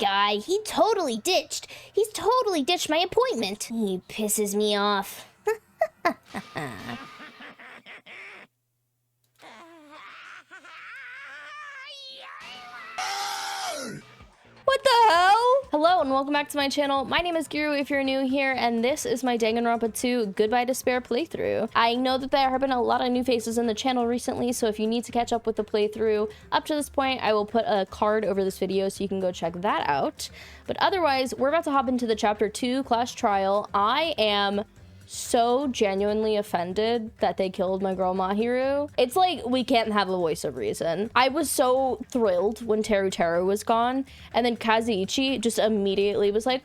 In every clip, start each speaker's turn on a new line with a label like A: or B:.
A: guy, he's totally ditched my appointment. He pisses me off. What the hell? Hello and welcome back to my channel. My name is Guru if you're new here, and this is my Danganronpa 2 Goodbye Despair playthrough. I know that there have been a lot of new faces in the channel recently, so if you need to catch up with the playthrough up to this point, I will put a card over this video so you can go check that out. But otherwise, we're about to hop into the chapter 2 class trial. I am so genuinely offended that they killed my girl Mahiru. It's like we can't have a voice of reason. I was so thrilled when Teru was gone, and then Kazuichi just immediately was like,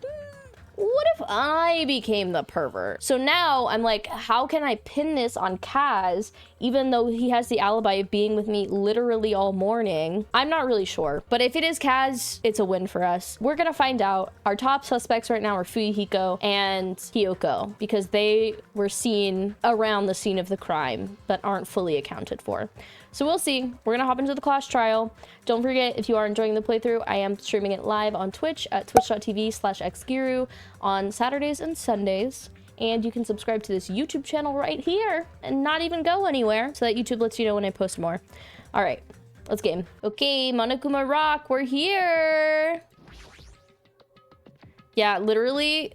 A: what if I became the pervert? So now I'm like, how can I pin this on Kaz, even though he has the alibi of being with me literally all morning? I'm not really sure, but if it is Kaz, it's a win for us. We're gonna find out. Our top suspects right now are Fuyuhiko and Hiyoko, because they were seen around the scene of the crime, but aren't fully accounted for. So we'll see. We're gonna hop into the class trial. Don't forget, if you are enjoying the playthrough, I am streaming it live on Twitch at twitch.tv/xguru on Saturdays and Sundays. And you can subscribe to this YouTube channel right here and not even go anywhere, so that YouTube lets you know when I post more. All right, let's game. Okay, Monokuma Rock, we're here. Yeah, literally,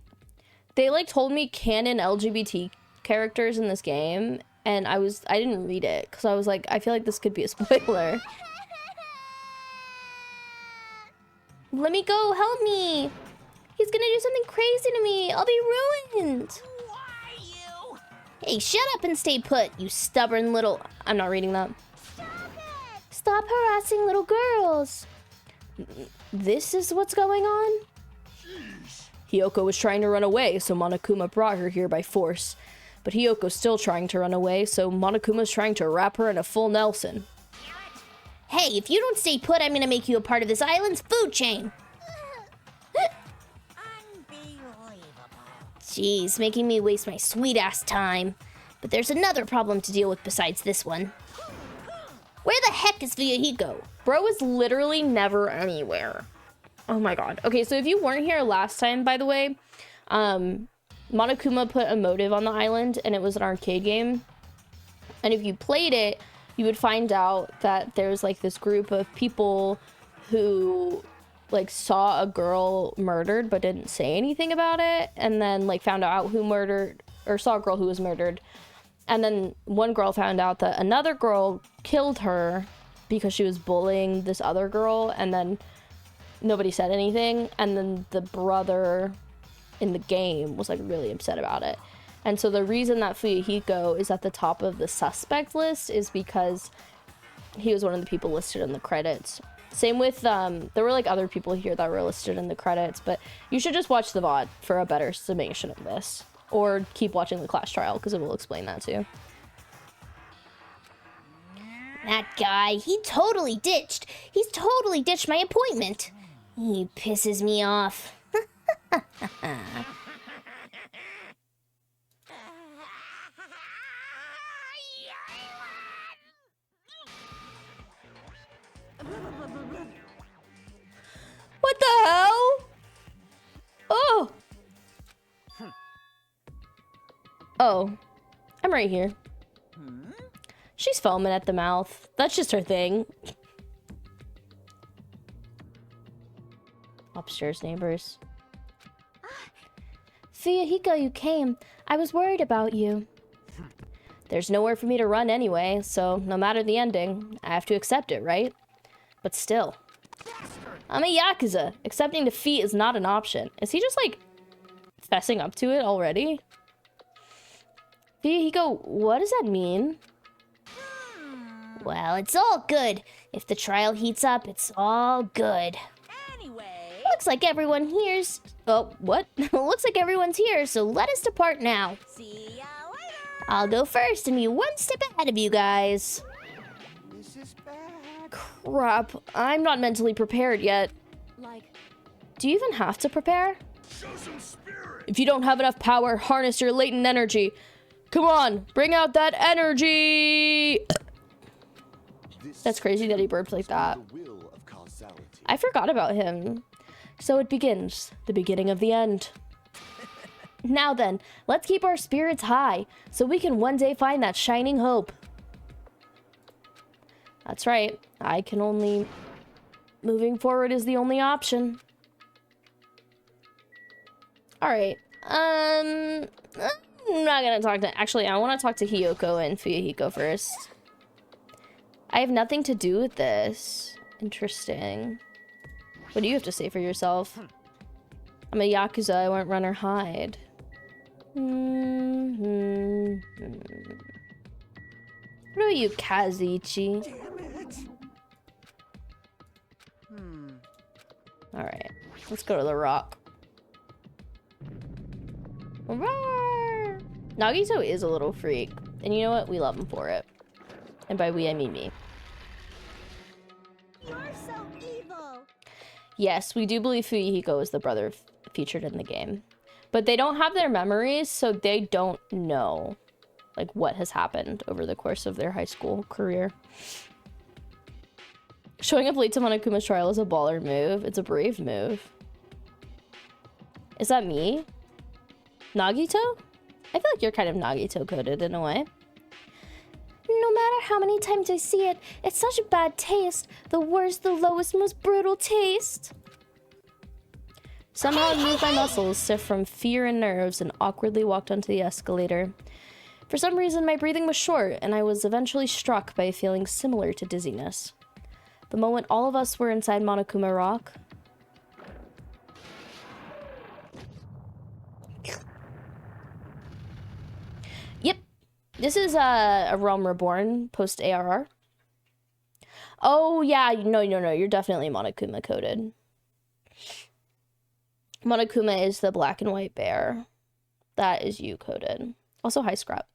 A: they like told me canon LGBT characters in this game, and I didn't read it because I was like, I feel like this could be a spoiler. Let me go, help me. He's gonna do something crazy to me. I'll be ruined.
B: Why you?
A: Hey, shut up and stay put, you stubborn little... I'm not reading that. Stop harassing little girls. This is what's going on?
B: Jeez.
A: Hiyoko was trying to run away, so Monokuma brought her here by force. But Hiyoko's still trying to run away, so Monokuma's trying to wrap her in a full Nelson. Hey, if you don't stay put, I'm gonna make you a part of this island's food chain.
B: Unbelievable.
A: Jeez, making me waste my sweet-ass time. But there's another problem to deal with besides this one. Where the heck is Fuyuhiko? Bro is literally never anywhere. Oh my god. Okay, so if you weren't here last time, by the way, Monokuma put a motive on the island, and it was an arcade game. And if you played it, you would find out that there's like this group of people who like saw a girl murdered but didn't say anything about it, and then like found out who murdered, or saw a girl who was murdered. And then one girl found out that another girl killed her because she was bullying this other girl, and then nobody said anything. And then the brother in the game was like really upset about it. And so the reason that Fuyuhiko is at the top of the suspect list is because he was one of the people listed in the credits. Same with, there were like other people here that were listed in the credits, but you should just watch the VOD for a better summation of this. Or keep watching the class trial, because it will explain that too. That guy, he's totally ditched my appointment. He pisses me off. What the hell? Oh! Oh, I'm right here. She's foaming at the mouth. That's just her thing. Upstairs neighbors. Fuyuhiko, you came. I was worried about you. There's nowhere for me to run anyway, so no matter the ending, I have to accept it, right? But still. I'm a Yakuza. Accepting defeat is not an option. Is he just, like, fessing up to it already? Fuyuhiko, what does that mean? Well, it's all good. If the trial heats up, it's all good.
B: Anyway.
A: Looks like everyone here's... Oh, what? Looks like everyone's here, so let us depart now.
B: See ya later.
A: I'll go first and be one step ahead of you guys.
B: This is bad.
A: Crap, I'm not mentally prepared yet.
B: Like,
A: Do you even have to prepare?
B: show some spirit.
A: If you don't have enough power, harness your latent energy. Come on, bring out that energy! That's crazy that he burped like that. I forgot about him. So it begins, the beginning of the end. Now then, let's keep our spirits high so we can one day find that shining hope. That's right. I can only... Moving forward is the only option. Alright. I'm not gonna talk to... Actually, I want to talk to Hiyoko and Fuyuhiko first. I have nothing to do with this. Interesting. What do you have to say for yourself? I'm a Yakuza, I won't run or hide. What about you, Kazuichi?
B: Damn it.
A: Alright, let's go to the rock. Roar! Nagito is a little freak. And you know what? We love him for it. And by we, I mean me.
B: You're so evil.
A: Yes, we do believe Fuyuhiko is the brother featured in the game. But they don't have their memories, so they don't know, like, what has happened over the course of their high school career. Showing up late to Monokuma's trial is a baller move. It's a brave move. Is that me? Nagito? I feel like you're kind of Nagito-coded in a way. No matter how many times I see it, it's such a bad taste. The worst, the lowest, most brutal taste. Somehow I moved my muscles, stiff from fear and nerves, and awkwardly walked onto the escalator. For some reason, my breathing was short, and I was eventually struck by a feeling similar to dizziness. The moment all of us were inside Monokuma Rock... Yep. This is a Realm Reborn post-ARR. Oh, yeah. No. You're definitely Monokuma-coded. Monokuma is the black and white bear. That is you coded. Also, hi, Scrap.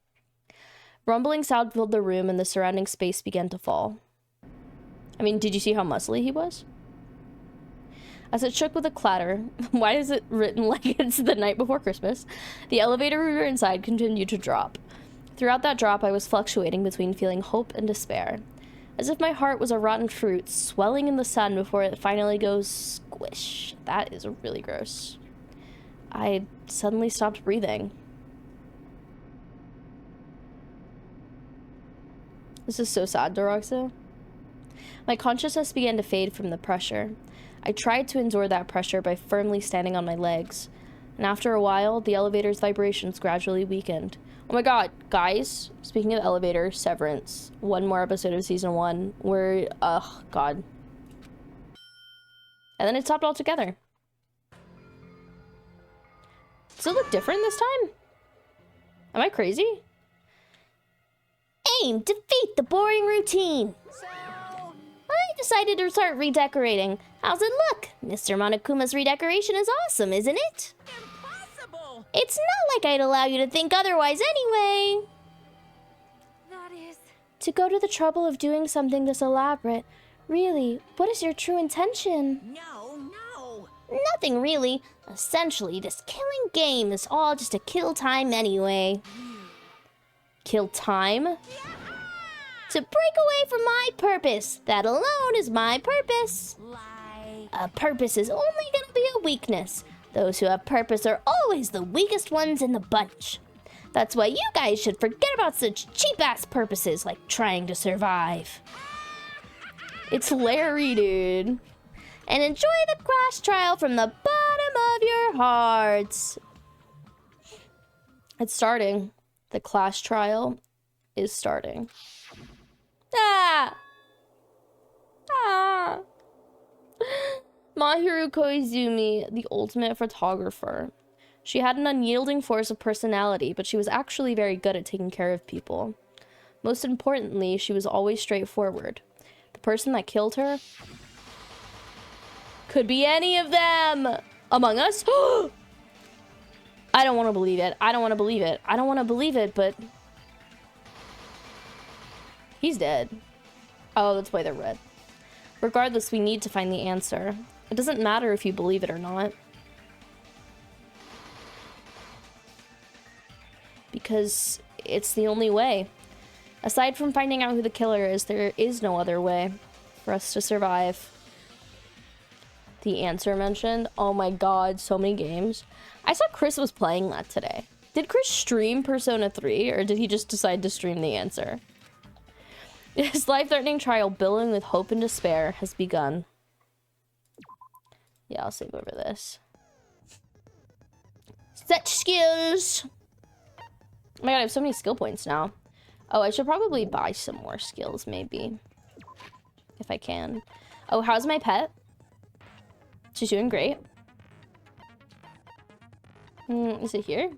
A: Rumbling sound filled the room and the surrounding space began to fall. I mean, did you see how muscly he was? As it shook with a clatter, why is it written like it's the night before Christmas? The elevator we were inside continued to drop. Throughout that drop, I was fluctuating between feeling hope and despair. As if my heart was a rotten fruit, swelling in the sun before it finally goes squish. That is really gross. I suddenly stopped breathing. This is so sad, Doroxo. My consciousness began to fade from the pressure. I tried to endure that pressure by firmly standing on my legs. And after a while, the elevator's vibrations gradually weakened. Oh my god, guys, speaking of elevator, Severance, one more episode of season 1 where, god. And then it stopped altogether. Does it look different this time? Am I crazy? Aim, defeat the boring routine.
B: So,
A: I decided to start redecorating. How's it look? Mr. Monokuma's redecoration is awesome, isn't it?
B: impossible.
A: It's not like I'd allow you to think otherwise anyway.
B: That is...
A: To go to the trouble of doing something this elaborate, really, what is your true intention?
B: No.
A: Nothing really. Essentially, this killing game is all just to kill time anyway. Kill time? To break away from my purpose. That alone is my purpose.
B: Lie.
A: A purpose is only gonna be a weakness. Those who have purpose are always the weakest ones in the bunch. That's why you guys should forget about such cheap-ass purposes like trying to survive. It's Larry, dude. And enjoy the crash trial from the bottom of your hearts. It's starting. The clash trial is starting. Ah! Ah! Mahiru Koizumi, the ultimate photographer. She had an unyielding force of personality, but she was actually very good at taking care of people. Most importantly, she was always straightforward. The person that killed her could be any of them! Among Us? I don't want to believe it. I don't want to believe it. I don't want to believe it, but... He's dead. Oh, that's why they're red. Regardless, we need to find the answer. It doesn't matter if you believe it or not. Because it's the only way. Aside from finding out who the killer is, there is no other way for us to survive. The answer mentioned. Oh my god, so many games. I saw Chris was playing that today. Did Chris stream Persona 3 or did he just decide to stream the answer? His life-threatening trial, billowing with hope and despair, has begun. Yeah, I'll save over this. Such skills! Oh my god, I have so many skill points now. Oh, I should probably buy some more skills, maybe. If I can. Oh, how's my pet? She's doing great. Is it here?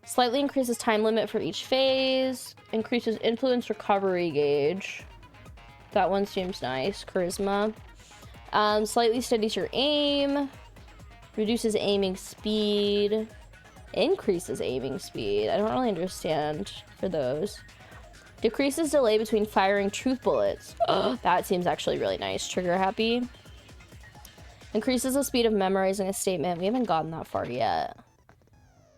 A: Slightly increases time limit for each phase. Increases influence recovery gauge. That one seems nice. Charisma. Slightly steadies your aim. Reduces aiming speed. Increases aiming speed. I don't really understand for those. Decreases delay between firing truth bullets. Oh, that seems actually really nice. Trigger happy. Increases the speed of memorizing a statement. We haven't gotten that far yet.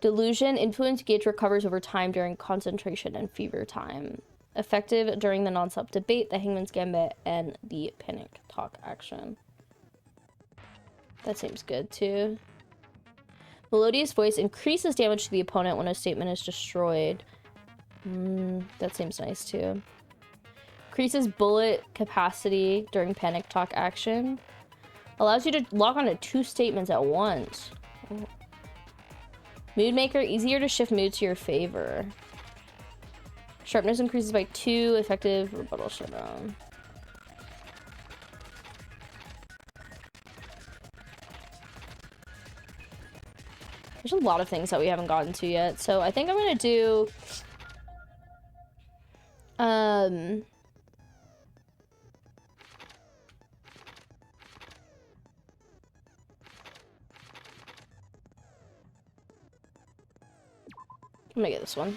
A: Delusion. Influence gauge recovers over time during concentration and fever time. Effective during the non-stop debate, the Hangman's Gambit, and the panic talk action. That seems good too. Melodious voice increases damage to the opponent when a statement is destroyed. That seems nice too. Increases bullet capacity during panic talk action. Allows you to lock onto 2 statements at once. Oh. Mood maker, easier to shift mood to your favor. Sharpness increases by 2, effective rebuttal shutdown. There's a lot of things that we haven't gotten to yet, so I think I'm gonna do I'm gonna get this one.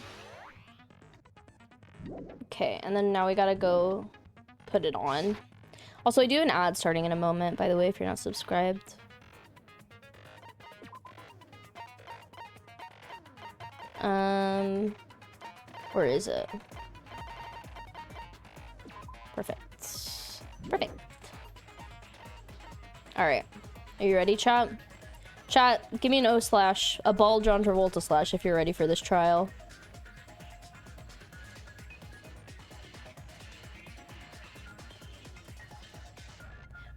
A: Okay, and then now we gotta go put it on. Also, I do an ad starting in a moment, by the way, if you're not subscribed. Where is it? Perfect. Perfect. Alright. Are you ready, chat? Chat, give me an O/, a bald John Travolta / if you're ready for this trial.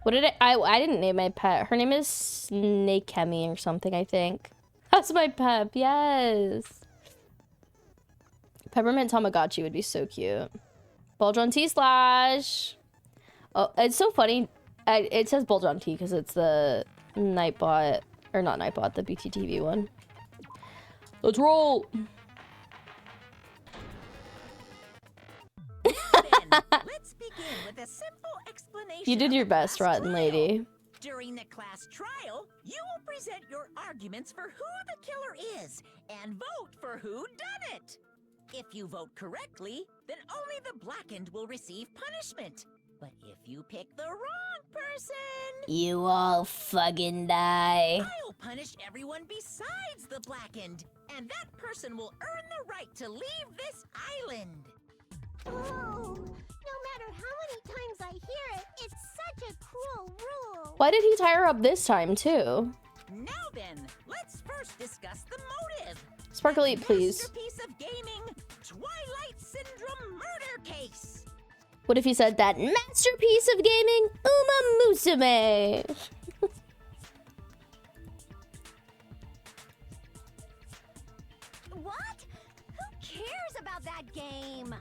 A: What did I didn't name my pet. Her name is Snakemi or something, I think. That's my pet, yes. Peppermint Tamagotchi would be so cute. Baldron T /. Oh, it's so funny. It says Baldron T because it's the Nightbot, or not Nightbot, the BTTV one. Let's roll.
B: Let's begin with a simple explanation.
A: You did your best, Rotten Lady.
B: During the class trial, you will present your arguments for who the killer is and vote for who done it. If you vote correctly, then only the blackened will receive punishment. But if you pick the wrong person,
A: you all fucking die.
B: I'll punish everyone besides the blackened, and that person will earn the right to leave this island.
C: Oh, no matter how many times I hear it, it's such a cruel rule.
A: Why did he tie her up this time, too?
B: Now then, let's first discuss the motive.
A: Sparkle, please.
B: Masterpiece of gaming, Twilight Syndrome murder case.
A: What if he said that masterpiece of gaming, Uma Musume?
C: What? Who cares about that game?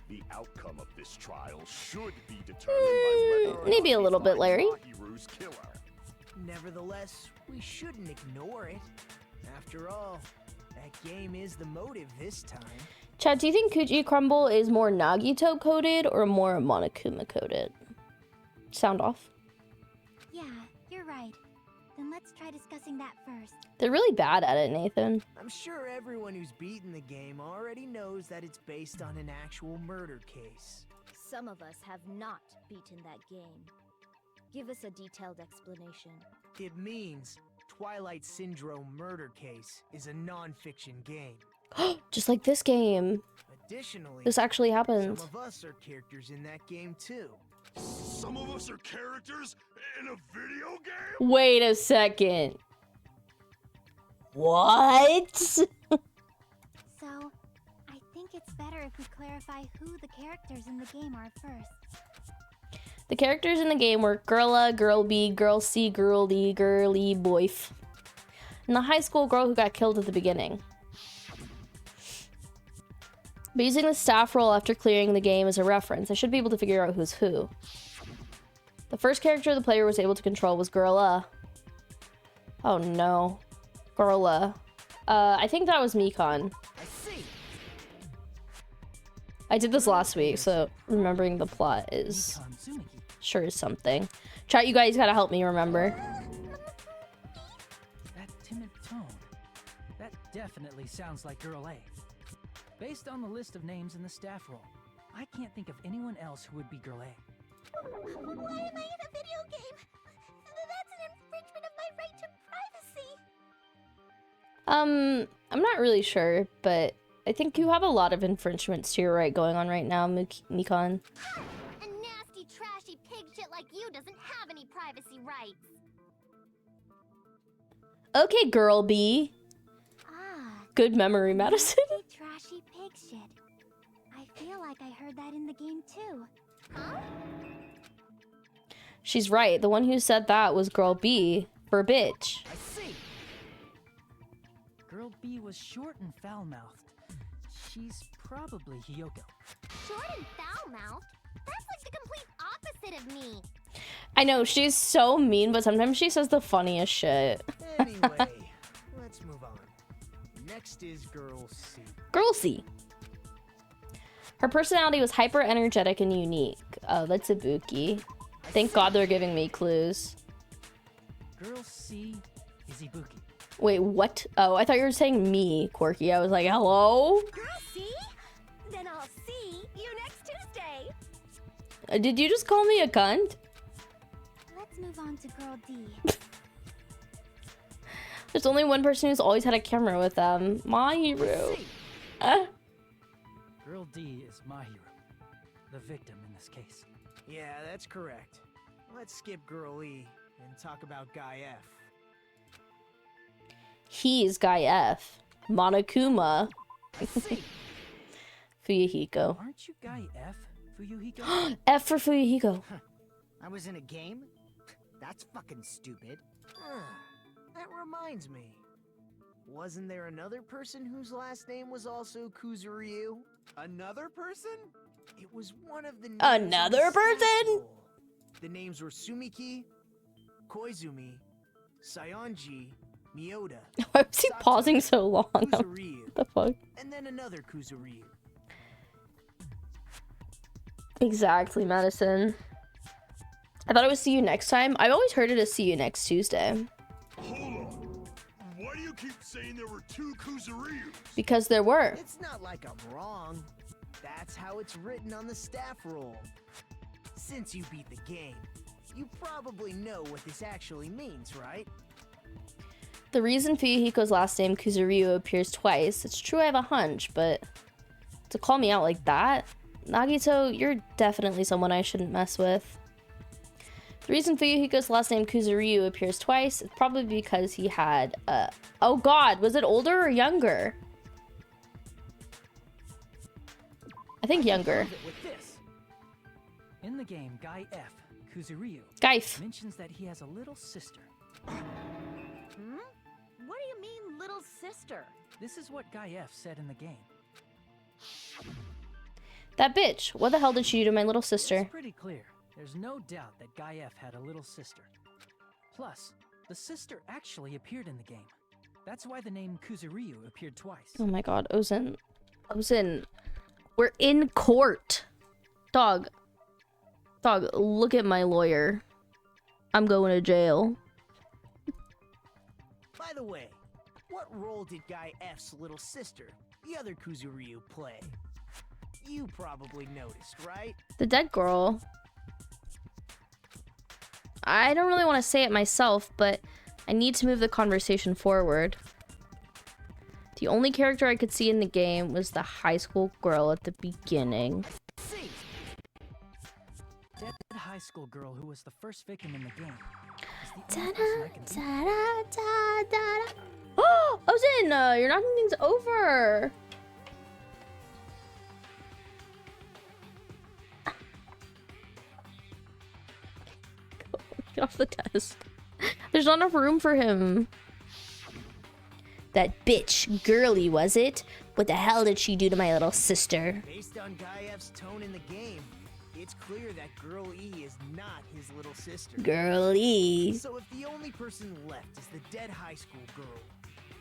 D: The outcome of this trial should be determined by whether or
A: maybe
D: not
A: a little bit, Larry.
D: Mahiru's killer.
E: Nevertheless, we shouldn't ignore it. After all, that game is the motive this time.
A: Chad, do you think Kuji Crumble is more Nagito coded or more Monokuma coded? Sound off.
C: Yeah, you're right. Then let's try discussing that first.
A: They're really bad at it, Nathan.
E: I'm sure everyone who's beaten the game already knows that it's based on an actual murder case.
F: Some of us have not beaten that game. Give us a detailed explanation.
E: It means Twilight Syndrome Murder Case is a non-fiction game.
A: Just like this game.
E: A Additionally,
A: This actually happened.
E: some of us are characters in that game too.
D: Some of us are characters in a video game?
A: Wait a second. What?
C: So, I think it's better if we clarify who the characters in the game are first.
A: The characters in the game were Girl Girl B, Girl C, Girl D, Girly Boyf, and the high school girl who got killed at the beginning. But using the staff roll after clearing the game as a reference, I should be able to figure out who's who. The first character the player was able to control was Girla. Oh no. Girla. I think that was Mikon.
E: I see.
A: I did this last week, so remembering the plot is sure is something. Chat, you guys gotta help me remember.
G: That timid tone. That definitely sounds like Girl A. Based on the list of names in the staff roll, I can't think of anyone else who would be Girl A.
C: Why am I in a video game? That's an infringement of my right to privacy.
A: I'm not really sure, but I think you have a lot of infringements to your right going on right now, Mikon.
C: A nasty, trashy pig shit like you doesn't have any privacy rights.
A: Okay, Girl B.
C: Ah,
A: Good memory, Madison.
C: nasty, trashy pig shit. I feel like I heard that in the game too. Huh?
A: She's right. The one who said that was Girl B for bitch.
E: I see.
G: Girl B was short and foul-mouthed. She's probably Hiyoko.
C: Short and foul-mouthed? That's like the complete opposite of me.
A: I know, she's so mean, but sometimes she says the funniest shit.
E: Anyway, let's move on. Next is Girl C.
A: Girl C. Her personality was hyper energetic and unique. Oh, that's Ibuki. Thank God they're giving me clues.
G: Girl C is Ibuki.
A: Wait, what? Oh, I thought you were saying me, Quirky. I was like, hello?
B: Girl, see? Then I'll see you next Tuesday.
A: Did you just call me a cunt?
C: Let's move on to Girl D.
A: There's only one person who's always had a camera with them. My hero.
G: Girl D is my hero. The victim in this case.
E: Yeah, that's correct. Let's skip Girl E and talk about Guy F.
A: He's Guy F. Monokuma.
E: I see.
A: Fuyuhiko.
G: Aren't you Guy F, Fuyuhiko?
A: F for Fuyuhiko.
E: I was in a game? That's fucking stupid. That reminds me. Wasn't there another person whose last name was also Kuzuryu? Another person? It was one of the names
A: Another
E: on the staff
A: person?
E: roll. The names were Sumiki, Koizumi, Sayonji, Miyoda,
A: Why was he pausing so long? What
E: Kuzuryu,
A: the fuck?
E: and then another Kuzuryu.
A: Exactly, Madison. I thought it was see you next time. I've always heard it as see you next Tuesday.
D: Hold on. Why do you keep saying there were two Kuzuryus?
A: Because there were.
E: It's not like I'm wrong. That's how it's written on the staff roll. Since you beat the game, you probably know what this actually means, right?
A: The reason Fuyuhiko's last name Kuzuryu appears twice, it's true I have a hunch, but to call me out like that? Nagito, you're definitely someone I shouldn't mess with. The reason Fuyuhiko's last name Kuzuryu appears twice is probably because he had, oh god, was it older or younger? I think younger.
G: Prove it with this. In the game, Guy F, Kuzuryu,
A: Geif.
G: mentions that he has a little sister.
B: Hmm? What do you mean, little sister?
G: This is what Guy F said in the game.
A: That bitch, what the hell did she do to my little sister?
G: It's pretty clear. There's no doubt that Guy F had a little sister. Plus, the sister actually appeared in the game. That's why the name Kuzuryu appeared twice.
A: Oh my god, Ozen. Ozen. We're in court. Dog. Dog, look at my lawyer. I'm going to jail.
E: By the way, what role did Guy F's little sister, the other Kuzuryu, play? You probably noticed, right?
A: The dead girl. I don't really want to say it myself, but I need to move the conversation forward. The only character I could see in the game was the high school girl at the beginning.
G: See. Dead high school girl who was the first victim in the game. Is the only person I can think.
A: Oh, Ozin, you're knocking things over. Get off the desk. There's not enough room for him. That bitch, Girly, was it? What the hell did she do to my little sister?
E: Based on Gaief's tone in the game, it's clear that Girl E is not his little sister.
A: Girly.
E: So if the only person left is the dead high school girl,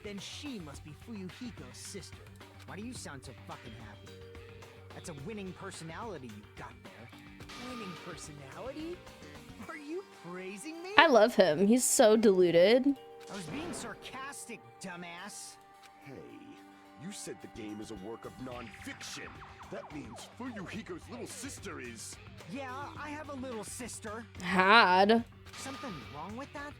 E: then she must be Fuyuhiko's sister. Why do you sound so fucking happy? That's a winning personality you've got there. Winning personality? Are you praising me?
A: I love him. He's so deluded.
E: I was being sarcastic, dumbass.
D: Hey, you said the game is a work of non-fiction. That means Fuyuhiko's little sister is...
E: Yeah, I have a little sister.
A: Had.
E: Something wrong with that?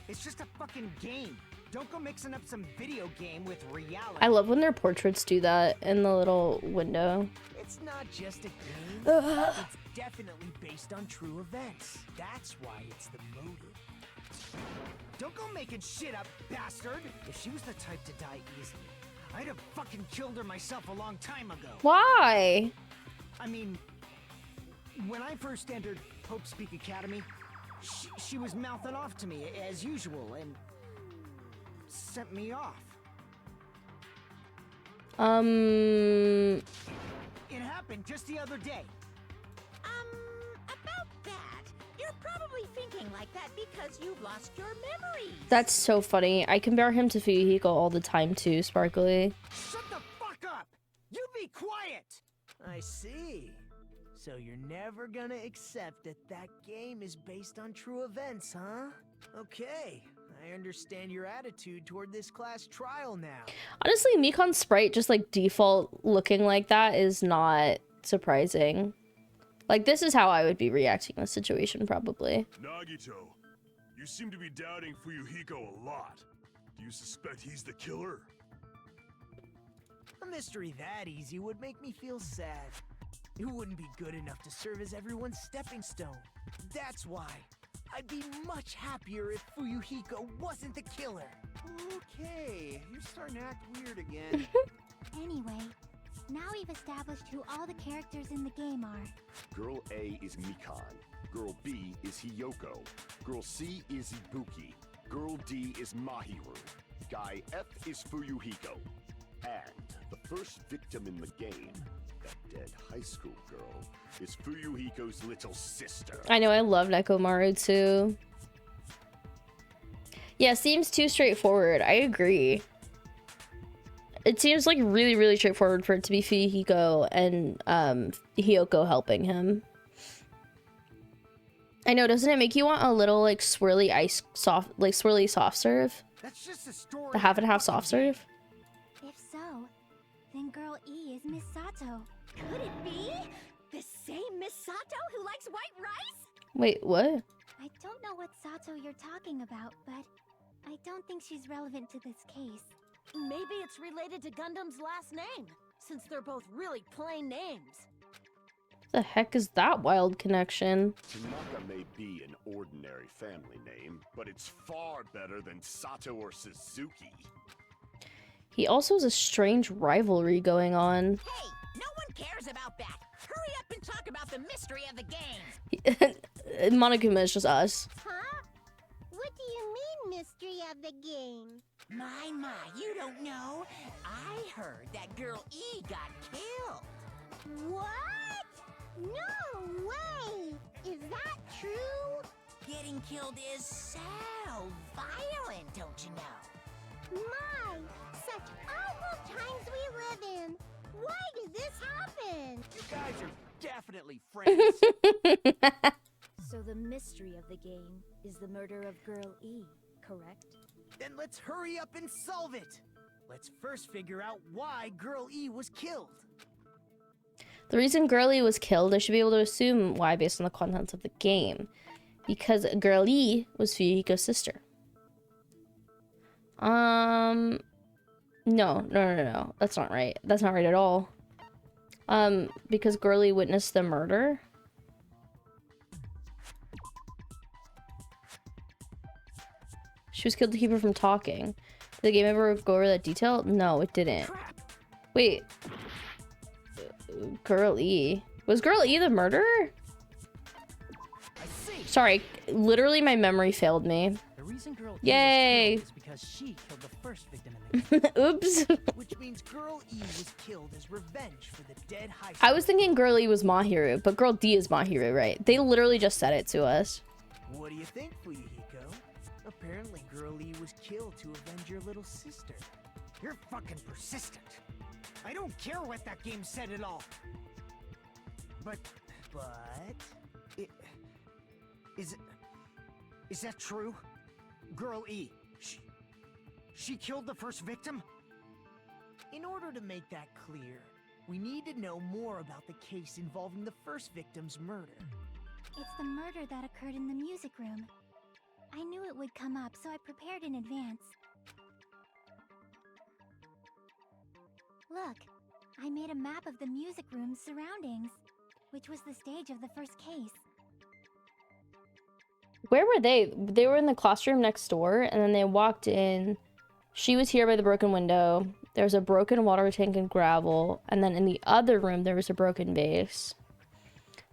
E: It's just a fucking game. Don't go mixing up some video game with reality.
A: I love when their portraits do that in the little window.
E: It's not just a game.
A: Ugh.
E: It's definitely based on true events. That's why it's the motive. Don't go making shit up, bastard! If she was the type to die easily, I'd have fucking killed her myself a long time ago.
A: Why?
E: I mean, when I first entered Hope Speak Academy, she was mouthing off to me as usual and sent me off. It happened just the other day.
B: About that, you're probably thinking like that because you've lost your memories.
A: That's so funny. I compare him to Fuyuhiko all the time too, Sparkly.
E: Shut the fuck up! You be quiet! I see. So you're never gonna accept that that game is based on true events, huh? Okay, I understand your attitude toward this class trial now.
A: Honestly, Mikon's sprite just like default looking like that is not surprising. Like, this is how I would be reacting in this situation, probably.
D: Nagito, you seem to be doubting Fuyuhiko a lot. Do you suspect he's the killer?
E: A mystery that easy would make me feel sad. It wouldn't be good enough to serve as everyone's stepping stone. That's why I'd be much happier if Fuyuhiko wasn't the killer.
H: Okay, you're starting to act weird again.
C: Anyway, now we've established who all the characters in the game are.
D: Girl A is Mikan. Girl B is Hiyoko. Girl C is Ibuki. Girl D is Mahiru. Guy F is Fuyuhiko. And the first victim in the game, that dead high school girl, is Fuyuhiko's little sister.
A: I know, I love Nekomaru too. Yeah, seems too straightforward. I agree. It seems like really, really straightforward for it to be Fuyuhiko and Hiyoko helping him. I know, doesn't it make you want a little like swirly ice soft, like swirly soft serve?
E: That's just a story.
A: The half and half soft serve?
C: If so, then Girl E is Miss Sato.
B: Could it be the same Miss Sato who likes white rice?
A: Wait, what?
C: I don't know what Sato you're talking about, but I don't think she's relevant to this case.
B: Maybe it's related to Gundam's last name, since they're both really plain names.
A: The heck is that wild connection?
D: Tanaka may be an ordinary family name, but it's far better than Sato or Suzuki.
A: He also has a strange rivalry going on.
B: Hey, no one cares about that. Hurry up and talk about the mystery of the game.
A: Monokuma is just us.
C: Huh? What do you mean, mystery of the game?
B: My, you don't know. I heard that Girl E got killed.
C: What? No way! Is that true?
B: Getting killed is so violent, don't you know?
C: My, such awful times we live in. Why did this happen?
E: You guys are definitely friends.
F: So the mystery of the game is the murder of Girl E, correct?
E: Then let's hurry up and solve it. Let's first figure out why Girl E was killed.
A: The reason Girlie was killed, I should be able to assume why based on the contents of the game. Because Girlie was Fuyuhiko's sister. No. That's not right. That's not right at all. Because Girly witnessed the murder. She was killed to keep her from talking. Did the game ever go over that detail? No, it didn't. Wait. Girl E. Was Girl E the murderer? Sorry, literally my memory failed me.
G: The reason Girl E
A: Yay!
G: was killed is because she killed the first victim in the game.
A: Oops.
E: Which means Girl E was killed as revenge for the dead high
A: I was thinking Girl E was Mahiru, but Girl D is Mahiru, right? They literally just said it to us.
E: What do you think, Fuyuhiko? Apparently Girl E was killed to avenge your little sister.
I: You're fucking persistent. I don't care what that game said at all. But is that true? Girl E, she killed the first victim?
E: In order to make that clear, we need to know more about the case involving the first victim's murder.
C: It's the murder that occurred in the music room. I knew it would come up, so I prepared in advance. Look, I made a map of the music room's surroundings, which was the stage of the first case.
A: Where were they? They were in the classroom next door, and then they walked in. She was here by the broken window. There was a broken water tank and gravel, and then in the other room, there was a broken vase.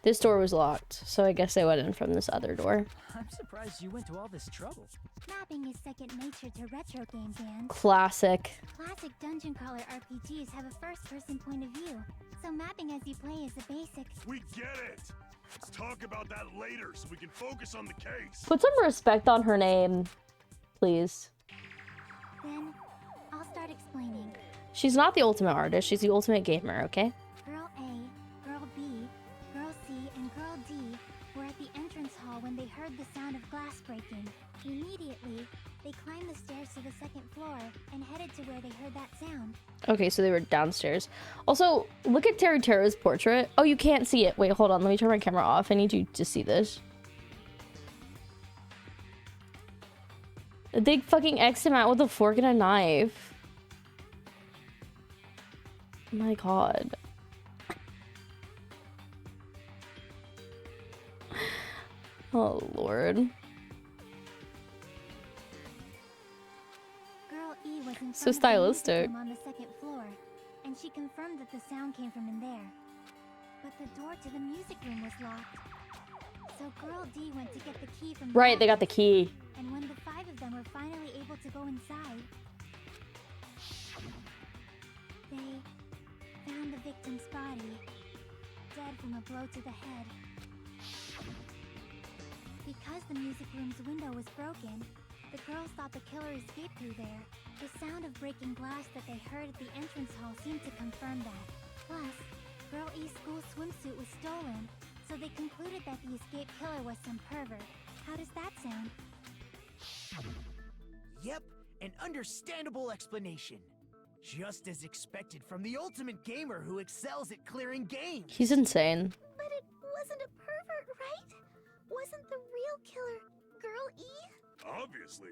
A: This door was locked, so I guess they went in from this other door.
G: I'm surprised you went to all this trouble.
C: Mapping is second nature to retro games, and
A: Classic.
C: classic dungeon crawler RPGs have a first-person point of view, so mapping as you play is a basic.
D: We get it! Let's talk about that later so we can focus on the case.
A: Put some respect on her name, please.
C: Then, I'll start explaining.
A: She's not the ultimate artist, she's the ultimate gamer, okay?
C: Girl A, Girl B, Girl C, and Girl D were at the entrance hall when they heard the sound of glass breaking. Immediately, they climbed the stairs to the second floor and headed to where they heard that sound.
A: Okay, so they were downstairs. Also, look at Teru's portrait. Oh, you can't see it. Wait, hold on. Let me turn my camera off. I need you to see this. They fucking X'd him out with a fork and a knife. Oh my god. Oh, Lord.
C: Girl E was in
A: So
C: front of the music
A: stylistic.
C: room on the second floor, and she confirmed that the sound came from in there. But the door to the music room was locked. So Girl D went to get the key from the
A: Right, they got the
C: office,
A: key.
C: and when the five of them were finally able to go inside, they found the victim's body, dead from a blow to the head. Because the music room's window was broken, the girls thought the killer escaped through there. The sound of breaking glass that they heard at the entrance hall seemed to confirm that. Plus, Girl E's school swimsuit was stolen, so they concluded that the escaped killer was some pervert. How does that sound?
E: Yep, an understandable explanation. Just as expected from the ultimate gamer who excels at clearing games.
A: He's insane.
C: But it wasn't a pervert, right? Wasn't the real killer Girl E?
D: Obviously.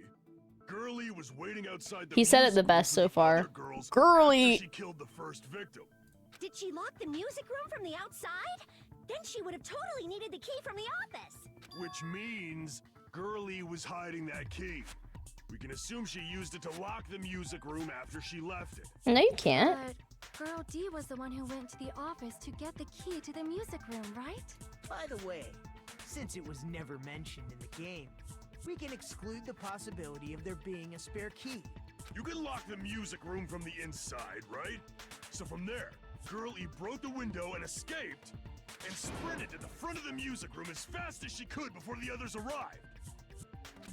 D: Girlie was waiting outside the
A: He said it
D: music
A: the
D: room
A: best
D: with
A: so
D: the
A: far.
D: other girls
A: Girlie.
D: after she killed the first victim.
B: Did she lock the music room from the outside? Then she would have totally needed the key from the office.
D: Which means Girlie was hiding that key. We can assume she used it to lock the music room after she left it.
A: No, you can't.
J: But Girl D was the one who went to the office to get the key to the music room, right?
E: By the way, since it was never mentioned in the game, we can exclude the possibility of there being a spare key.
D: You can lock the music room from the inside, right? So from there, Girlie broke the window and escaped, and sprinted to the front of the music room as fast as she could before the others arrived.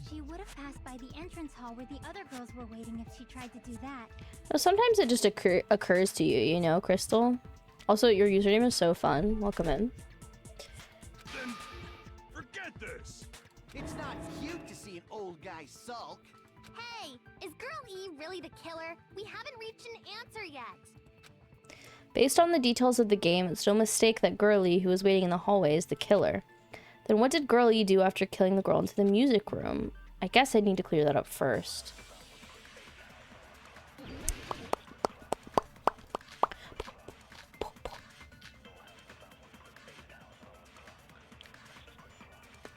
C: She would have passed by the entrance hall where the other girls were waiting if she tried to do that.
A: No, sometimes it just occurs to you, you know, Crystal. Also, your username is so fun. Welcome in.
D: Then forget this.
E: It's not cute to see an old guy sulk.
C: Hey, is Girl E really the killer? We haven't reached an answer yet.
A: Based on the details of the game, it's no mistake that Girlie, who was waiting in the hallway, is the killer. Then what did Girlie do after killing the girl into the music room? I guess I need to clear that up first.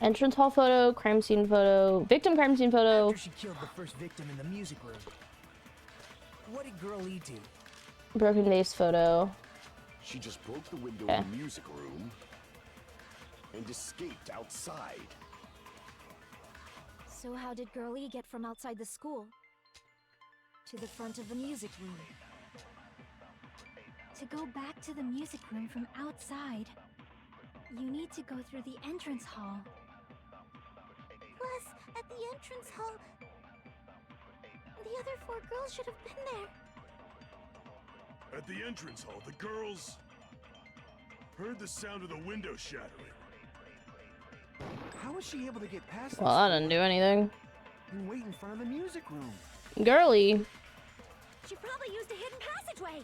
A: Entrance hall photo, crime scene photo, victim crime scene photo.
I: After she killed the first victim in the music room, what did Girl E do?
A: Broken vase photo.
D: She just broke the window
A: Okay.
D: in the music room and escaped outside.
F: So how did Girl E get from outside the school to the front of the music room?
C: To go back to the music room from outside, you need to go through the entrance hall. Plus, at the entrance hall, the other 4 girls should have been there.
K: At the entrance hall, the girls heard the sound of the window shattering.
H: How was she able to get past
A: Well, I didn't do anything.
H: and wait in front of the music room?
A: Girly.
F: She probably used a hidden passageway.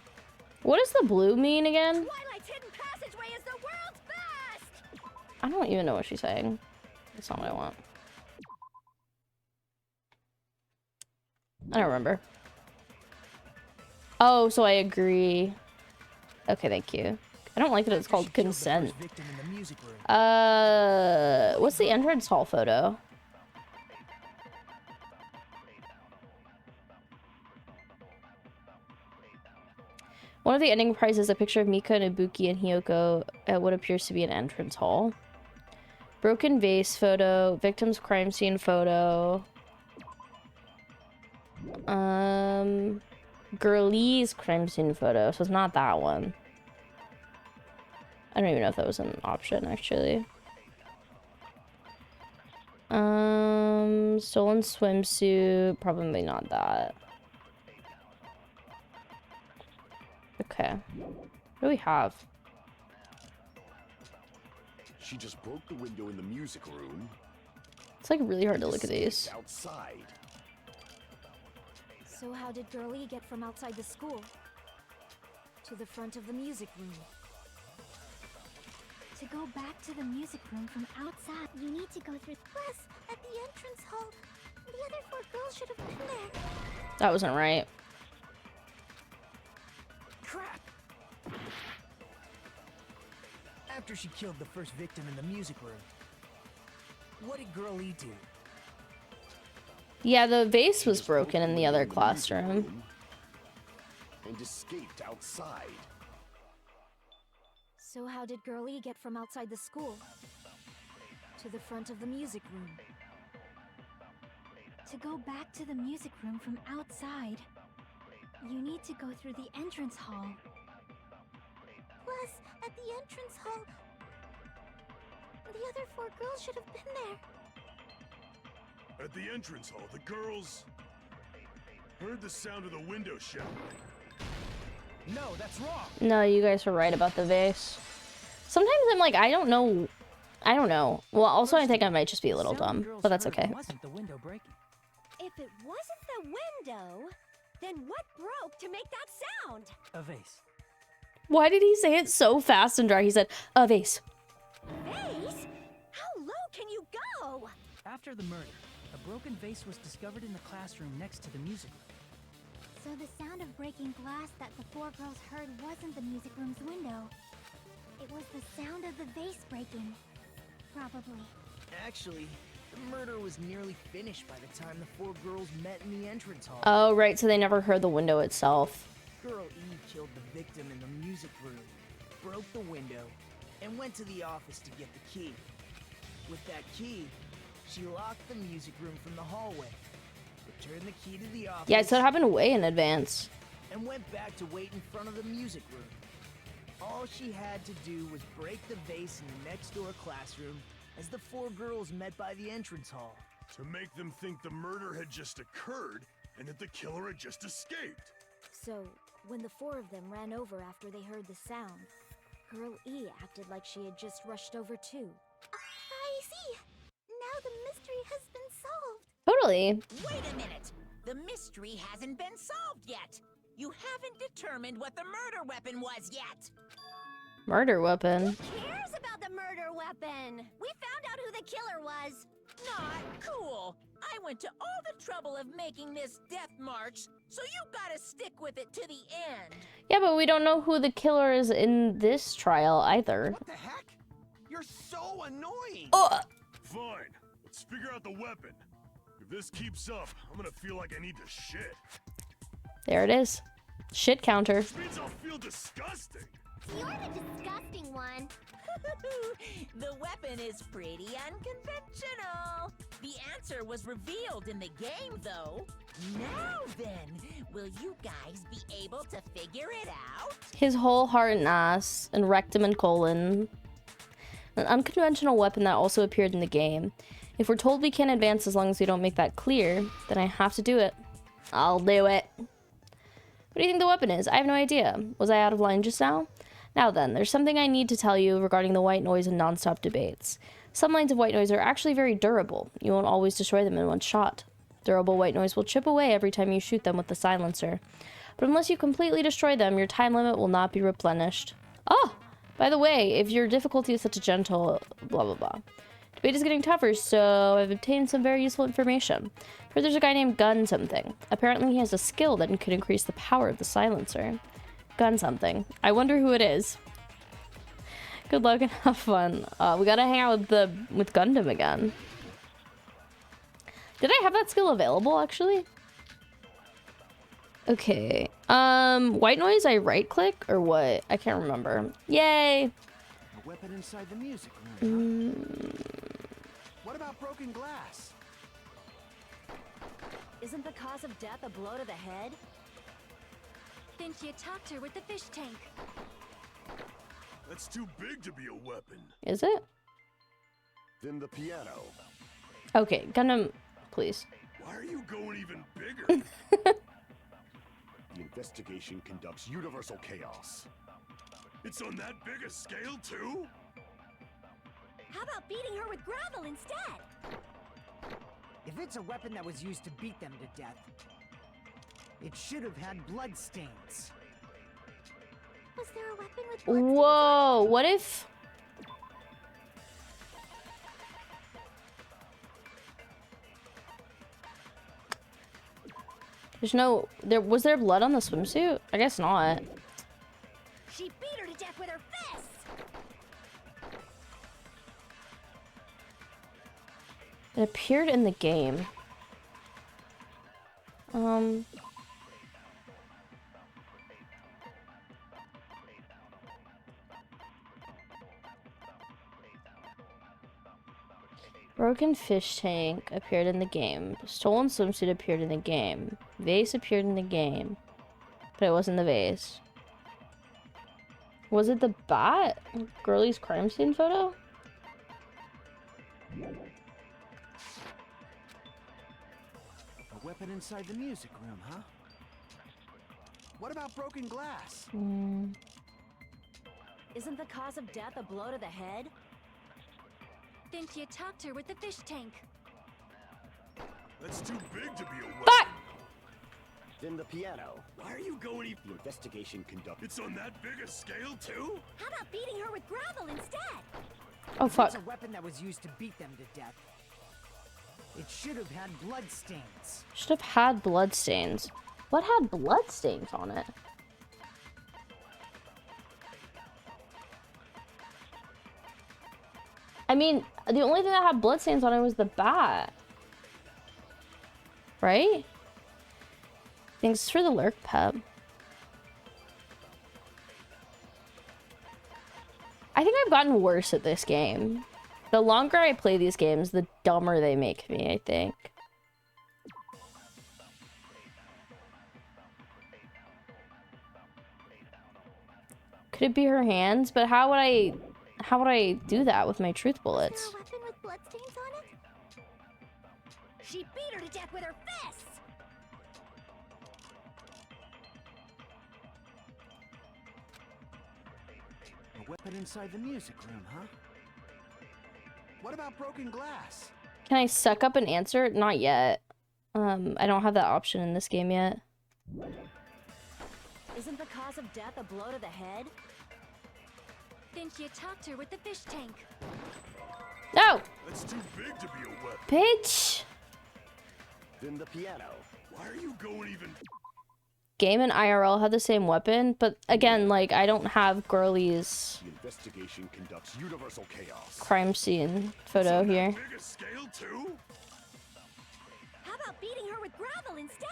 A: What does the blue mean again?
F: Twilight's hidden passageway is the world's best!
A: I don't even know what she's saying. That's not what I want. I don't remember. Oh, so I agree. Okay, thank you. I don't like that it's
I: After
A: called
I: she killed the
A: consent.
I: first victim in the music room,
A: What's the entrance hall photo? One of the ending prizes is a picture of Mika and Ibuki and Hiyoko at what appears to be an entrance hall. Broken vase photo, victim's crime scene photo. Girlie's crime scene photo, so it's not that one. I don't even know if that was an option, actually. Stolen swimsuit, probably not that. Okay. What do we have?
D: She just broke the window in the music room.
A: It's like really hard to
D: and
A: look at
D: escaped
A: these.
D: outside.
F: So how did Girl E get from outside the school to the front of the music room?
C: To go back to the music room from outside, you need to go through. Plus, at the entrance hall, the other 4 girls should have been there.
A: That wasn't right.
I: crap! After she killed the first victim in the music room, what did Girl E do?
A: Yeah, the vase
D: She
A: was
D: just broke
A: broken
D: the
A: in the
D: window
A: other
D: music
A: classroom.
D: room and escaped outside.
F: So how did Girl E get from outside the school to the front of the music room?
C: To go back to the music room from outside, you need to go through the entrance hall. Plus, at the entrance hall, the other 4 girls should have been there.
K: At the entrance hall, the girls heard the sound of the window shattering.
I: No, that's wrong!
A: No, you guys were right about the vase. Sometimes I'm like, I don't know. I don't know. Well, also I think I might just be a little
G: The sound the
A: dumb,
G: girls
A: but that's
G: heard
A: okay.
G: Wasn't the window breaking?
F: If it wasn't the window, then what broke to make that sound?
G: A vase.
A: Why did he say it so fast and dry? He said, a vase.
F: Vase? How low can you go?
G: After the murder, a broken vase was discovered in the classroom next to the music room.
C: So the sound of breaking glass that the 4 girls heard wasn't the music room's window. It was the sound of the vase breaking. Probably.
E: Actually, the murder was nearly finished by the time the 4 girls met in the entrance hall.
A: Oh, right, so they never heard the window itself.
E: Girl E killed the victim in the music room, broke the window, and went to the office to get the key. With that key, she locked the music room from the hallway, returned the key to the office,
A: Yeah, so it happened way in advance.
E: and went back to wait in front of the music room. All she had to do was break the vase in the next door classroom as the 4 girls met by the entrance hall.
K: To make them think the murder had just occurred and that the killer had just escaped.
F: So, when the 4 of them ran over after they heard the sound, Girl E acted like she had just rushed over too.
C: I see! Now the mystery has been solved!
A: Totally.
B: Wait a minute! The mystery hasn't been solved yet! You haven't determined what the murder weapon was yet!
A: Murder weapon.
F: Who cares about the murder weapon? We found out who the killer was.
B: Not cool! I went to all the trouble of making this death march, so you gotta stick with it to the end!
A: Yeah, but we don't know who the killer is in this trial either.
H: What the heck? You're so annoying!
A: Oh,
K: Fine. Let's figure out the weapon. If this keeps up, I'm gonna feel like I need to shit.
A: There it is. Shit counter.
K: Which means I'll feel disgusting.
C: You're the disgusting one.
B: The weapon is pretty unconventional. The answer was revealed in the game, though. Now then, will you guys be able to figure it out?
A: His whole heart and ass, and rectum and colon. An unconventional weapon that also appeared in the game. If we're told we can't advance as long as we don't make that clear, then I have to do it. I'll do it. What do you think the weapon is? I have no idea. Was I out of line just now? Now then, there's something I need to tell you regarding the white noise and non-stop debates. Some lines of white noise are actually very durable. You won't always destroy them in one shot. Durable white noise will chip away every time you shoot them with the silencer. But unless you completely destroy them, your time limit will not be replenished. Oh! By the way, if your difficulty is such a gentle... blah blah blah. Debate is getting tougher, so I've obtained some very useful information. First, there's a guy named Gun something. Apparently he has a skill that could increase the power of the silencer. Gun something. I wonder who it is. Good luck and have fun. We gotta hang out with Gundam again. Did I have that skill available, actually? Okay. White noise, I right-click, or what? I can't remember. Yay!
E: A weapon inside the music room, huh? What about broken glass?
F: Isn't the cause of death a blow to the head?
J: Then she attacked her with the fish tank.
K: That's too big to be a weapon.
A: Is it?
D: Then the piano.
A: Okay, Gundam, please.
K: Why are you going even bigger?
D: The investigation conducts universal chaos.
K: It's on that big a scale, too?
C: How about beating her with gravel instead?
E: If it's a weapon that was used to beat them to death, it should have had blood stains.
C: Was there a weapon with blood stains?
A: Whoa, what if... There's no... Was there blood on the swimsuit? I guess not.
C: She beat her to death with her fists!
A: It appeared in the game. Broken fish tank appeared in the game. Stolen swimsuit appeared in the game. Vase appeared in the game. But it wasn't the vase. Was it the bat? Girlie's crime scene photo?
E: A weapon inside the music room, huh? What about broken glass?
F: Isn't the cause of death a blow to the head?
J: Then she attacked her with the fish tank.
K: That's too big to be a weapon.
A: Fuck!
D: Then the piano.
K: Why are you going even...
D: The investigation conducted...
K: It's on that big a scale, too?
C: How about beating her with gravel instead?
A: Oh,
E: If
A: fuck.
E: it's a weapon that was used to beat them to death, it should have had blood stains.
A: Should have had blood stains. What had blood stains on it? I mean, the only thing that had blood stains on it was the bat. Right? Thanks for the lurk, Pep. I think I've gotten worse at this game. The longer I play these games, the dumber they make me, I think. Could it be her hands? But how would I do that with my truth bullets?
C: Is there a weapon with bloodstains on it? She beat her to death with her fists!
E: A weapon inside the music room, huh? What about broken glass?
A: Can I suck up an answer? Not yet. I don't have that option in this game yet.
F: Isn't the cause of death a blow to the head?
J: Then she attacked her with the fish tank.
A: No!
K: That's too big to be a weapon.
A: Bitch!
D: Then the piano.
K: Why are you going even...
A: game and IRL had the same weapon, but again, like, I don't have Girlie's
D: The investigation conducts universal chaos.
A: crime scene photo here.
K: Big a scale too?
F: How about beating her with gravel instead?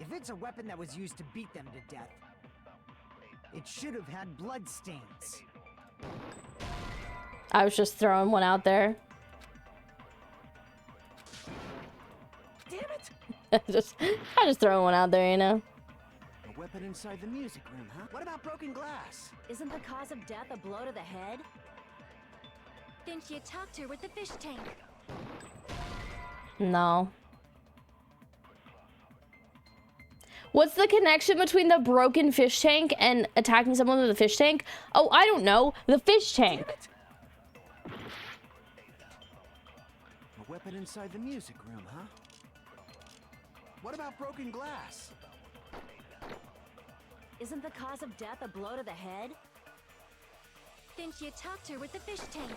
E: If it's a weapon that was used to beat them to death, it should have had blood stains.
A: I was just throwing one out there.
E: Damn it!
A: I just throwing one out there, you know.
E: A weapon inside the music room, huh? What about broken glass?
F: Isn't the cause of death a blow to the head?
J: Didn't you talk to her with the fish tank?
A: No. What's the connection between the broken fish tank and attacking someone with a fish tank? Oh, I don't know. The fish tank.
E: A weapon inside the music room, huh? What about broken glass?
F: Isn't the cause of death a blow to the head?
J: Didn't you talk to her with the fish tank?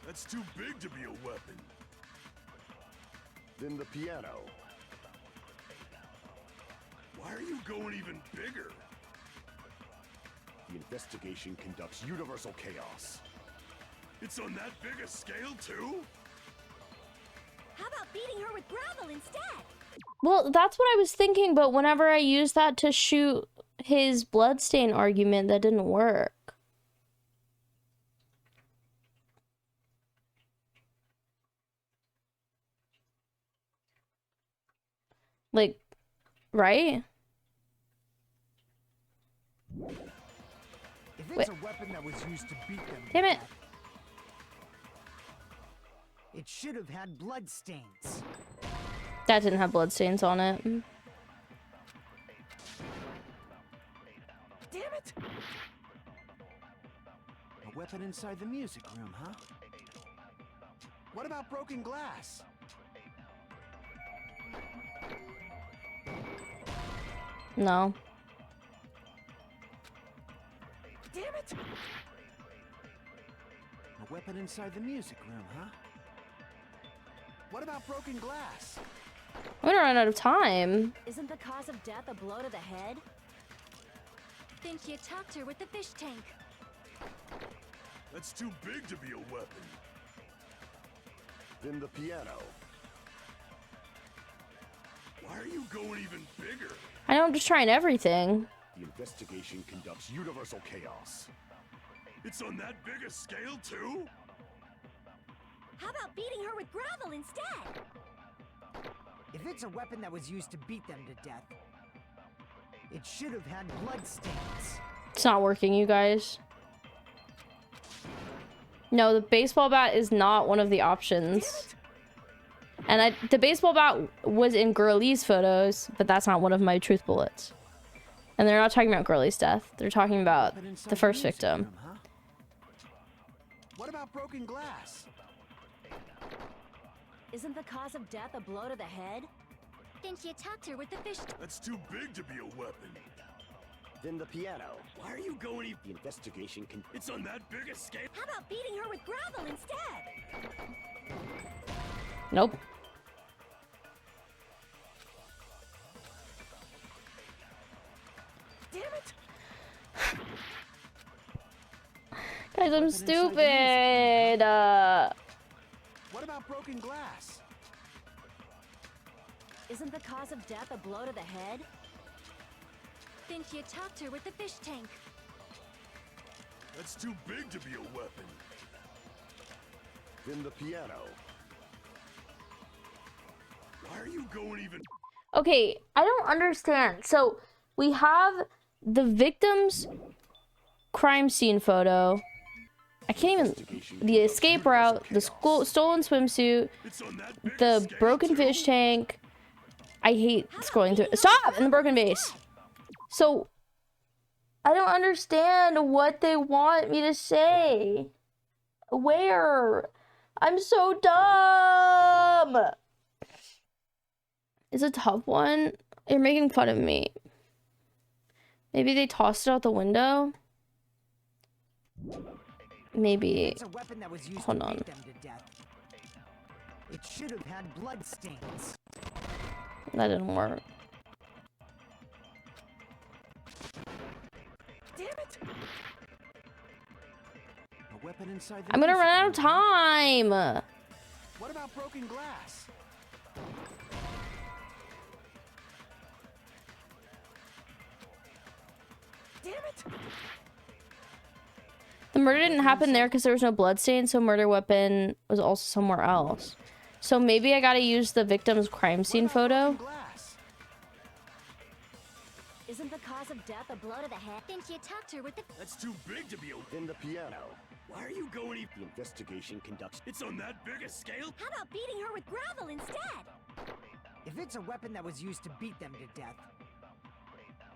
K: That's too big to be a weapon.
D: Then the piano.
K: Why are you going even bigger?
D: The investigation conducts universal chaos.
K: It's on that big a scale too?
F: How about beating her with gravel instead?
A: Well, that's what I was thinking, but whenever I used that to shoot his bloodstain argument, that didn't work. Like, right?
E: If it's a weapon that was used to beat them to
A: Damn it.
E: death, it should have had blood stains.
A: That didn't have bloodstains on it.
E: Damn it! A weapon inside the music room, huh? What about broken glass?
A: No.
E: Damn it! A weapon inside the music room, huh? What about broken glass?
A: I'm gonna run out of time.
F: Isn't the cause of death a blow to the head?
J: Didn't you talk to her with the fish tank?
K: That's too big to be a weapon.
D: Then the piano.
K: Why are you going even bigger?
A: I know, I'm just trying everything.
D: The investigation conducts universal chaos.
K: It's on that big a scale too?
F: How about beating her with gravel instead?
E: If it's a weapon that was used to beat them to death, it should have had blood stains.
A: It's not working, you guys. No, the baseball bat is not one of the options. And the baseball bat was in Girlie's photos, but that's not one of my truth bullets. And they're not talking about Girlie's death. They're talking about the first victim.
E: Room, huh? What about broken glass?
F: Isn't the cause of death a blow to the head?
J: Didn't you talk to her with the fish tank?
K: That's too big to be a weapon.
D: Then the piano.
K: Why are you going even...
D: The investigation can...
K: It's on that big a scale?
F: How about beating her with gravel instead?
A: Nope.
E: Damn it!
A: Guys, I'm stupid.
E: What about broken glass?
F: Isn't the cause of death a blow to the head?
J: Didn't you talk to her with the fish tank?
K: That's too big to be a weapon.
D: Then the piano.
K: Why are you going even...
A: Okay, I don't understand. So we have the victim's crime scene photo. I can't even... The escape route, the stolen swimsuit, the broken fish tank. I hate scrolling through. Stop! And the broken vase. So I don't understand what they want me to say. Where? I'm so dumb. Is a tough one? You're making fun of me. Maybe they tossed it out the window? Maybe.
E: It's a weapon that was used
A: Hold
E: to
A: on.
E: beat them to death. It should have had blood stains.
A: That didn't work.
H: Damn it! A weapon inside the
A: I'm gonna run out of
H: music room.
A: time.
H: What about broken glass? Damn it!
A: The murder didn't happen there because there was no bloodstain, so murder weapon was also somewhere else. So maybe I gotta use the victim's crime scene photo.
F: Isn't the cause of death a blow to the head?
J: Think you tucked her with the...
K: That's too big to be a...
D: Then the piano.
K: Why are you going even...
D: The investigation conducts.
K: It's on that big a scale?
F: How about beating her with gravel instead?
E: If it's a weapon that was used to beat them to death,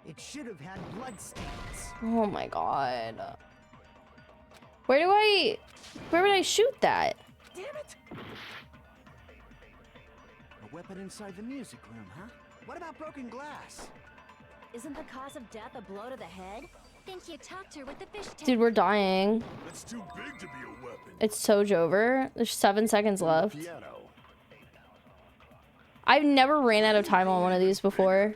E: it should have had bloodstains.
A: Oh my god. Where would I shoot that?
H: Damn it! A weapon inside the music room, huh? What about broken glass?
F: Isn't the cause of death a blow to the head?
J: Think you tucked her with the fish tank.
A: Dude, we're dying.
K: That's too big to be a weapon.
A: It's so over. There's 7 seconds left.
D: Piano.
A: I've never ran out of time on one of these before.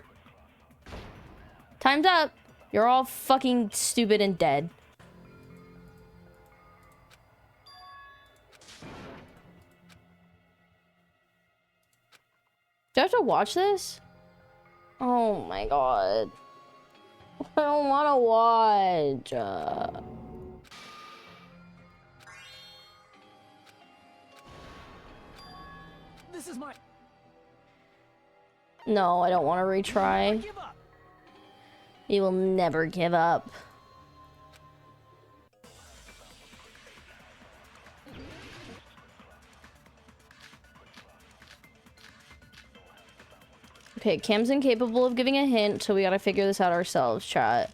A: Time's up. You're all fucking stupid and dead. Do I have to watch this? Oh my god. I don't want to watch.
G: This is my...
A: No, I don't want to retry.
G: Give up.
A: You will never give up. Okay, Cam's incapable of giving a hint, so we gotta figure this out ourselves, chat.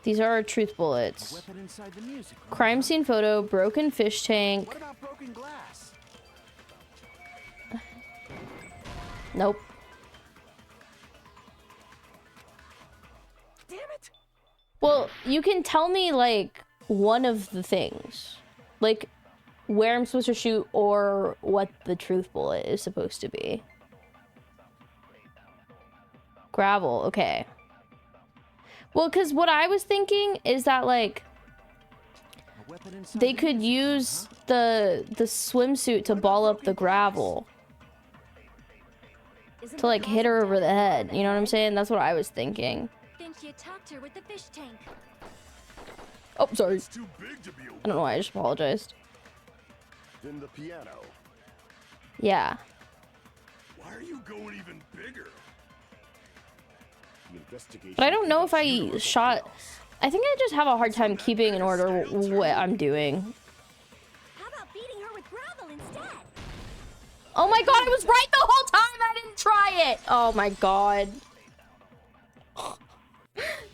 A: These are our truth bullets.
H: Weapon inside the music room.
A: Crime scene photo, broken fish tank.
H: What about broken glass?
A: Nope.
H: Damn it!
A: Well, you can tell me, like, one of the things. Like, where I'm supposed to shoot or what the truth bullet is supposed to be. Gravel, okay. Well, because what I was thinking is that, like, they could use the swimsuit to ball up the gravel. To, like, hit her over the head. You know what I'm saying? That's what I was thinking.
J: Think you tucked her with the fish tank.
A: Oh, sorry.
K: It's too big to be a...
A: I don't know why I just apologized.
D: Then the piano.
A: Yeah.
K: Why are you going even bigger?
D: The investigation.
A: But I don't know if I
D: conducts
A: shot...
D: universal
A: I think I just have a hard time keeping in order what I'm doing.
F: How about beating her with gravel instead?
A: Oh my god, I was right the whole time! I didn't try it! Oh my god.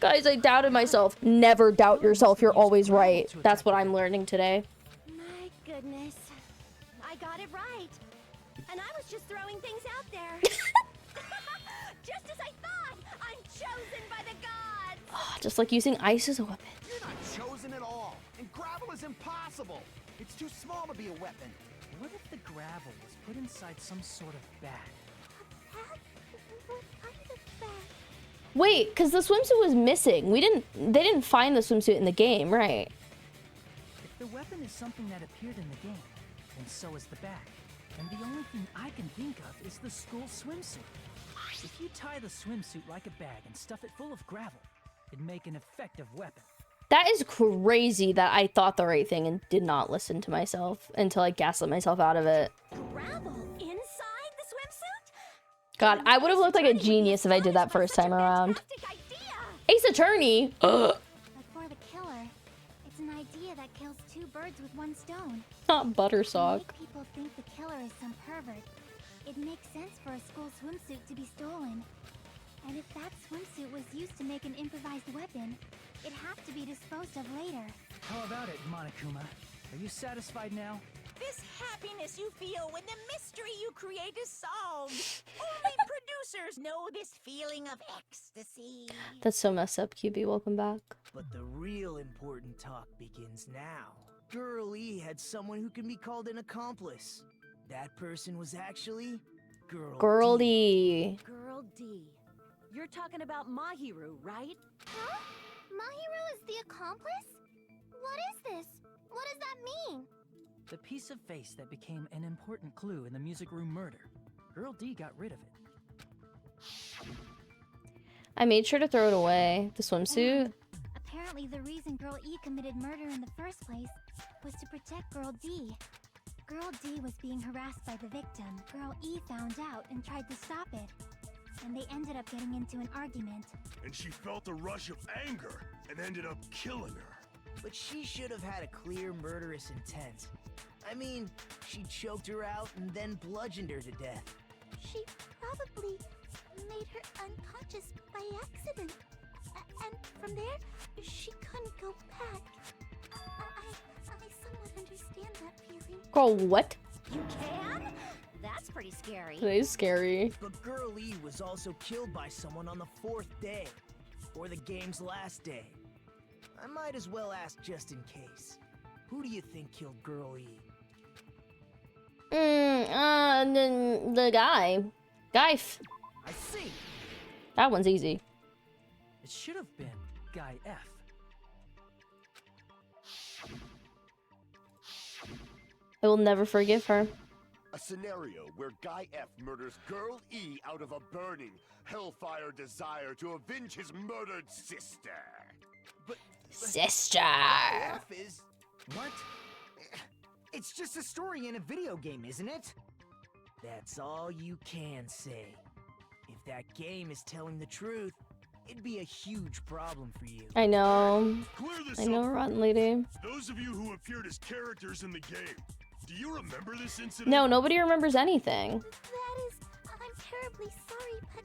A: Guys, I doubted myself. Never doubt yourself. You're always right. That's what I'm learning today.
J: My goodness. I got it right. And I was just throwing things out there.
F: Just as I thought! I'm chosen by the gods!
A: Just like using ice as a weapon.
H: You're not chosen at all. And gravel is impossible. It's too small to be a weapon.
G: What if the gravel was put inside some sort of bag?
J: What kind of bag?
A: Wait, because the swimsuit was missing. They didn't find the swimsuit in the game, right?
G: If the weapon is something that appeared in the game, then so is the bag. And the only thing I can think of is the school swimsuit. If you tie the swimsuit like a bag and stuff it full of gravel, it'd make an effective weapon.
A: That is crazy that I thought the right thing and did not listen to myself until I gaslit myself out of it.
F: Gravel inside the swimsuit?
A: God, I would have looked like a genius if I did that first time around. Ace Attorney! Ugh.
C: But for the killer, it's an idea that kills 2 birds with 1 stone.
A: Not
C: To
A: Buttersock.
C: make people think the killer is some pervert, it makes sense for a school swimsuit to be stolen. And if that swimsuit was used to make an improvised weapon, it'd have to be disposed of later.
G: How about it, Monokuma? Are you satisfied now?
B: This happiness you feel when the mystery you create is solved. Only producers know this feeling of ecstasy.
A: That's so messed up, QB. Welcome back.
E: But the real important talk begins now. Girl E had someone who can be called an accomplice. That person was actually Girl
A: Girlie.
B: Girl D. You're talking about Mahiru, right?
C: Huh? Mahiru is the accomplice? What is this? What does that mean?
G: The piece of face that became an important clue in the music room murder. Girl D got rid of it.
A: I made sure to throw it away. The swimsuit.
C: Apparently the reason Girl E committed murder in the first place was to protect Girl D. Girl D was being harassed by the victim. Girl E found out and tried to stop it. And they ended up getting into an argument.
K: And she felt a rush of anger and ended up killing her.
E: But she should have had a clear murderous intent. I mean, she choked her out and then bludgeoned her to death.
C: She probably made her unconscious by accident. And from there, she couldn't go back. I somewhat understand that feeling.
A: Girl, what?
B: You can? That's pretty scary.
A: That is scary.
E: But Girl E was also killed by someone on the 4th day, or the game's last day. I might as well ask just in case. Who do you think killed Girl E?
A: The guy. Guy.
E: I see.
A: That one's easy.
G: It should have been Guy F.
A: I will never forgive her.
D: A scenario where Guy F murders Girl E out of a burning, hellfire desire to avenge his murdered sister. But
A: Sister.
E: Guy F is...
I: What? It's just a story in a video game, isn't it?
E: That's all you can say. If that game is telling the truth, it'd be a huge problem for you.
A: I know.
K: Clear this
A: I know,
K: up.
A: rotten lady.
K: Those of you who appeared as characters in the game, do you remember this incident?
A: No, nobody remembers anything.
C: That is, I'm terribly sorry, but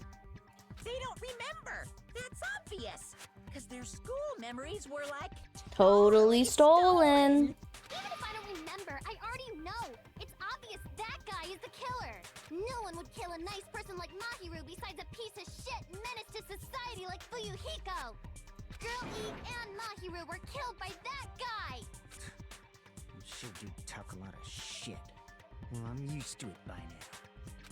B: They don't remember. That's obvious. Because their school memories were like
A: Totally stolen.
C: even if I don't remember, I already know. It's obvious that guy is the killer. No one would kill a nice person like Mahiru besides a piece of shit menace to society like Fuyuhiko. Girl E and Mahiru were killed by that guy.
I: Sure do talk a lot of shit. Well, I'm used to it by now.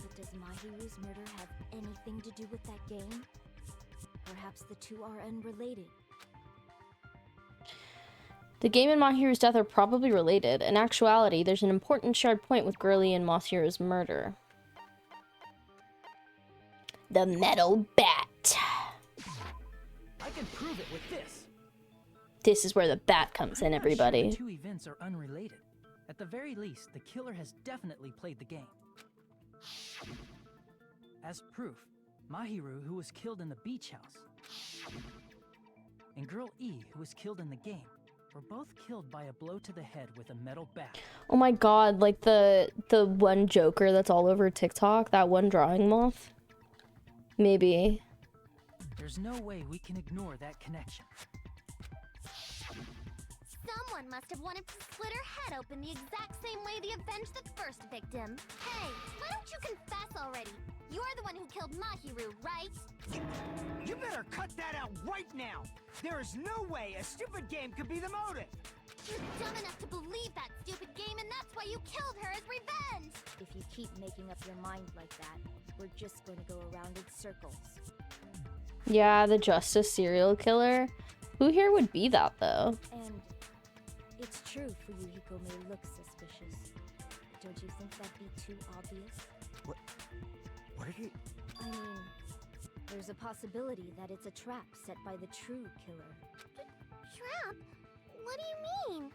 F: But does Mahiru's murder have anything to do with that game? Perhaps the two are unrelated.
A: The game and Mahiru's death are probably related. In actuality, there's an important shared point with Girlie and Mahiru's murder. The metal bat.
G: I can prove it with this.
A: This is where the bat comes in,
G: I'm not
A: everybody.
G: Sure the two events are unrelated. At the very least, the killer has definitely played the game. As proof, Mahiru, who was killed in the beach house, and Girl E, who was killed in the game, were both killed by a blow to the head with a metal bat.
A: Oh my god, like the one Joker that's all over TikTok, that one drawing moth? Maybe.
G: There's no way we can ignore that connection.
C: Someone must have wanted to split her head open the exact same way they avenged the first victim. Hey, why don't you confess already? You're the one who killed Mahiru, right?
I: You better cut that out right now! There is no way a stupid game could be the motive!
C: You're dumb enough to believe that stupid game, and that's why you killed her as revenge!
F: If you keep making up your mind like that, we're just going to go around in circles.
A: Yeah, the Justice serial killer. Who here would be that, though?
F: And it's true Fuyuhiko may look suspicious. Don't you think that'd be too obvious?
I: What are you...
F: I mean, there's a possibility that it's a trap set by the true killer.
C: Trap? What do you mean?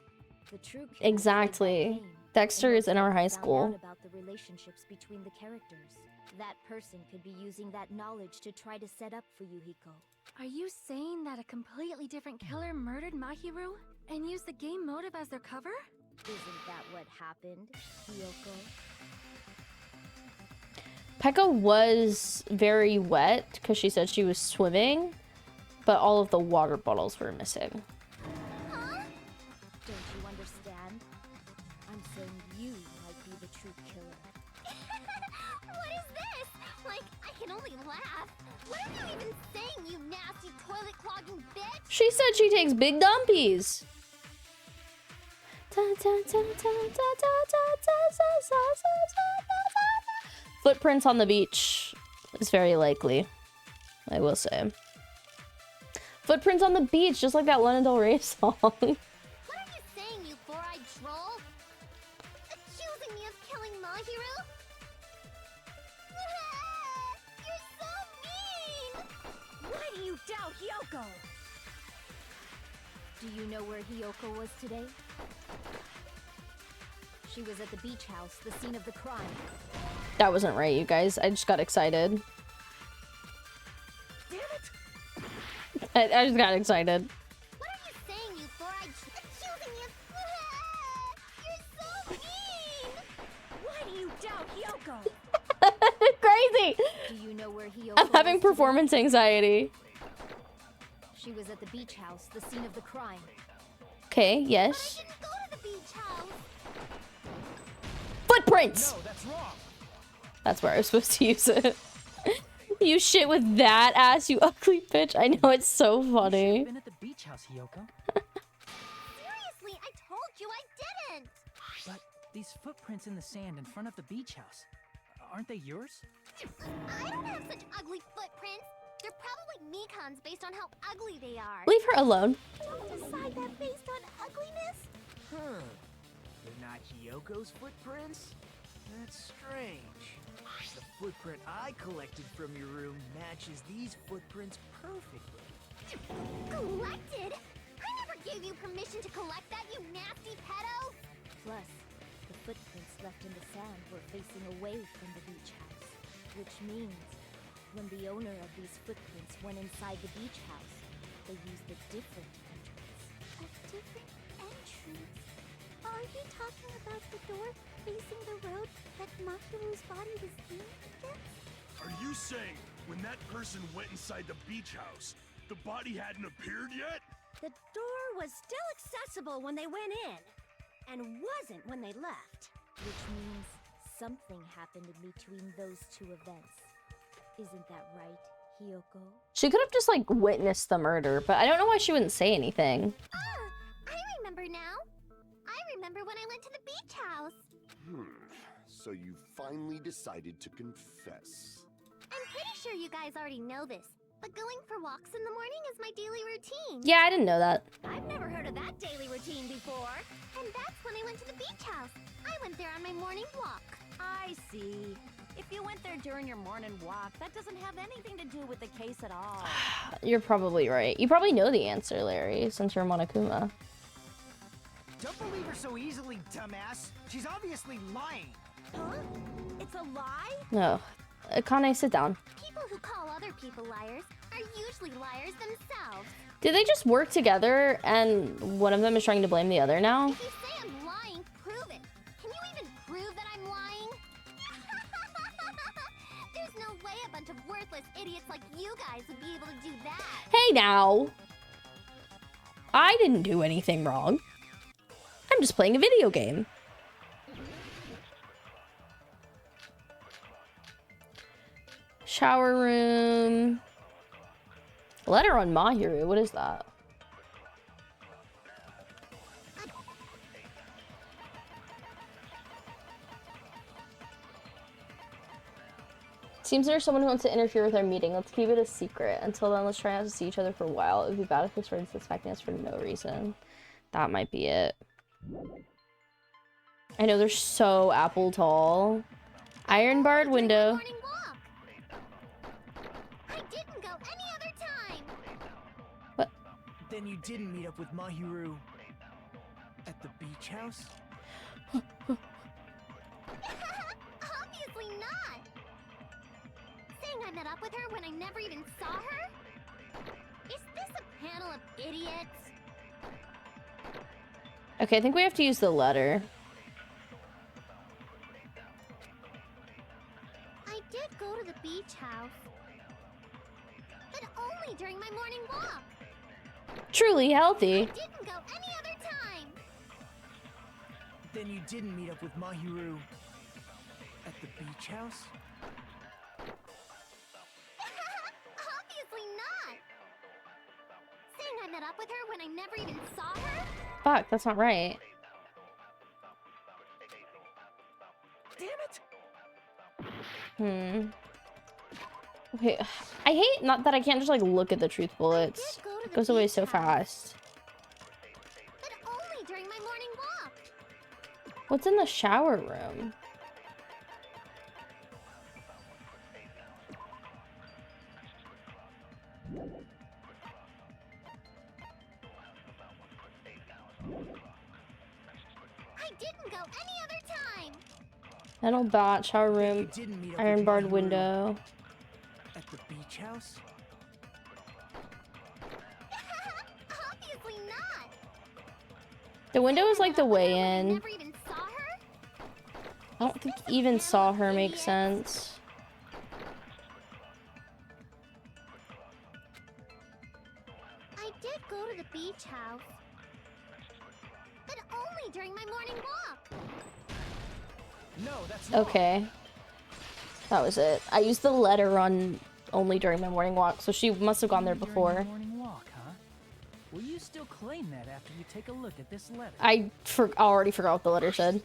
F: The true killer
A: Exactly.
F: played that game,
A: Dexter
F: and
A: is in our high
F: found
A: school.
F: out about the relationships between the characters. That person could be using that knowledge to try to set up Fuyuhiko.
J: Are you saying that a completely different killer murdered Mahiru and used the game motive as their cover?
F: Isn't that what happened, Hiyoko?
A: Pekka was very wet because she said she was swimming, but all of the water bottles were missing.
C: Huh?
F: Don't you understand? I'm saying you might be the true killer.
C: What is this? Like, I can only laugh. What are you even saying, you nasty toilet clogging bitch?
A: She said she takes big dumpies. Footprints on the beach is very likely, I will say. Footprints on the beach, just like that Lana Del Rey song.
J: What are you saying, you four-eyed troll? Accusing me of killing Mahiru? You're so mean!
F: Why do you doubt Hyoko? Do you know where Hyoko was today? She was at the beach house, the scene of the crime.
A: That wasn't right, you guys. I just got excited.
F: Damn it!
A: I just got excited.
J: What are you saying, you four-eyed troll? Accusing me of... You're so mean!
F: Why do you doubt Hyoko?
A: Crazy!
F: Do you know where Hyoko
A: I'm having
F: was today?
A: performance anxiety.
F: She was at the beach house, the scene of the crime.
A: Okay, yes.
J: I didn't go to the beach house!
A: Footprints!
H: No, that's wrong.
A: That's where I was supposed to use it. You shit with that ass, you ugly bitch. I know, it's so
G: You
A: funny.
G: should've been at the beach house, Hyoko.
J: Seriously, I told you I didn't!
G: But these footprints in the sand in front of the beach house, aren't they yours?
J: I don't have such ugly footprints! They're probably Mikan's based on how ugly they are.
A: Leave her alone.
J: Don't decide that based on ugliness?
E: Huh. They're not Hyoko's footprints? That's strange. The footprint I collected from your room matches these footprints perfectly.
J: Collected? I never gave you permission to collect that, you nasty pedo!
F: Plus, the footprints left in the sand were facing away from the beach house. Which means, when the owner of these footprints went inside the beach house, they used a different entrance.
J: A different entrance? Are you talking about the door facing the road that Mahiru's body was leaning against?
K: Are you saying when that person went inside the beach house, the body hadn't appeared yet?
J: The door was still accessible when they went in, and wasn't when they left.
F: Which means something happened in between those two events. Isn't that right, Hyoko?
A: She could have just, like, witnessed the murder, but I don't know why she wouldn't say anything.
J: Ah, I remember now. I remember when I went to the beach house.
D: So you finally decided to confess.
J: I'm pretty sure you guys already know this, but going for walks in the morning is my daily routine.
A: Yeah, I didn't know that.
J: I've never heard of that daily routine before. And that's when I went to the beach house. I went there on my morning walk.
B: I see. If you went there during your morning walk, that doesn't have anything to do with the case at all.
A: You're probably right. You probably know the answer, Larry, since you're Monokuma.
I: Don't believe her so easily, dumbass. She's obviously lying.
J: Huh? It's a lie?
A: No. Akane, sit down.
J: People who call other people liars are usually liars themselves.
A: Did they just work together and one of them is trying to blame the other now?
J: If you say I'm lying, prove it. Can you even prove that I'm lying? There's no way a bunch of worthless idiots like you guys would be able to do that.
A: Hey now! I didn't do anything wrong. I'm just playing a video game. Shower room. Letter on Mahiru, what is that? Seems there's someone who wants to interfere with our meeting. Let's keep it a secret. Until then, let's try not to see each other for a while. It would be bad if they started suspecting us for no reason. That might be it. I know they're so apple tall. Iron barred window.
J: Morning walk. I didn't go any other time.
A: What?
E: Then you didn't meet up with Mahiru at the beach house?
J: Obviously not. Saying I met up with her when I never even saw her? Is this a panel of idiots?
A: Okay, I think we have to use the letter.
J: I did go to the beach house. But only during my morning walk.
A: Truly
J: I
A: healthy.
J: didn't go any other time.
E: Then you didn't meet up with Mahiru at the beach house?
J: Obviously not. Saying I met up with her when I never even saw her?
A: Fuck, that's not right.
H: Damn it!
A: Okay, I hate not that I can't just like look at the truth bullets. It goes away so fast.
J: But only during my morning walk.
A: What's in the shower room?
J: I didn't go any other time.
A: Metal bat, shower
E: You
A: room,
E: didn't meet up
A: iron
E: with
A: barred
E: Mahiru
A: window.
E: at the beach house?
J: Obviously not.
A: The window is like the way
J: I
A: in.
J: never even saw her.
A: I don't think even saw her makes sense.
J: I did go to the beach house. But only during my morning walk.
H: No, that's wrong.
A: Okay. That was it. I used the letter on only during my morning walk, so she must have gone there
G: Only during
A: before.
G: your morning walk, huh? Will you still claim that after you take a look at this letter?
A: I already forgot what the letter said.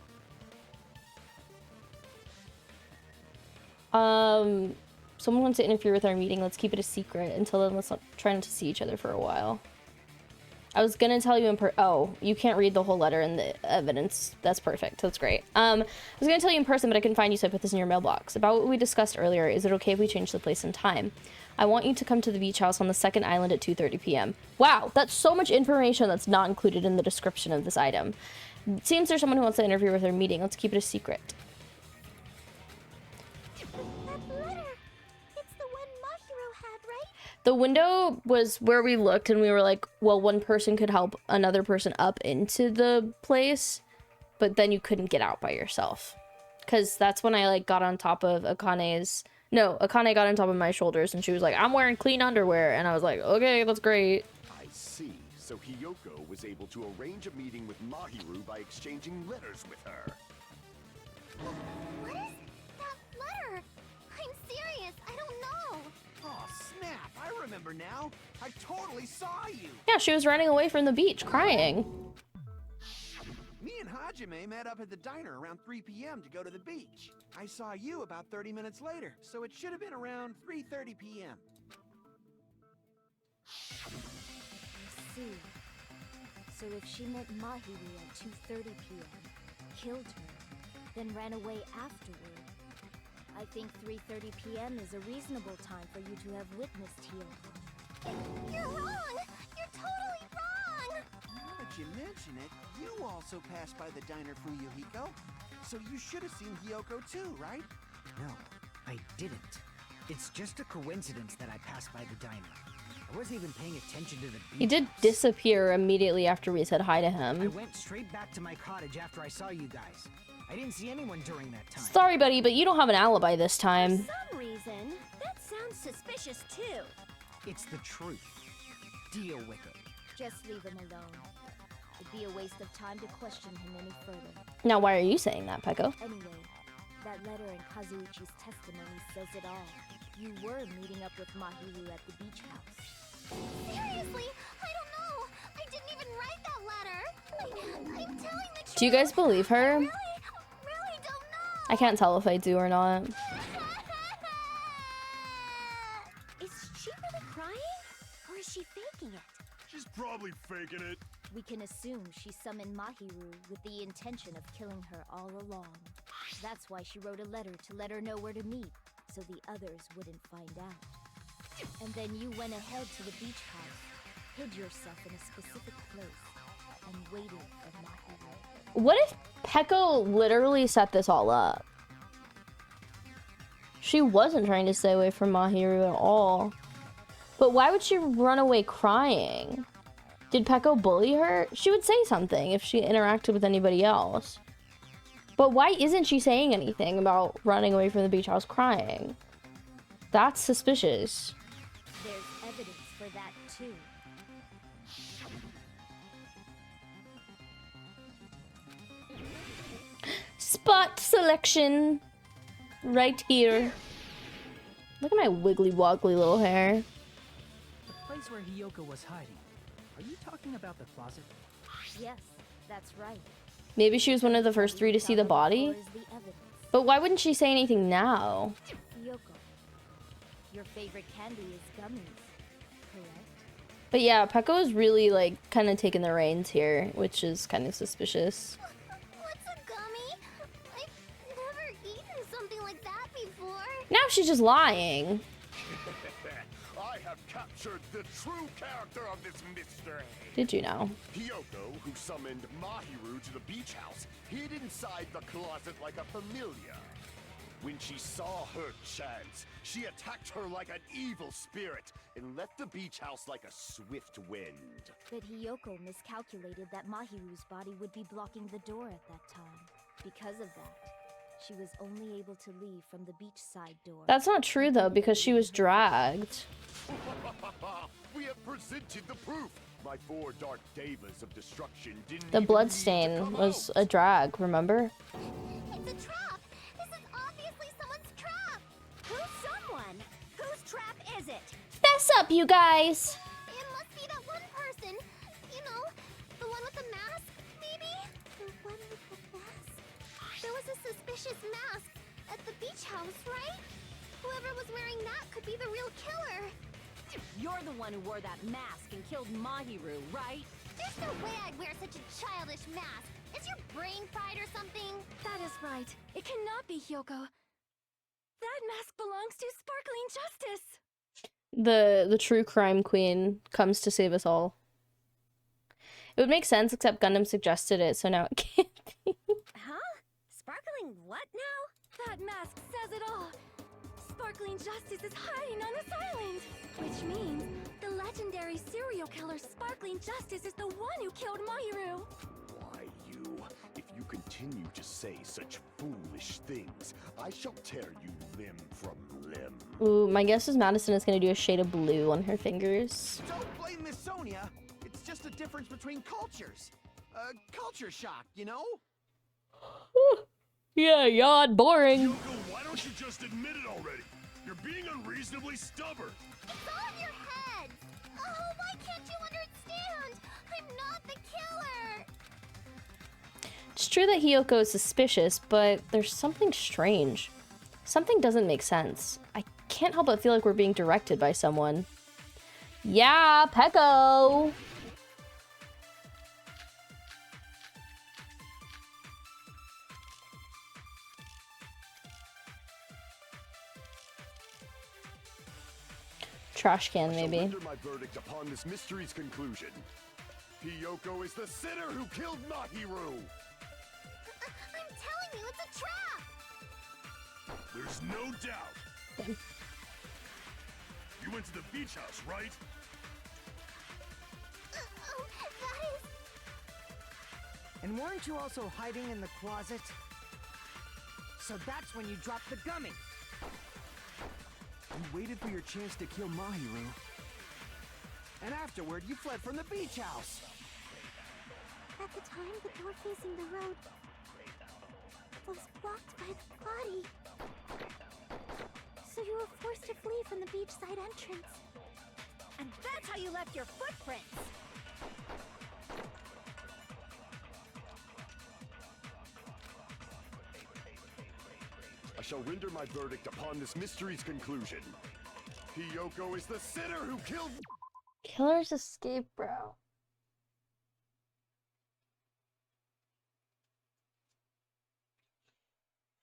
A: Someone wants to interfere with our meeting. Let's keep it a secret. Until then, let's not try not to see each other for a while. I was gonna tell you in oh, you can't read the whole letter in the evidence. That's perfect. That's great. I was gonna tell you in person, but I couldn't find you, so I put this in your mailbox. About what we discussed earlier, is it okay if we change the place and time? I want you to come to the beach house on the second island at 2:30 p.m. Wow, that's so much information that's not included in the description of this item. It seems there's someone who wants to interfere with our meeting. Let's keep it a secret.
J: That letter. It's the one Mahiro had, right?
A: The window was where we looked and we were like, well, one person could help another person up into the place, but then you couldn't get out by yourself. Because that's when I like got on top of Akane's... No, Akane got on top of my shoulders and she was like, I'm wearing clean underwear. And I was like, okay, that's great.
D: I see. So Hiyoko was able to arrange a meeting with Mahiru by exchanging letters with her.
J: What is that letter? I'm serious. I don't know.
H: Oh, snap. I remember now. I totally saw you.
A: Yeah, she was running away from the beach, crying.
H: Me and Hajime met up at the diner around 3 p.m. to go to the beach. I saw you about 30 minutes later, so it should have been around 3:30 p.m.
F: See. So if she met Mahiru at 2:30 p.m., killed her, then ran away afterward, I think 3:30 p.m. is a reasonable time for you to have witnessed Hiyoko.
J: You're wrong. You're totally wrong.
H: Now that you mention it, you also passed by the diner, Fuyuhiko. So you should have seen Hiyoko too, right?
E: No, I didn't. It's just a coincidence that I passed by the diner. I wasn't even paying attention to the beach.
A: He did disappear immediately after we said hi to
E: I
A: him.
E: went straight back to my cottage after I saw you guys. I didn't see anyone during that time.
A: Sorry, buddy, but you don't have an alibi this time.
J: For some reason, that sounds suspicious too.
E: It's the truth. Deal with it.
F: Just leave him alone. It'd be a waste of time to question him any further.
A: Now, why are you saying that, Peko?
F: Anyway, that letter in Kazuichi's testimony says it all. You were meeting up with Mahiru at the beach house.
J: Seriously, I don't know. I didn't even write that letter. I'm telling the truth.
A: Do you guys believe her?
J: Really don't know.
A: I can't tell if I do or not.
J: Is she really crying? Or is she faking it?
K: She's probably faking it.
F: We can assume she summoned Mahiru with the intention of killing her all along. That's why she wrote a letter to let her know where to meet, so the others wouldn't find out. And then you went ahead to the beach house, hid yourself in a specific place, and waited for Mahiru.
A: What if Peko literally set this all up? She wasn't trying to stay away from Mahiru at all. But why would she run away crying? Did Peko bully her? She would say something if she interacted with anybody else. But why isn't she saying anything about running away from the beach house crying? That's suspicious.
F: There's evidence for that too.
A: Spot selection. Right here. Look at my wiggly woggly little hair.
G: The place where Hiyoko was hiding. Are you talking about the closet?
F: Yes, that's right.
A: Maybe she was one of the first three to see the body?
F: Is the evidence.
A: But why wouldn't she say anything now?
F: Yoko, your favorite candy is gummies, correct?
A: But yeah, Peko is really like kind of taking the reins here, which is kind of suspicious.
J: What's a gummy? I've never eaten something like that before.
A: Now she's just lying.
D: I have captured the true character of this mystery.
A: Did you know?
D: Hiyoko, who summoned Mahiru to the beach house, hid inside the closet like a familiar. When she saw her chance, she attacked her like an evil spirit and left the beach house like a swift wind.
F: But Hiyoko miscalculated that Mahiru's body would be blocking the door at that time. Because of that, she was only able to leave from the beachside door.
A: That's not true though, because she was dragged.
D: We have presented the proof. My 4 dark devas of destruction didn't
A: The
D: even
A: bloodstain
D: need to come
A: was
D: out.
A: a drag, remember?
J: It's a trap! This is obviously someone's trap!
B: Who's someone? Whose trap is it?
A: Fess up, you guys!
J: It must be that one person. You know, the one with the mask, maybe? The one with the mask? There was a suspicious mask at the beach house, right? Whoever was wearing that could be the real killer.
B: You're the one who wore that mask and killed Mahiru, right?
J: There's no way I'd wear such a childish mask. Is your brain fried or something?
L: That is right. It cannot be Hyoko. That mask belongs to Sparkling Justice.
A: The true crime queen comes to save us all. It would make sense, except Gundam suggested it, so now it can't be.
B: Huh? Sparkling what now?
L: That mask says it all. Sparkling Justice is hiding on this island. Which means the legendary serial killer Sparkling Justice is the one who killed Mahiru.
D: Why you? If you continue to say such foolish things, I shall tear you limb from limb.
A: Ooh, my guess is Madison is gonna do a shade of blue on her fingers.
H: Don't blame Miss Sonia. It's just a difference between cultures. Culture shock, you know?
A: Yeah, yawn, boring.
K: Yoko, why don't you just admit it already? You're being unreasonably stubborn.
J: It's all in your head. Oh, why can't you understand? I'm not the killer.
A: It's true that Hiyoko is suspicious, but there's something strange. Something doesn't make sense. I can't help but feel like we're being directed by someone. Yeah, Peko! Trash can,
D: I shall
A: maybe.
D: render my verdict upon this mystery's conclusion. Hiyoko is the sinner who killed Mahiru.
J: I'm telling you, it's a trap.
K: There's no doubt. You went to the beach house, right?
J: Oh, that is...
E: And weren't you also hiding in the closet? So that's when you dropped the gummy.
H: You waited for your chance to kill Mahiru. And afterward, you fled from the beach house.
J: At the time, the door facing the road was blocked by the body. So you were forced to flee from the beachside entrance.
B: And that's how you left your footprints.
D: I shall render my verdict upon this mystery's conclusion. Hiyoko is the sinner who killed...
A: Killer's escape, bro.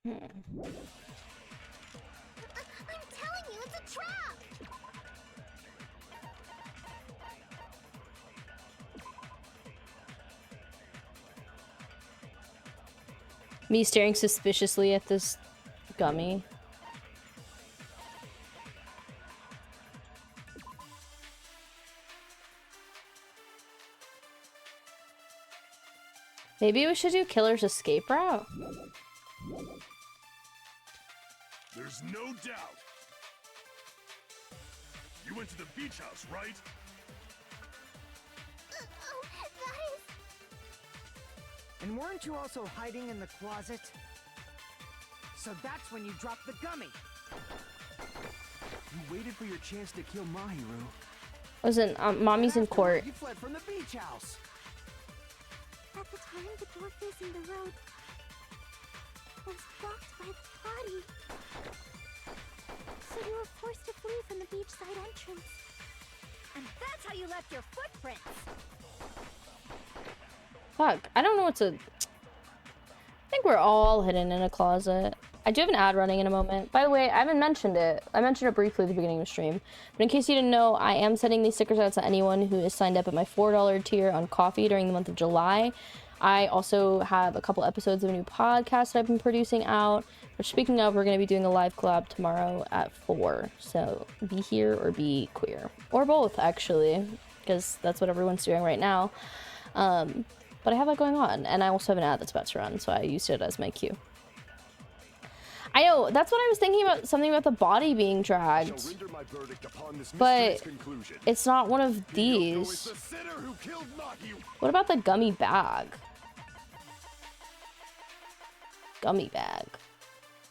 J: I'm telling you, it's a trap!
A: Me staring suspiciously at this gummy. Maybe we should do Killer's escape route.
K: There's no doubt. You went to the beach house, right?
J: Oh, that is...
E: And weren't you also hiding in the closet? So that's when you dropped the gummy.
H: You waited for your chance to kill Mahiru.
A: Listen, mommy's in court.
H: You fled from the beach house.
J: At the time, the door facing the road
C: was blocked by the body. So you were forced to flee from the beachside entrance.
F: And that's how you left your footprints.
A: Fuck, I don't know what to... I think we're all hidden in a closet. I do have an ad running in a moment. By the way, I haven't mentioned it. I mentioned it briefly at the beginning of the stream. But in case you didn't know, I am sending these stickers out to anyone who is signed up at my $4 tier on Coffee during the month of July. I also have a couple episodes of a new podcast that I've been producing out. Which, speaking of, we're going to be doing a live collab tomorrow at 4. So be here or be queer. Or both, actually. Because that's what everyone's doing right now. But I have that going on. And I also have an ad that's about to run. So I used it as my cue. I know, that's what I was thinking about, something about the body being dragged. But it's not one of these. What about the gummy bag? Gummy bag.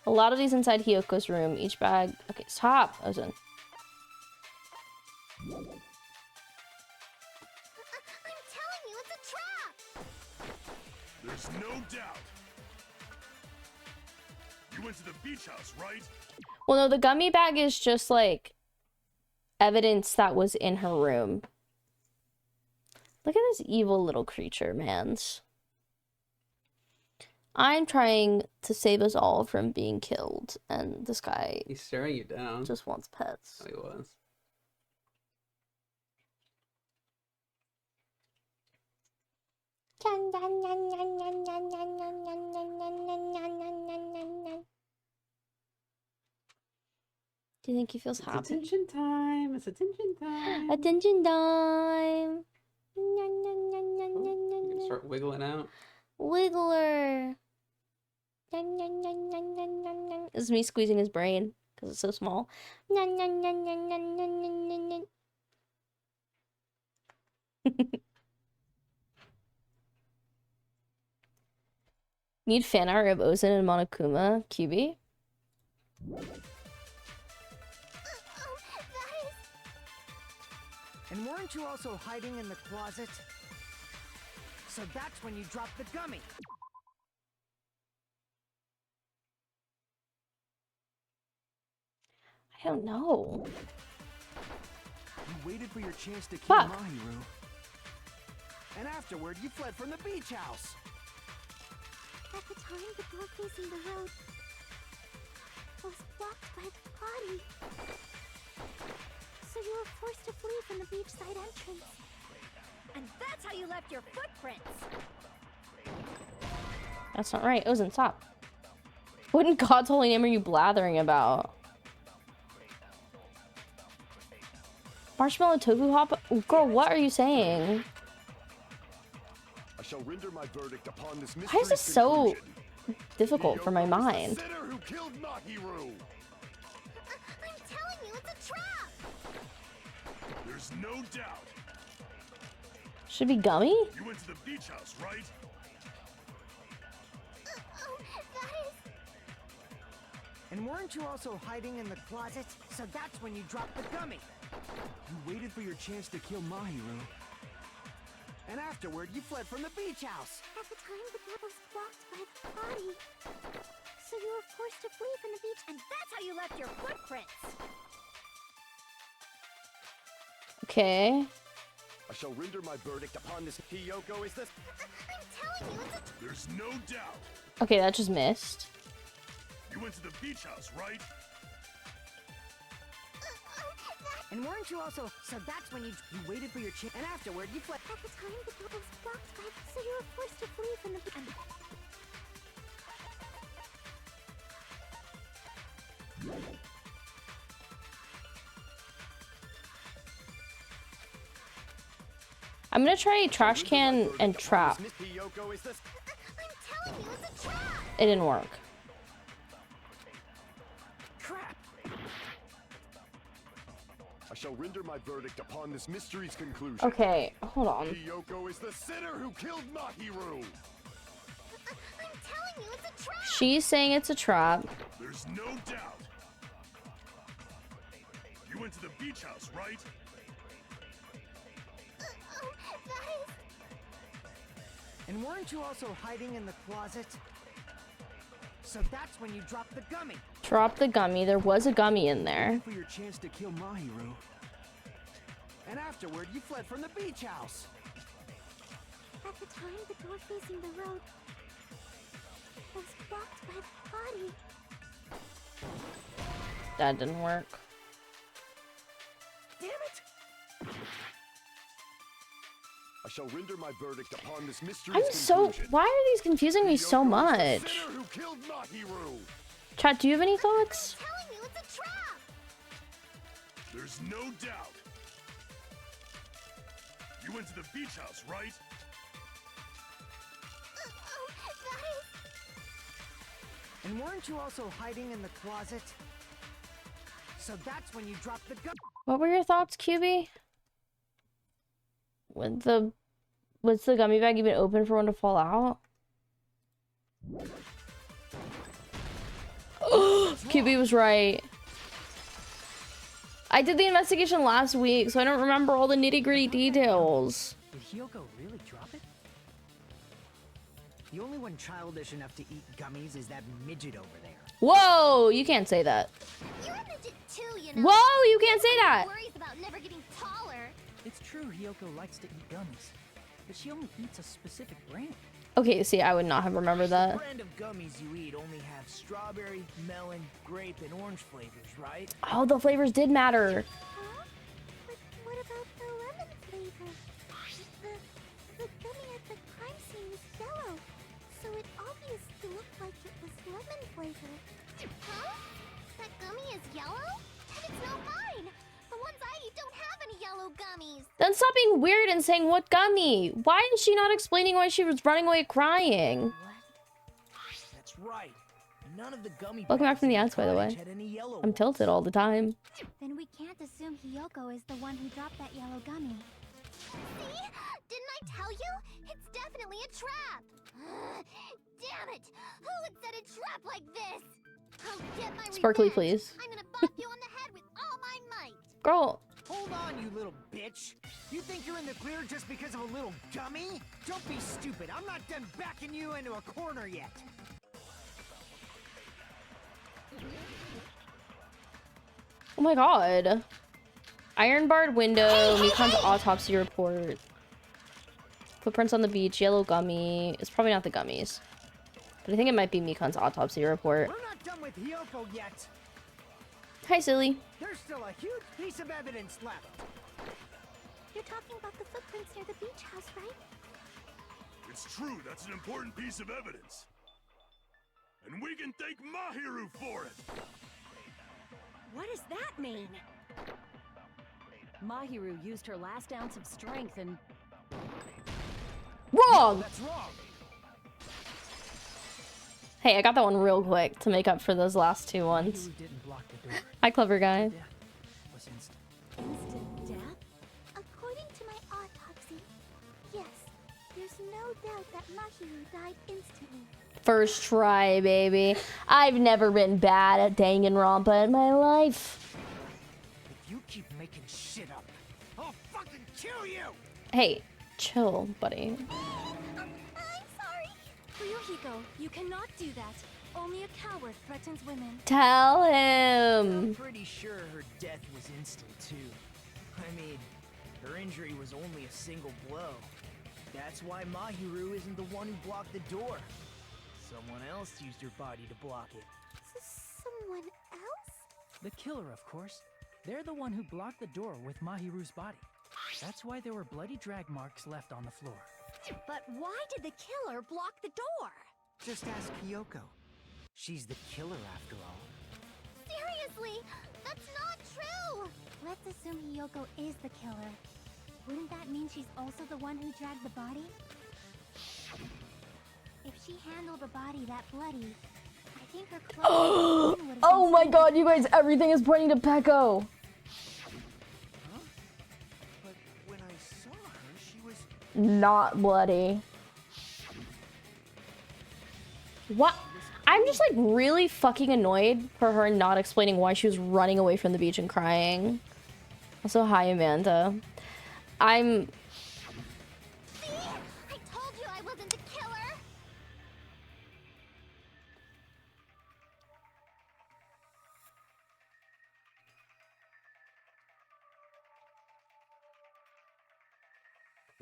A: A lot of these inside Hiyoko's room. Each bag... Okay, stop, Ozan.
J: I'm telling you, it's a trap!
K: There's no doubt. You went to the beach house, right?
A: Well, no, the gummy bag is just, like, evidence that was in her room. Look at this evil little creature, mans. I'm trying to save us all from being killed, and this guy...
M: He's staring you down.
A: Just wants pets.
M: Oh, he was.
A: Do you think he feels happy?
M: Attention time. It's attention time.
A: Attention time.
M: You can start wiggling out.
A: Wiggler. This is me squeezing his brain because it's so small. Need fan art of Ozan and Monokuma, QB?
E: And weren't you also hiding in the closet? So that's when you dropped the gummy.
A: I don't know.
H: You waited for your chance to kill
A: Fuck.
H: Mahiru. And afterward, you fled from the beach house.
C: At the time, the door facing the road was blocked by the body. So you were forced to flee from the beachside entrance.
F: And that's how you left your footprints.
A: That's not right. Ozan, stop. What in God's holy name are you blathering about? Marshmallow tofu hop? Girl, what are you saying?
D: I shall render my verdict upon this
A: Why is this so difficult for my
D: Hiyoko
A: mind?
D: is the sinner who killed Mahiru.
J: I'm telling you, it's a trap!
K: There's no doubt.
A: Should be gummy?
K: You went to the beach house, right?
E: And weren't you also hiding in the closet? So that's when you dropped the gummy.
H: You waited for your chance to kill Mahiru. And afterward, you fled from the beach house.
C: At the time, the door was blocked by the body. So you were forced to flee from the beach.
F: And that's how you left your footprints.
A: Okay.
D: I shall render my verdict upon this. Hiyoko is the...
J: I'm telling you, it's a...
K: There's no doubt.
A: Okay, that just missed.
K: You went to the beach house, right?
E: And weren't you also... So that's when you waited for your chance. And afterward, you fled.
C: At the time, the door was blocked by... So you were forced to flee from the beach.
A: I'm gonna try trash can and trap.
D: Hiyoko is the...
J: I'm telling you, it's a trap!
A: It didn't work.
E: Crap!
D: I shall render my verdict upon this mystery's conclusion.
A: Okay, hold on.
D: Hiyoko is the sinner who killed Mahiru.
J: I'm telling you, it's a trap!
A: She's saying it's a trap.
K: There's no doubt. You went to the beach house, right?
E: And weren't you also hiding in the closet?
I: So that's when you drop the gummy.
A: Drop the gummy. There was a gummy in there.
H: For your chance to kill Mahiru. And afterward, you fled from the beach house.
C: At the time, the door facing the road was blocked by the body.
A: That didn't work.
I: Damn it!
D: I shall render my verdict upon this mystery.
A: I'm so. Why are these confusing me so much?
D: Who killed Mahiru?
A: Chat, do you have any thoughts?
J: Telling you it's a trap!
K: There's no doubt. You went to the beach house, right?
J: That is...
I: And weren't you also hiding in the closet? So that's when you dropped the gun.
A: What were your thoughts, QB? Was the gummy bag even open for one to fall out? QB was right. I did the investigation last week, so I don't remember all the nitty-gritty details.
G: Did Hiyoko really drop it?
E: The only one childish enough to eat gummies is that midget over there.
A: Whoa, you can't say that.
J: You're a midget too, you know.
A: Whoa, you can't say that.
J: Worries about never getting taller.
G: It's true Hiyoko likes to eat gummies, but she only eats a specific brand.
A: Okay, see, I would not have remembered that.
E: The brand of gummies you eat only have strawberry, melon, grape, and orange flavors, right?
A: Oh, the flavors did matter.
C: Huh? But what about the lemon flavor? The gummy at the crime scene was yellow, so it obviously looked like it was lemon flavor.
J: Huh? That gummy is yellow? And it's not mine! The ones I eat don't have any yellow gummies!
A: Then stop being weird and saying what gummy. Why is she not explaining why she was running away crying?
E: That's right. None of the gummy
A: Welcome back from the
E: bags
A: ads, by the way.
E: had any yellow
A: I'm tilted all the time.
C: Then we can't assume Hiyoko is the one who dropped that yellow gummy.
J: See? Didn't I tell you? It's definitely a trap! Damn it! Who would set a trap like this? I'll get my
A: Sparkly,
J: revenge.
A: please.
J: I'm gonna bop you on the head with all my might!
A: Girl.
E: Hold on, you little bitch. You think you're in the clear just because of a little gummy? Don't be stupid. I'm not done backing you into a corner yet.
A: Oh my god. Iron barred window, Mikan's autopsy report. Footprints on the beach, yellow gummy. It's probably not the gummies. But I think it might be Mikan's autopsy report.
E: We're not done with Hiyoko yet.
A: Hi, silly.
E: There's still a huge piece of evidence left.
C: You're talking about the footprints near the beach house, right?
K: It's true, that's an important piece of evidence. And we can thank Mahiru for it!
B: What does that mean? Mahiru used her last ounce of strength and...
A: Wrong!
E: That's wrong.
A: Hey, I got that one real quick to make up for those last two ones.
G: Mahiru didn't block the door.
A: Hi, clever guy.
G: Death was instant.
B: Instant death?
C: According to my autopsy, yes, there's no doubt that Mahiru died instantly.
A: First try, baby. I've never been bad at Danganronpa in my life.
E: If you keep making shit up, I'll fucking kill you!
A: Hey, chill, buddy.
C: I'm sorry.
L: Ryuhiko, you cannot do that. Only a coward threatens women.
A: Tell
E: I'm
A: him.
E: pretty sure her death was instant, too. I mean, her injury was only a single blow. That's why Mahiru isn't the one who blocked the door. Someone else used her body to block it.
C: Someone else?
G: The killer, of course. They're the one who blocked the door with Mahiru's body. That's why there were bloody drag marks left on the floor.
B: But why did the killer block the door?
E: Just ask Hiyoko. She's the killer after all.
J: Seriously! That's not true!
C: Let's assume Hiyoko is the killer. Wouldn't that mean she's also the one who dragged the body? If she handled a body that bloody, I think her clothes would have
A: Oh my god, you guys, everything is pointing to Peko.
H: Huh? But when I saw her, she was...
A: Not bloody. What? I'm just like really fucking annoyed for her not explaining why she was running away from the beach and crying. Also, hi, Amanda. I'm...
J: See? I told you I wasn't the killer!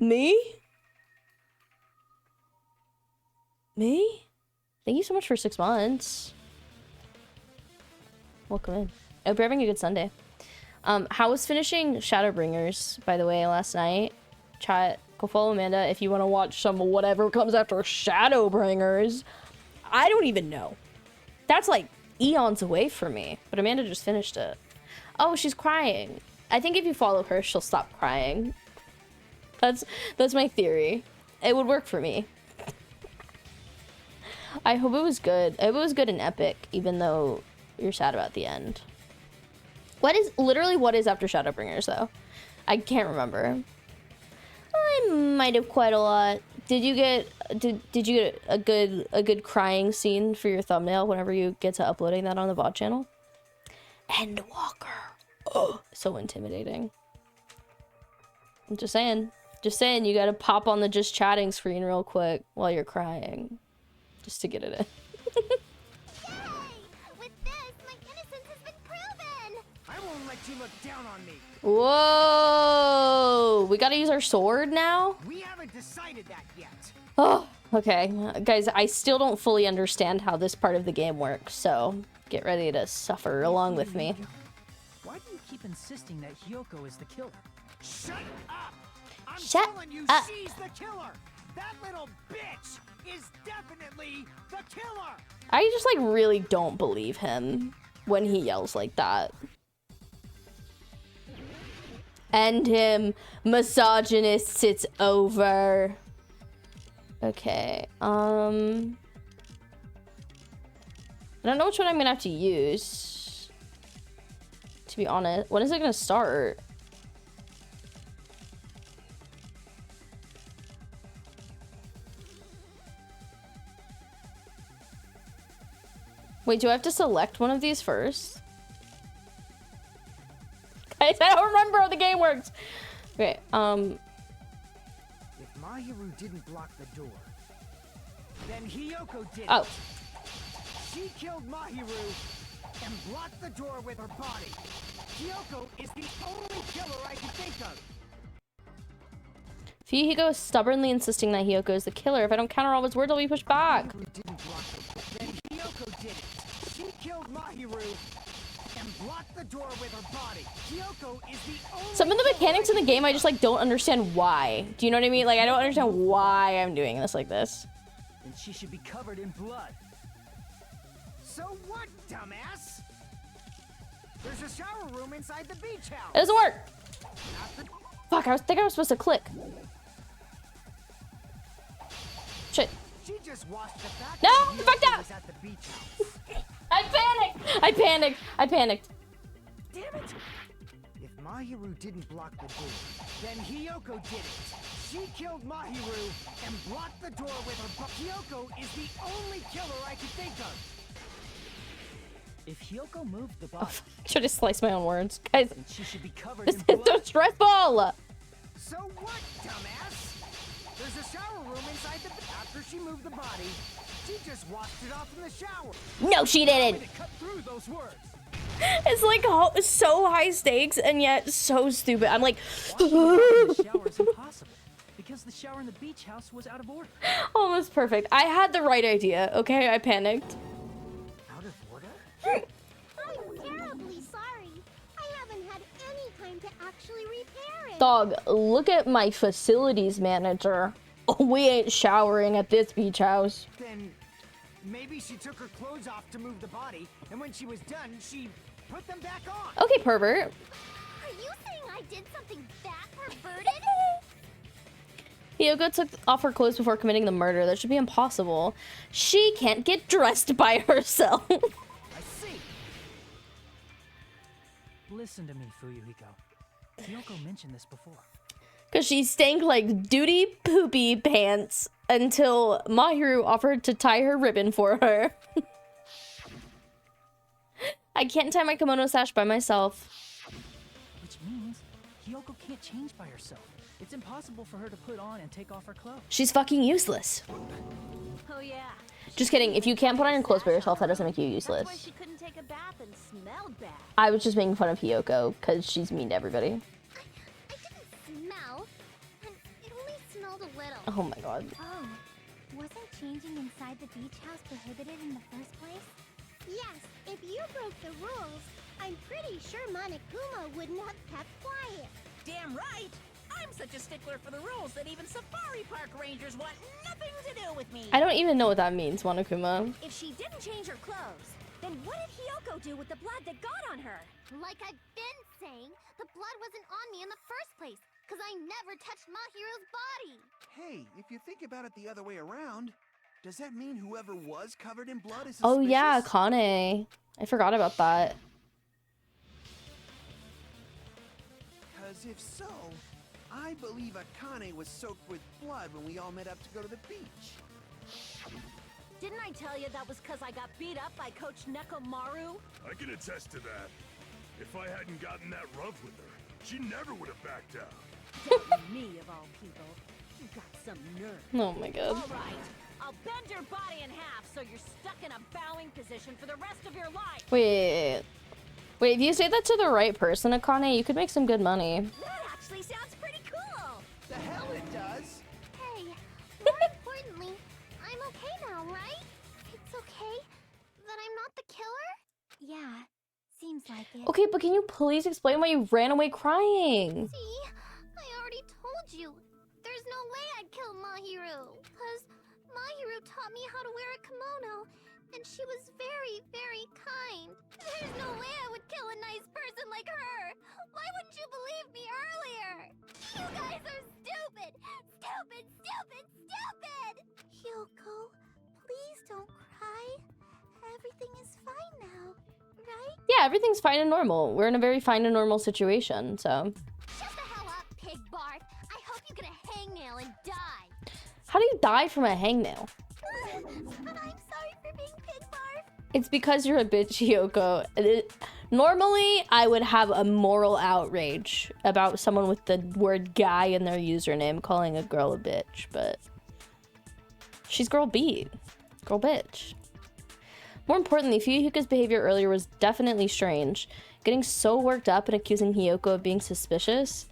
A: Me? Me? Thank you so much for 6 months. Welcome in. I hope you're having a good Sunday. How was finishing Shadowbringers, by the way, last night? Chat, go follow Amanda if you want to watch some whatever comes after Shadowbringers. I don't even know. That's like eons away from me, but Amanda just finished it. Oh, she's crying. I think if you follow her, she'll stop crying. That's my theory. It would work for me. I hope it was good. I hope it was good and epic, even though you're sad about the end. What is after Shadowbringers though? I can't remember. I might have quite a lot. Did you get a good crying scene for your thumbnail whenever you get to uploading that on the VOD channel? Endwalker. Oh, so intimidating. I'm just saying. Just saying, you gotta pop on the just chatting screen real quick while you're crying. Just to get it in.
J: Yay! With this, my innocence has been proven!
I: I won't let you look down on me.
A: Whoa! We gotta use our sword now?
I: We haven't decided that yet.
A: Oh, okay. Guys, I still don't fully understand how this part of the game works, so get ready to suffer along with me.
G: Why do you keep insisting that Hyoko is the killer?
I: Shut up! I'm
A: Shut
I: telling you,
A: up.
I: she's the killer! That little bitch is definitely the killer!
A: I just, like, really don't believe him when he yells like that. End him, misogynists, it's over. Okay, I don't know which one I'm gonna have to use, to be honest. When is it gonna start? Wait, do I have to select one of these first? Guys, I don't remember how the game works. Okay,
I: If Mahiru didn't block the door, then Hyoko did.
A: Oh.
I: She killed Mahiru and blocked the door with her body. Hyoko is the only killer I can think of.
A: Fuyuhiko is stubbornly insisting that Hyoko is the killer. If I don't counter all his words, I'll be pushed back.
I: Mahiru didn't block the door, then Hyoko did it. She killed Mahiru and blocked the door with her body. Hyoko is the only
A: Some of the mechanics in the game, I just, like, don't understand why. Do you know what I mean? Like, I don't understand why I'm doing this like this.
G: Then she should be covered in blood.
I: So what, dumbass? There's a shower room inside the beach house.
A: It doesn't work. Fuck, I think I was supposed to click. Shit.
I: She just washed the fact
A: No,
I: that
A: I fucked
I: Hyoko
A: up.
I: was at the beach house.
A: I panicked. I panicked. I panicked.
I: Damn it! If Mahiru didn't block the door, then Hyoko did it. She killed Mahiru and blocked the door with her butt. Hyoko is the only killer I can think of.
G: If Hyoko moved the
A: Oh,
G: body,
A: I should have sliced my own words. Guys,
G: then she should be covered
A: this
G: in
A: is
G: blood.
A: so stressful.
I: So what, dumbass? There's a shower room inside the... After she moved the body, she just washed it off in the shower.
A: No, she didn't.
G: To cut through those words.
A: It's like so high stakes and yet so stupid. I'm like,
G: Washing the shower is impossible because the shower in the beach house was out of order.
A: almost perfect. I had the right idea. Okay, I panicked.
I: Out of order?
J: I'm terribly sorry. I haven't had any time to actually repair it.
A: Dog, look at my facilities manager. We ain't showering at this beach house.
I: Then maybe she took her clothes off to move the body, and when she was done, she put them back on.
A: Okay, pervert.
J: Are you saying I did something that perverted?
A: Hyoko took off her clothes before committing the murder. That should be impossible. She can't get dressed by herself.
I: I see.
G: Listen to me, Fuyuhiko. Hyoko mentioned this before.
A: Because she stank like duty poopy pants until Mahiru offered to tie her ribbon for her. I can't tie my kimono sash by myself.
G: Which means Hyoko can't change by herself. It's impossible for her to put on and take off her clothes.
A: She's fucking useless.
B: Oh yeah.
A: Just kidding. If you can't put on your clothes by yourself, that doesn't make you useless.
B: That's why she couldn't take a bath and smelled bad.
A: I was just making fun of Hyoko because she's mean to everybody.
J: I didn't smell, and it only
A: Oh my god.
C: Oh, wasn't changing inside the beach house prohibited in the first place?
J: Yes, if you broke the rules, I'm pretty sure Monokuma wouldn't have kept quiet.
B: Damn right! I'm such a stickler for the rules that even safari park rangers want nothing to do with me.
A: I don't even know what that means, Monokuma.
L: If she didn't change her clothes, then what did Hiyoko do with the blood that got on her?
J: Like I've been saying, the blood wasn't on me in the first place, because I never touched Mahiru's body.
H: Hey, if you think about it the other way around, does that mean whoever was covered in blood is suspicious?
A: Oh yeah, Kane. I forgot about that.
H: Because if so, I believe Akane was soaked with blood when we all met up to go to the beach.
L: Didn't I tell you that was because I got beat up by Coach Nekomaru?
K: I can attest to that. If I hadn't gotten that rough with her, she never would have backed down.
L: Me, of all people. You got some nerve.
A: Oh my god.
L: All right. I'll bend your body in half so you're stuck in a bowing position for the rest of your life.
A: Wait, if you say that to the right person, Akane, you could make some good money.
L: That actually sounds pretty cool.
H: The hell it does!
J: Hey, more importantly, I'm okay now, right? It's okay that I'm not the killer?
C: Yeah, seems like it.
A: Okay, but can you please explain why you ran away crying?
J: See? I already told you. There's no way I'd kill Mahiru. Because Mahiru taught me how to wear a kimono, and she was very, very kind. There's no way I would kill a nice person like her. Why wouldn't you believe me earlier? You guys are stupid! Stupid, stupid, stupid! Hyoko, please don't cry. Everything is fine now, right?
A: Yeah, everything's fine and normal. We're in a very fine and normal situation, so.
J: Shut the hell up, Pig Barf. I hope you get a hangnail and die.
A: How do you die from a hangnail?
J: But I'm sorry for being Pig Barf.
A: It's because you're a bitch, Hyoko. Normally, I would have a moral outrage about someone with the word guy in their username calling a girl a bitch, but she's girl B. Girl bitch. More importantly, Fuyuhiko's behavior earlier was definitely strange. Getting so worked up and accusing Hiyoko of being suspicious.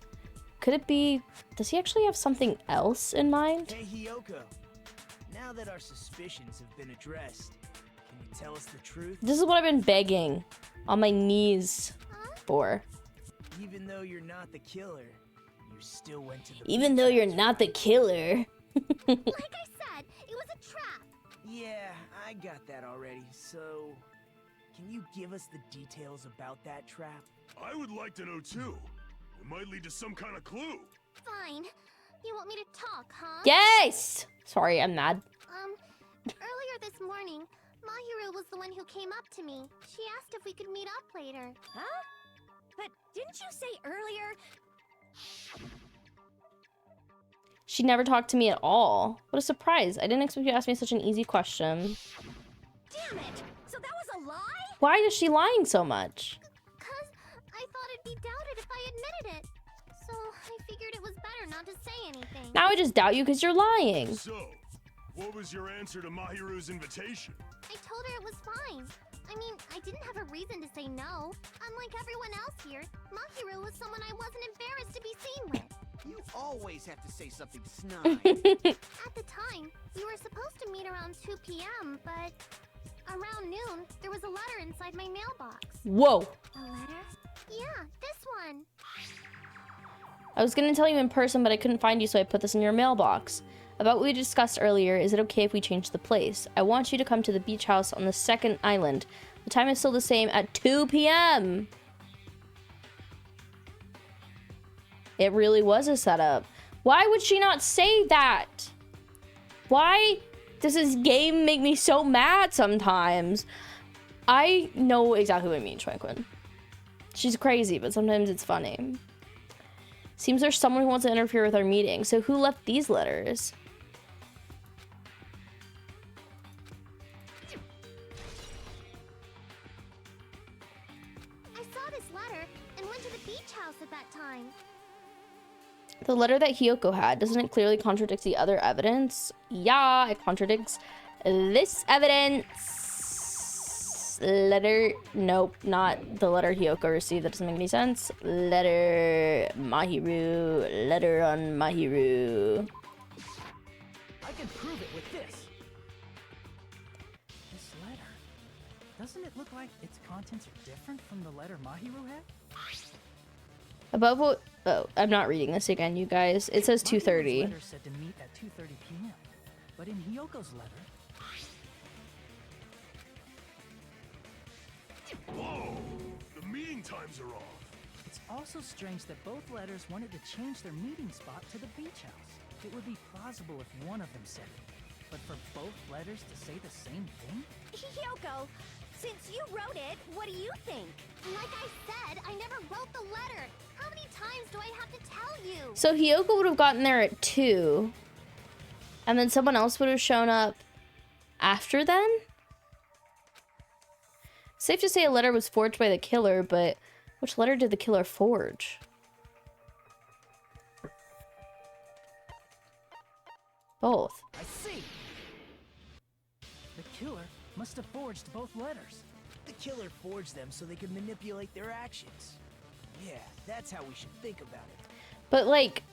A: Could it be... Does he actually have something else in mind?
E: Hey, Hiyoko. Now that our suspicions have been addressed, can you tell us the truth?
A: This is what I've been begging on my knees for.
E: Even though you're not the killer, you still went to the
A: Even though you're not the killer.
J: Like I said, it was a trap.
E: Yeah, I got that already. So, can you give us the details about that trap?
K: I would like to know too. It might lead to some kind of clue.
J: Fine. You want me to talk, huh?
A: Yes! Sorry, I'm mad.
J: Earlier this morning, Mahiru was the one who came up to me. She asked if we could meet up later.
L: Huh? But didn't you say earlier?
A: She never talked to me at all. What a surprise. I didn't expect you to ask me such an easy question.
L: Damn it! So that was a lie?
A: Why is she lying so much?
J: 'Cause I thought it'd be doubted if I admitted it. So I figured it was better not to say anything.
A: Now I just doubt you because you're lying.
K: So, what was your answer to Mahiru's invitation?
J: I told her it was fine. I mean, I didn't have a reason to say no. Unlike everyone else here, Mahiru was someone I wasn't embarrassed to be seen with.
H: You always have to say something snide.
J: At the time, we were supposed to meet around 2 p.m., but around noon, there was a letter inside my mailbox.
A: Whoa.
J: A letter? Yeah, this one.
A: I was going to tell you in person, but I couldn't find you, so I put this in your mailbox. About what we discussed earlier, is it okay if we change the place? I want you to come to the beach house on the second island. The time is still the same at 2 p.m. It really was a setup. Why would she not say that? Why does this game make me so mad sometimes? I know exactly what I mean, Tranquin. She's crazy, but sometimes it's funny. Seems there's someone who wants to interfere with our meeting. So who left these letters?
J: I saw this letter and went to the beach house at that time.
A: The letter that Hiyoko had, doesn't it clearly contradict the other evidence? Yeah, it contradicts this evidence. Letter, nope, not the letter Hiyoko received. That doesn't make any sense. Letter Mahiru, letter on Mahiru.
G: can prove it with this. This letter. Doesn't it look like its contents are different from the letter Mahiru had?
A: Above what? Oh, I'm not reading this again, you guys. It says 2:30.
G: Mahiru's letter said to meet at 2:30 p.m. But in Hyoko's letter.
K: Whoa! The meeting times are off.
G: It's also strange that both letters wanted to change their meeting spot to the beach house. It would be plausible if one of them said it. But for both letters to say the same thing?
J: Hyoko, since you wrote it, what do you think? Like I said, I never wrote the letter. How many times do I have to tell you?
A: So Hyoko would have gotten there at 2. And then someone else would have shown up after then? Safe to say a letter was forged by the killer, but which letter did the killer forge? Both.
G: I see. The killer must have forged both letters.
E: The killer forged them so they could manipulate their actions. Yeah, that's how we should think about it.
A: But like,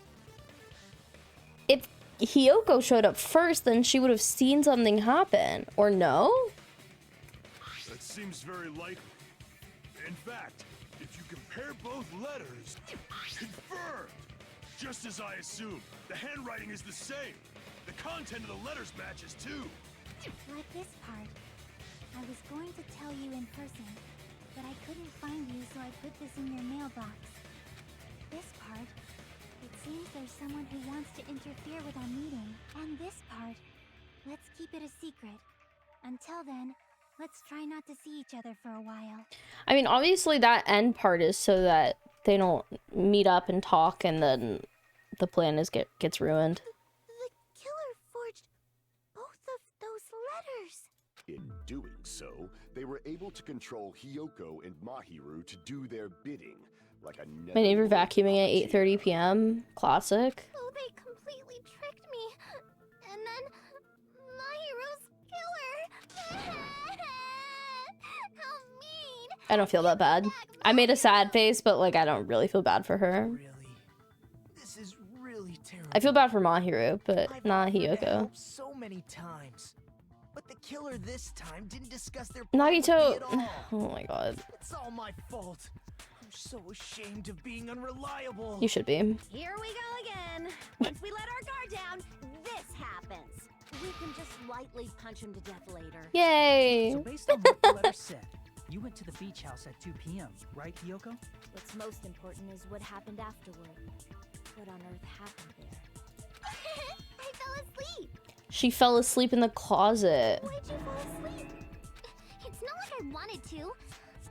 A: if Hyoko showed up first, then she would have seen something happen, or no?
K: That seems very likely. In fact, if you compare both letters, confirmed! Just as I assumed, the handwriting is the same. The content of the letters matches too.
C: Like this part. I was going to tell you in person, but I couldn't find you, so I put this in your mailbox. This part. It seems there's someone who wants to interfere with our meeting. And this part. Let's keep it a secret. Until then, let's try not to see each other for a while.
A: I mean, obviously that end part is so that they don't meet up and talk, and then the plan gets ruined.
J: The killer forged both of those letters.
D: In doing so, they were able to control Hyoko and Mahiru to do their bidding, like a
A: My neighbor vacuuming at 8:30 p.m. Classic.
J: Oh, they completely tricked me. And then Mahiru's killer. How mean.
A: I don't feel that bad. I made a sad face, but like I don't really feel bad for her.
E: Really? This is really terrible.
A: I feel bad for Mahiru, but not
E: I've offered to
A: Hyoko.
E: help so many times. But the killer this time didn't discuss their plan with me
A: Nagito.
E: at all.
A: Oh my god.
E: It's all my fault. I'm so ashamed of being unreliable.
A: You should be.
B: Here we go again. Once we let our guard down, this happens. We can just lightly punch him to death later.
A: Yay.
G: So based on what the letter said, you went to the beach house at 2 p.m., right, Hyoko?
F: What's most important is what happened afterward. What on earth happened there?
J: I fell asleep.
A: She fell asleep in the closet.
J: Why'd you fall asleep? It's not like I wanted to.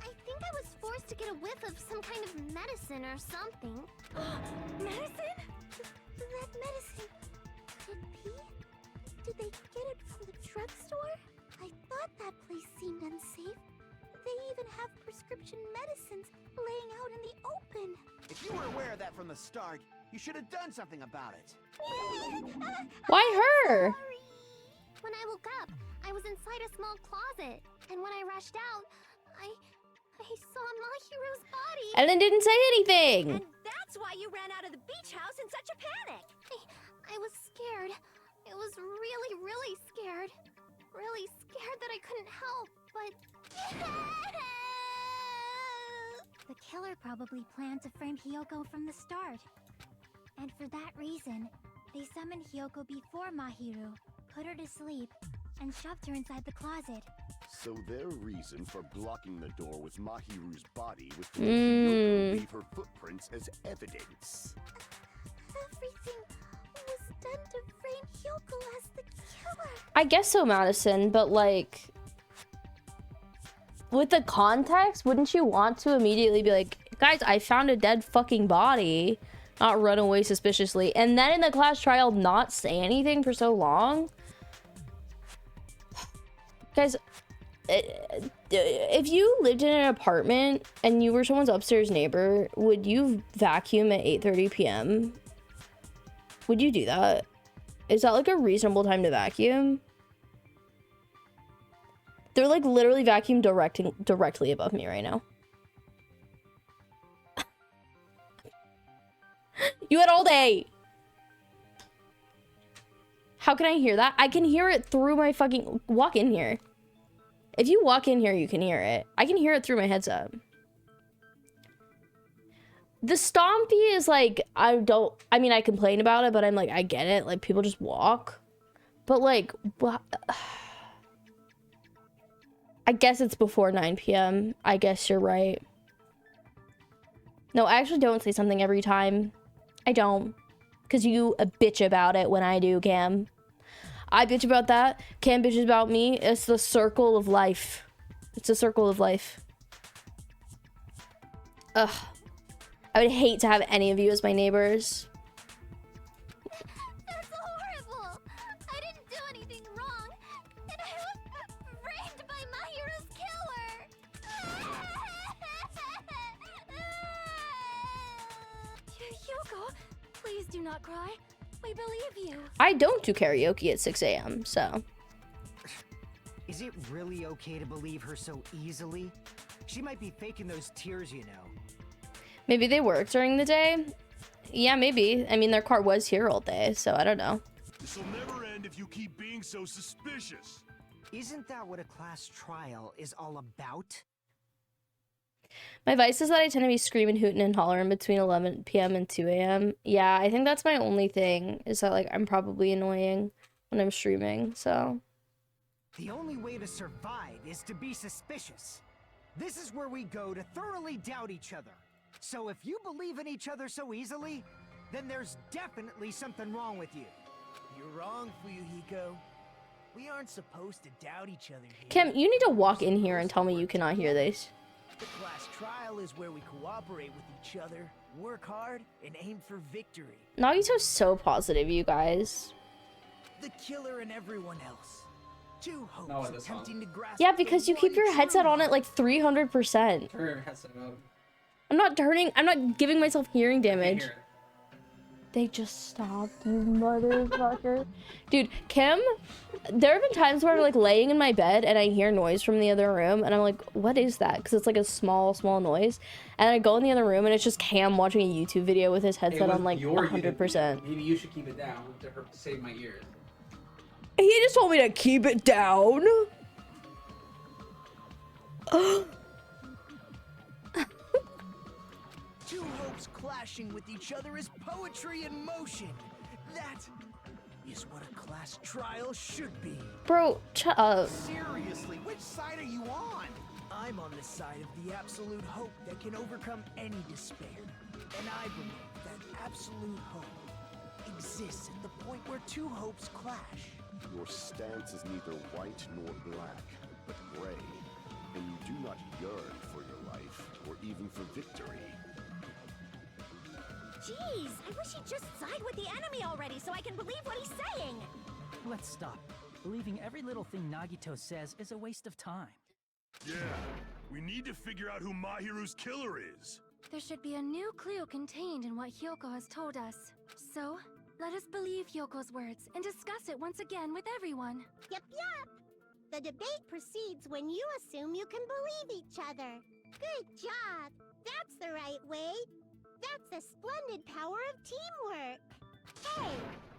J: I think I was forced to get a whiff of some kind of medicine or something.
L: Medicine?
J: That medicine. Could be? Did they get it from the drugstore? I thought that place seemed unsafe. They even have prescription medicines laying out in the open.
H: If you were aware of that from the start, you should have done something about it.
A: Why her?
J: Sorry. When I woke up, I was inside a small closet, and when I rushed out, I saw Mahiru's body.
A: And then didn't say anything.
B: And that's why you ran out of the beach house in such a panic.
J: I was scared. It was really, really scared. Really scared that I couldn't help, but...
C: The killer probably planned to frame Hyoko from the start. And for that reason, they summoned Hyoko before Mahiru, put her to sleep, and shoved her inside the closet.
D: So their reason for blocking the door with Mahiru's body was to make Hyoko leave her footprints as evidence.
J: Everything was done to frame Hyoko as the killer.
A: I guess so, Madison, but like, with the context, wouldn't you want to immediately be like, guys, I found a dead fucking body, not run away suspiciously, and then in the class trial not say anything for so long? Guys, if you lived in an apartment and you were someone's upstairs neighbor, would you vacuum at 8:30 p.m.? Would you do that? Is that like a reasonable time to vacuum? They're like literally vacuum directly above me right now. You had all day. How can I hear that? I can hear it through my fucking... Walk in here. If you walk in here, you can hear it. I can hear it through my headset. The stompy is like, I mean, I complain about it, but I'm like, I get it. Like, people just walk. But like, I guess it's before 9 p.m. I guess you're right. No, I actually don't say something every time. I don't. Because you bitch about it when I do, Cam. I bitch about that. Cam bitches about me. It's the circle of life. It's a circle of life. Ugh. I would hate to have any of you as my neighbors.
J: That's horrible! I didn't do anything wrong, and I was framed by Mahiru's killer!
L: Yoko, please do not cry. We believe you.
A: I don't do karaoke at 6 a.m., so.
I: Is it really okay to believe her so easily? She might be faking those tears, you know.
A: Maybe they work during the day? Yeah, maybe. I mean, their car was here all day, so I don't know.
K: This'll never end if you keep being so suspicious.
I: Isn't that what a class trial is all about?
A: My vice is that I tend to be screaming, hooting, and hollering between 11 p.m. and 2 a.m. Yeah, I think that's my only thing, is that, like, I'm probably annoying when I'm streaming, so.
I: The only way to survive is to be suspicious. This is where we go to thoroughly doubt each other. So if you believe in each other so easily, then there's definitely something wrong with you.
E: You're wrong, Fuyuhiko. We aren't supposed to doubt each other here.
A: Kim, you need to walk in here and tell me you cannot hear this.
E: The class trial is where we cooperate with each other, work hard, and aim for victory.
A: Nagito's so positive, you guys.
E: The killer and everyone else. Two hopes attempting to grasp.
A: Yeah, because you keep your headset on at like 300%.
M: Turn your headset up.
A: I'm not giving myself hearing damage. They just stopped, you motherfucker. Dude, Kim, there have been times where I'm like laying in my bed and I hear noise from the other room and I'm like, what is that? Because it's like a small noise. And I go in the other room and it's just Cam watching a YouTube video with his headset on like 100%.
M: Maybe you should keep it down to save my ears.
A: He just told me to keep it down.
E: Two hopes clashing with each other is poetry in motion. That is what a class trial should be.
A: Bro, shut up.
E: Seriously, which side are you on? I'm on the side of the absolute hope that can overcome any despair. And I believe that absolute hope exists at the point where two hopes clash.
D: Your stance is neither white nor black, but gray. And you do not yearn for your life, or even for victory.
F: Jeez, I wish he'd just side with the enemy already so I can believe what he's saying.
G: Let's stop. Believing every little thing Nagito says is a waste of time.
K: Yeah, we need to figure out who Mahiru's killer is.
L: There should be a new clue contained in what Hyoko has told us. So, let us believe Hyoko's words and discuss it once again with everyone.
J: Yep. The debate proceeds when you assume you can believe each other. Good job. That's the right way. That's the splendid power of teamwork. Hey,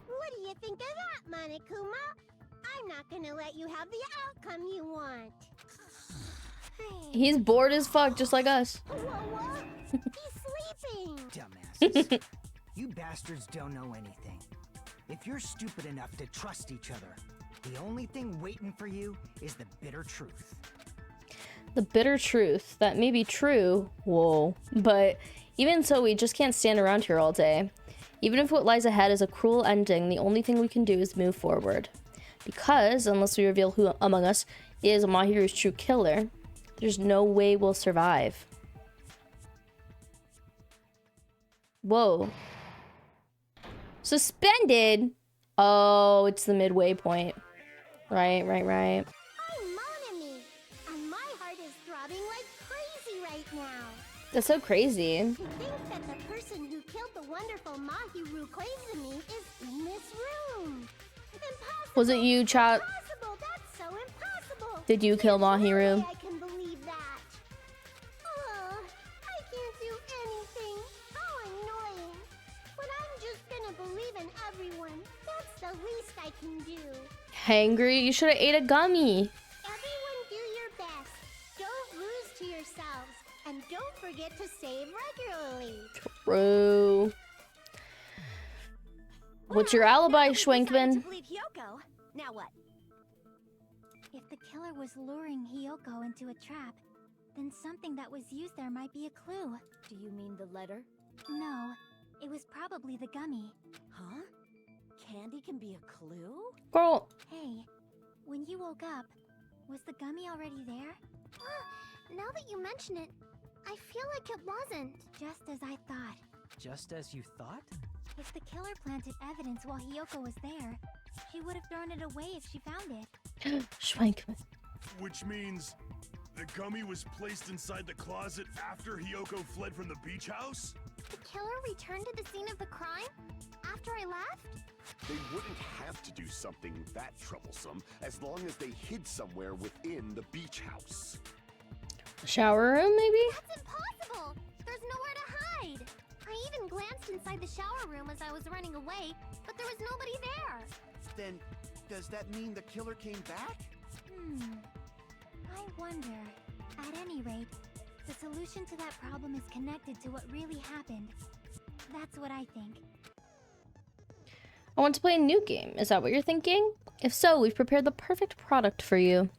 J: what do you think of that, Monokuma? I'm not gonna let you have the outcome you want.
A: He's bored as fuck, just like us.
J: What? He's sleeping.
I: Dumbasses. You bastards don't know anything. If you're stupid enough to trust each other, the only thing waiting for you is the bitter truth.
A: The bitter truth. That may be true. Whoa. But even so, we just can't stand around here all day. Even if what lies ahead is a cruel ending, the only thing we can do is move forward. Because, unless we reveal who among us is Mahiru's true killer, there's no way we'll survive. Whoa. Suspended? Oh, it's the midway point. Right.
J: I'm Monami, and my heart is throbbing like crazy right now.
A: That's so crazy.
J: To think that the person who killed the wonderful Mahiru Koizumi is in this room. Impossible.
A: Was it you, Chat?
J: Impossible. That's so impossible.
A: Did you kill Mahiru?
J: I can believe that. I can't do anything. How annoying. But I'm just gonna believe in everyone. That's the least I can do.
A: hangry? You should have ate a gummy.
J: Everyone do your best. Don't lose to yourselves. And don't forget to save regularly.
A: True. What's your alibi, Schwenkman?
F: Now what?
C: If the killer was luring Hiyoko into a trap, then something that was used there might be a clue.
F: Do you mean the letter?
C: No, it was probably the gummy.
F: Huh? Candy can be a clue?
A: Girl.
C: Hey, when you woke up, was the gummy already there?
J: Now that you mention it, I feel like it wasn't.
C: Just as I thought.
G: Just as you thought?
C: If the killer planted evidence while Hiyoko was there, she would have thrown it away if she found it.
A: Schwenkman.
K: Which means the gummy was placed inside the closet after Hiyoko fled from the beach house?
J: The killer returned to the scene of the crime after I left?
D: They wouldn't have to do something that troublesome as long as they hid somewhere within the beach house.
A: Shower room, maybe?
J: That's impossible! There's nowhere to hide! I even glanced inside the shower room as I was running away, but there was nobody there.
H: Then, does that mean the killer came back?
C: I wonder. At any rate, the solution to that problem is connected to what really happened. That's what I think.
A: I want to play a new game. Is that what you're thinking? If so, we've prepared the perfect product for you.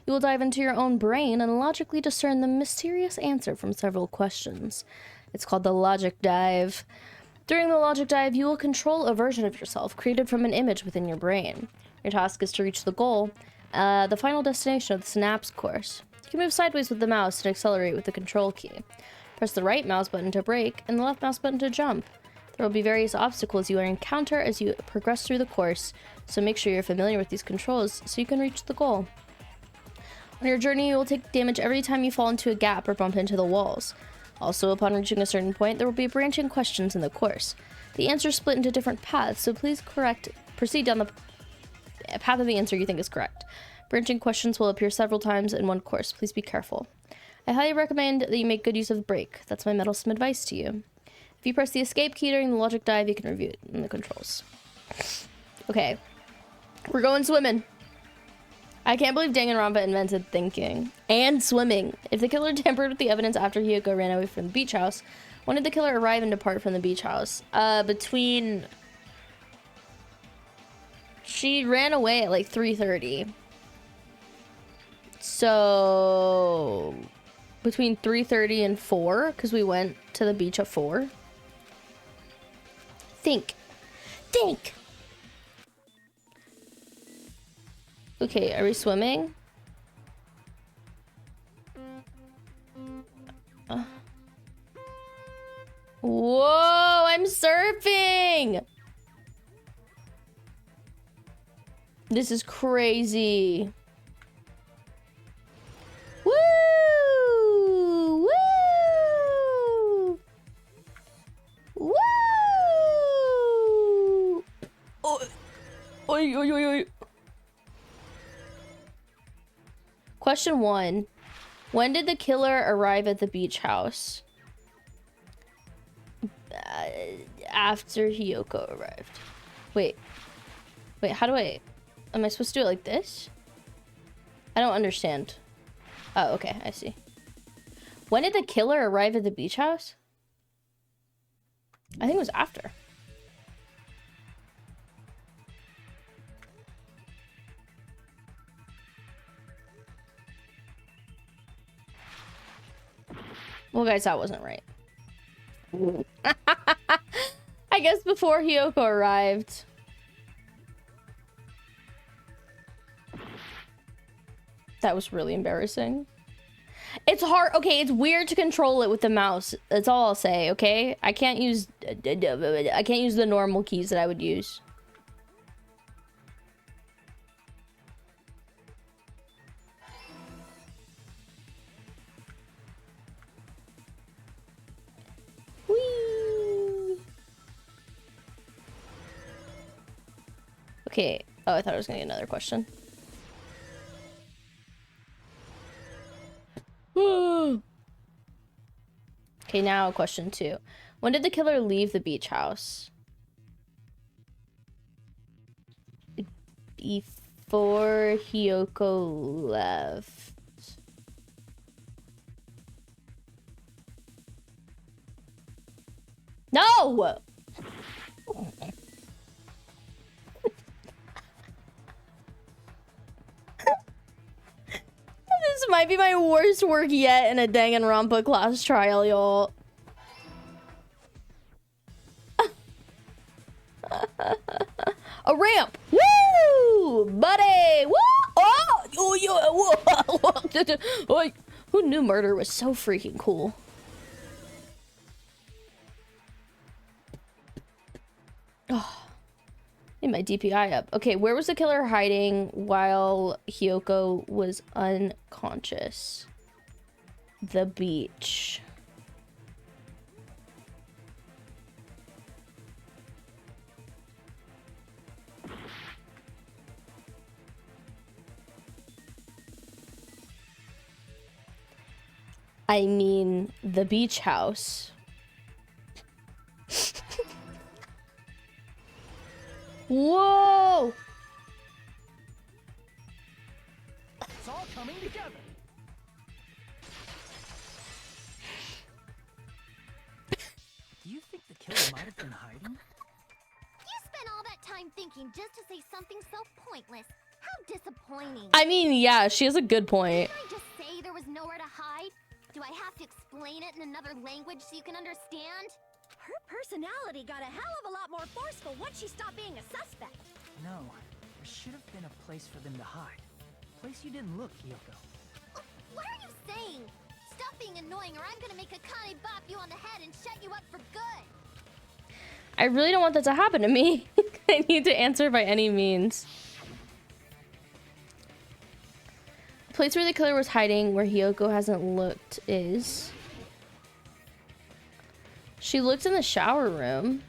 A: You will dive into your own brain and logically discern the mysterious answer from several questions. It's called the Logic Dive. During the Logic Dive, you will control a version of yourself created from an image within your brain. Your task is to reach the goal, the final destination of the Synapse course. You can move sideways with the mouse and accelerate with the control key. Press the right mouse button to brake and the left mouse button to jump. There will be various obstacles you will encounter as you progress through the course, so make sure you're familiar with these controls so you can reach the goal. On your journey, you will take damage every time you fall into a gap or bump into the walls. Also, upon reaching a certain point, there will be branching questions in the course. The answers split into different paths, so please proceed down the path of the answer you think is correct. Branching questions will appear several times in one course. Please be careful. I highly recommend that you make good use of brake. That's my meddlesome advice to you. If you press the escape key during the Logic Dive, you can review it in the controls. Okay. We're going swimming. I can't believe Danganronpa invented thinking and swimming. If the killer tampered with the evidence after Hiyoko ran away from the beach house, when did the killer arrive and depart from the beach house? She ran away at like 3:30. So between 3:30 and 4, because we went to the beach at 4. Think. Okay, are we swimming? Whoa, I'm surfing! This is crazy. Woo! Woo! Woo! Oh. Oy, oy, oy, oy. Question 1. When did the killer arrive at the beach house? After Hiyoko arrived. Wait, how do I... Am I supposed to do it like this? I don't understand. Oh, okay, I see. When did the killer arrive at the beach house? I think it was after. Well, guys, that wasn't right. I guess before Hiyoko arrived. That was really embarrassing. It's hard. Okay, it's weird to control it with the mouse. That's all I'll say, okay? I can't use the normal keys that I would use. Whee! Okay. Oh, I thought I was gonna get another question. Okay, now question 2. When did the killer leave the beach house? before Hiyoko left. No! This might be my worst work yet in a Danganronpa class trial, y'all. A ramp! Woo! Buddy! Woo! Oh! Oh, yeah! Whoa. Who knew murder was so freaking cool? Oh. Need my DPI up. Okay, where was the killer hiding while Hiyoko was unconscious? The beach. I mean, the beach house. Whoa!
G: It's all coming together. Do you think the killer might have been hiding?
J: You spent all that time thinking just to say something so pointless. How disappointing.
A: I mean, yeah, she has a good point.
J: Didn't I just say there was nowhere to hide? Do I have to explain it in another language so you can understand?
L: Her personality got a hell of a lot more forceful once she stopped being a suspect.
G: No, there should have been a place for them to hide. A place you didn't look, Hiyoko.
J: What are you saying? Stop being annoying or I'm gonna make Akane bop you on the head and shut you up for good.
A: I really don't want that to happen to me. I need to answer by any means. The place where the killer was hiding, where Hiyoko hasn't looked, is... She looked in the shower room.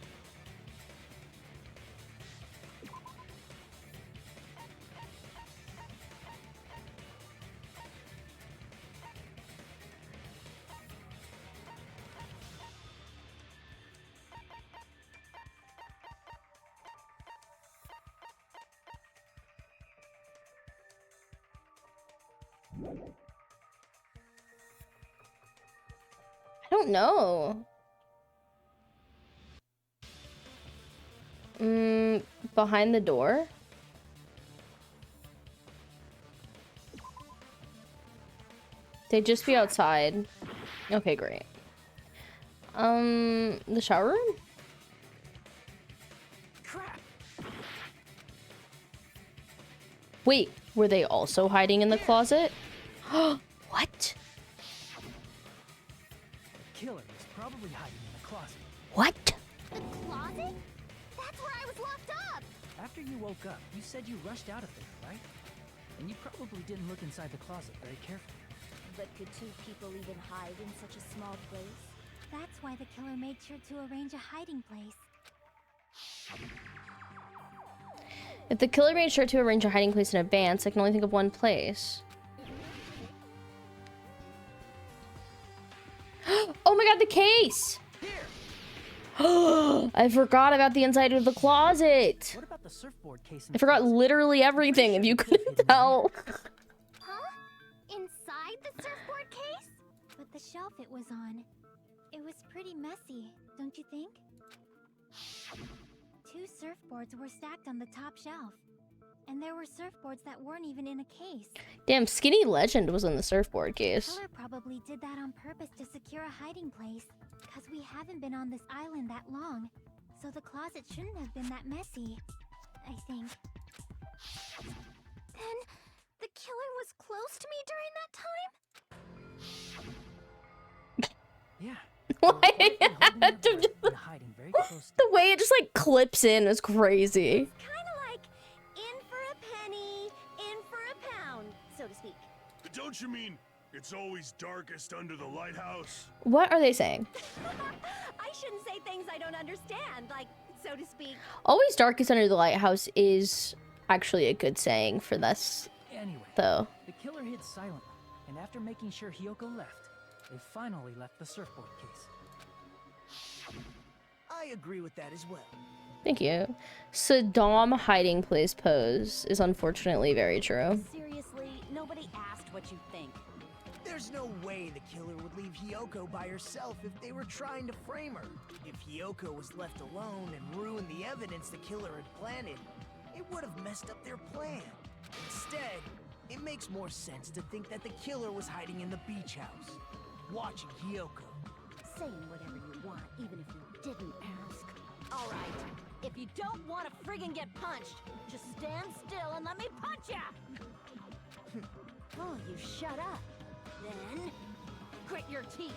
A: I don't know. Behind the door? They'd just be outside. Okay, great. The shower room?
G: Crap.
A: Wait, were they also hiding in the closet? What?
G: The killer is probably hiding in the closet.
A: What?
J: The closet? That's where I was locked up.
G: After you woke up, you said you rushed out of there, right? And you probably didn't look inside the closet very carefully.
F: But could two people even hide in such a small place?
C: That's why the killer made sure to arrange a hiding place.
A: If the killer made sure to arrange a hiding place in advance, I can only think of one place. Oh my god, the case! I forgot about the inside of the closet.
G: What about the surfboard case?
A: I forgot literally everything, if you couldn't tell.
J: Huh? Inside the surfboard case?
C: But the shelf it was on, it was pretty messy, don't you think? 2 surfboards were stacked on the top shelf. And there were surfboards that weren't even in a case.
A: Damn, Skinny Legend was in the surfboard
C: The
A: case.
C: killer probably did that on purpose to secure a hiding place. Because we haven't been on this island that long. So the closet shouldn't have been that messy, I think.
J: Then the killer was close to me during that time?
G: Yeah.
A: Why did you have to just...
G: Been hiding very close.
A: The way it just like clips in is crazy.
L: Kind of like in for a penny, in for a pound, so to speak.
K: Don't you mean it's always darkest under the lighthouse?
A: What are they saying?
L: I shouldn't say things I don't understand, like, so to speak.
A: Always darkest under the lighthouse is actually a good saying for this,
G: Anyway,
A: though.
G: the killer hid silently, and after making sure Hiyoko left, they finally left the surfboard case.
E: I agree with that as well.
A: Thank you. Saddam hiding place pose is unfortunately very true.
B: Seriously, nobody asked what you think.
E: There's no way the killer would leave Hiyoko by herself if they were trying to frame her. If Hiyoko was left alone and ruined the evidence the killer had planted, it would have messed up their plan. Instead, it makes more sense to think that the killer was hiding in the beach house, watching Hiyoko.
F: Saying whatever you want, even if you didn't ask.
B: All right, if you don't want to friggin' get punched, just stand still and let me punch ya!
F: Oh, you shut up.
B: Then, grit your teeth.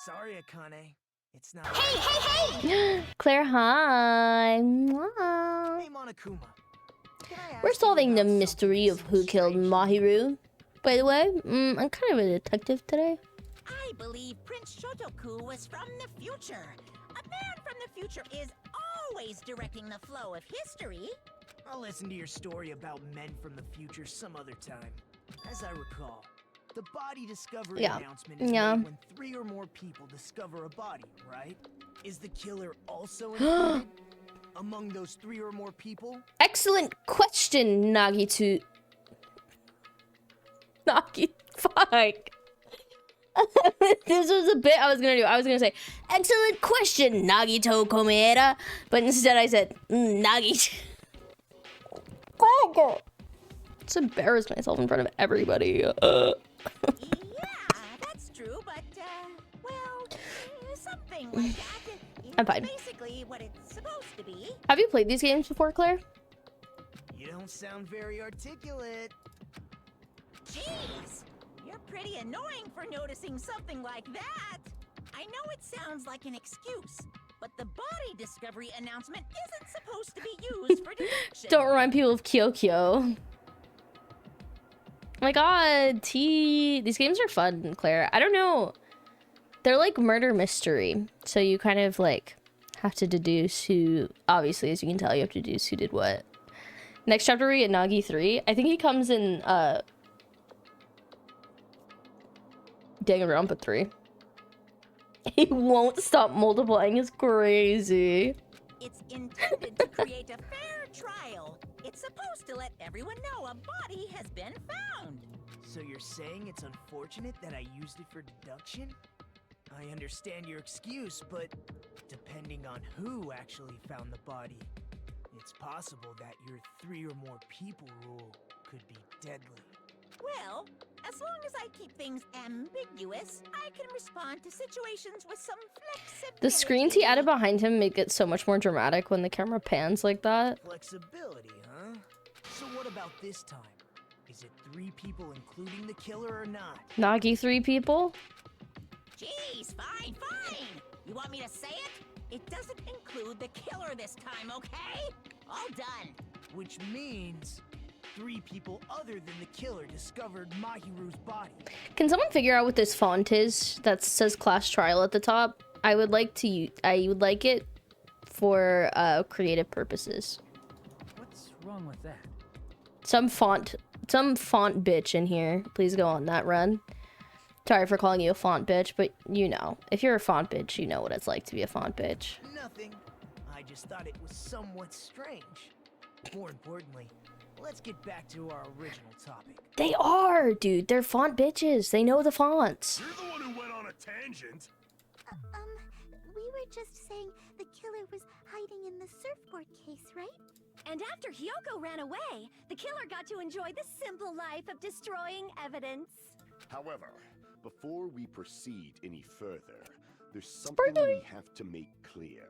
E: Sorry, Akane. It's not.
J: Hey!
A: Claire, hi. Mwah.
E: Hey, Monokuma. Can I ask
A: We're
E: you
A: solving the
E: about
A: mystery of
E: something
A: who killed
E: strange?
A: Mahiru. By the way, I'm kind of a detective today.
B: I believe Prince Shotoku was from the future. A man from the future is always directing the flow of history.
E: I'll listen to your story about men from the future some other time. As I recall, the body discovery announcement is made when 3 or more people discover a body, right? Is the killer also included among those 3 or more people?
A: Excellent question, Nagi. Fuck. This was a bit I was gonna do. I was gonna say, excellent question, Nagito Komeera. But instead I said, Nagi. Just embarrass myself in front of everybody.
B: Yeah, that's true, but, well, something like that is
A: I'm fine.
B: basically what it's supposed to be.
A: Have you played these games before, Claire?
E: You don't sound very articulate.
B: Jeez, you're pretty annoying for noticing something like that. I know it sounds like an excuse, but the body discovery announcement isn't supposed to be used for deduction.
A: Don't remind people of Kyokyo. Oh my god, these games are fun, Claire. I don't know. They're like murder mystery. So you kind of like have to deduce who, obviously, as you can tell, you have to deduce who did what. Next chapter we get Nagi 3. I think he comes in Danganronpa 3. He won't stop multiplying. It's crazy.
B: It's intended to create a fair trial. It's supposed to let everyone know a body has been found.
E: So you're saying it's unfortunate that I used it for deduction? I understand your excuse, but depending on who actually found the body, it's possible that your 3 or more people rule could be deadly.
B: Well, as long as I keep things ambiguous, I can respond to situations with some flexibility.
A: The screens he added behind him make it so much more dramatic when the camera pans like that.
E: Flexibility, huh? So what about this time? Is it 3 people including the killer or not?
A: Nagi 3 people?
B: Jeez, fine. You want me to say it? It doesn't include the killer this time, okay? All done.
E: Which means 3 people other than the killer discovered Mahiru's body.
A: Can someone figure out what this font is that says class trial at the top? I would like it for creative purposes.
G: What's wrong with that?
A: Some font bitch in here. Please go on that run. Sorry for calling you a font bitch, but you know, if you're a font bitch, you know what it's like to be a font bitch.
E: Nothing. I just thought it was somewhat strange. More importantly, let's get back to our original topic.
A: They are, dude. They're font bitches. They know the fonts.
K: You're the one who went on a tangent.
C: We were just saying the killer was hiding in the surfboard case, right?
L: And after Hiyoko ran away, the killer got to enjoy the simple life of destroying evidence.
D: However, before we proceed any further, there's something we have to make clear.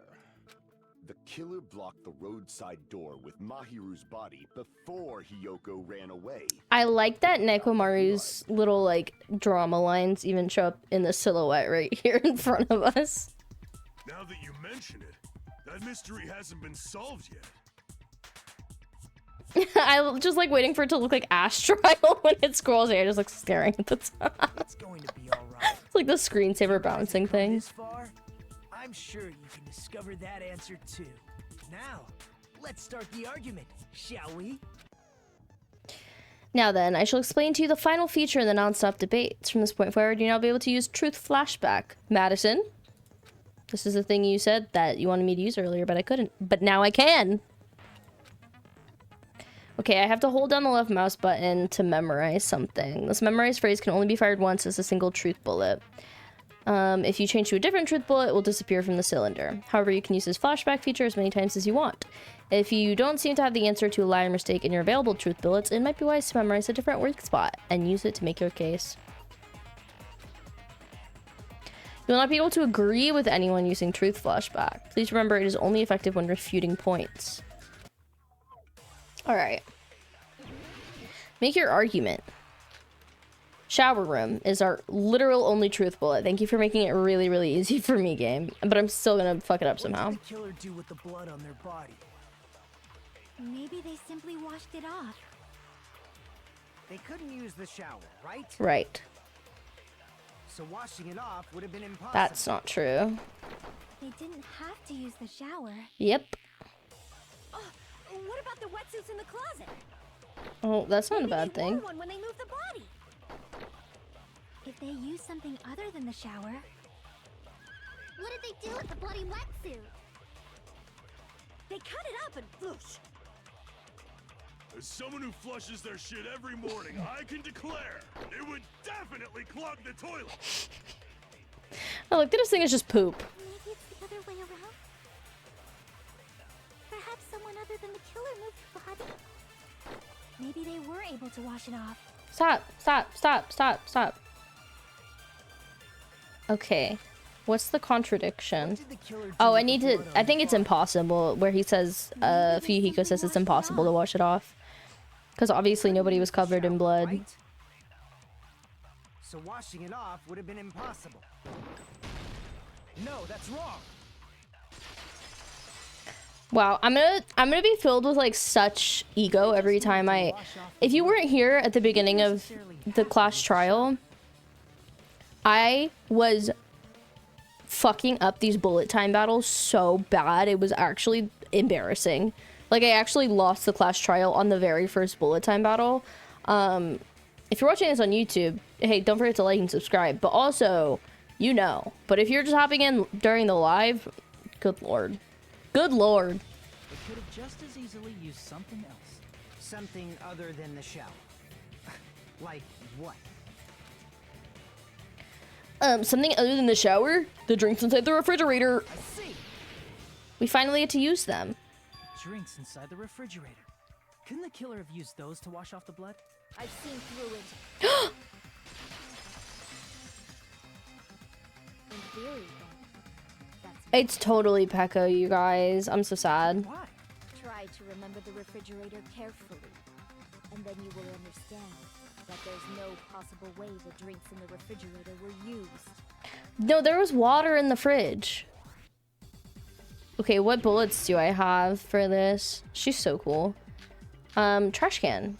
D: The killer blocked the roadside door with Mahiru's body before Hiyoko ran away.
A: I like that Nekomaru's little, like, drama lines even show up in the silhouette right here in front of us.
K: Now that you mention it, that mystery hasn't been solved yet.
A: I just like waiting for it to look like Ash Trial when it scrolls here, just like staring at the top.
E: It's going to be all right.
A: It's like the screensaver bouncing thing.
E: This far, I'm sure you can discover that answer too. Now, let's start the argument, shall we?
A: Now then, I shall explain to you the final feature in the non-stop debates. From this point forward, you'll now be able to use Truth Flashback. Madison? This is the thing you said that you wanted me to use earlier, but I couldn't. But now I can. Okay, I have to hold down the left mouse button to memorize something. This memorized phrase can only be fired once as a single truth bullet. If you change to a different truth bullet, it will disappear from the cylinder. However, you can use this flashback feature as many times as you want. If you don't seem to have the answer to a lie or mistake in your available truth bullets, it might be wise to memorize a different weak spot and use it to make your case. You will not be able to agree with anyone using truth flashback. Please remember it is only effective when refuting points. Alright. Make your argument. Shower room is our literal only truth bullet. Thank you for making it really, really easy for me, game. But I'm still gonna fuck it up somehow.
I: What did the killer do with the blood on their body?
C: Maybe they simply washed it off.
I: They couldn't use the shower, right?
A: Right.
I: So washing it off would have been impossible.
A: That's not true.
C: They didn't have to use the shower.
A: Yep.
L: Oh, what about the wetsuits in the closet?
A: Oh, that's not a
L: Maybe
A: bad
L: they wore
A: thing.
L: one when they moved the body.
C: If they used something other than the shower...
J: What did they do with the bloody wetsuit?
L: They cut it up and whoosh.
K: As someone who flushes their shit every morning, I can declare it would definitely clog the toilet.
A: Oh, look, this thing is just poop.
C: Maybe it's the other way around? Perhaps someone other than the killer moved the body? Maybe they were able to wash it off.
A: Stop, stop, stop, stop, stop. Okay. What's the contradiction? Oh, I need to... I think it's impossible, where he says, Fuyuhiko says it's impossible to wash it off. Because obviously nobody was covered in blood.
I: Right? So washing it off would have been impossible. No, that's wrong.
A: Wow, I'm gonna be filled with like such ego every time I... If you weren't here at the beginning of the class trial, I was fucking up these bullet time battles so bad. It was actually embarrassing. Like, I actually lost the class trial on the very first bullet time battle. If you're watching this on YouTube, hey, don't forget to like and subscribe. But also, you know. But if you're just hopping in during the live, good lord. Good lord.
G: They could have just as easily used something else.
I: Something other than the shower. Like what?
A: Something other than the shower? The drinks inside the refrigerator.
I: I see.
A: We finally get to use them.
G: Drinks inside the refrigerator. Couldn't the killer have used those to wash off the blood?
F: I've seen through it. In theory, that's
A: It's totally Pekko, you guys. I'm so sad.
G: Why?
F: try to remember the refrigerator carefully, and then you will understand that there's no possible way the drinks in the refrigerator were used.
A: No, there was water in the fridge. Okay, what bullets do I have for this? She's so cool. Trash can.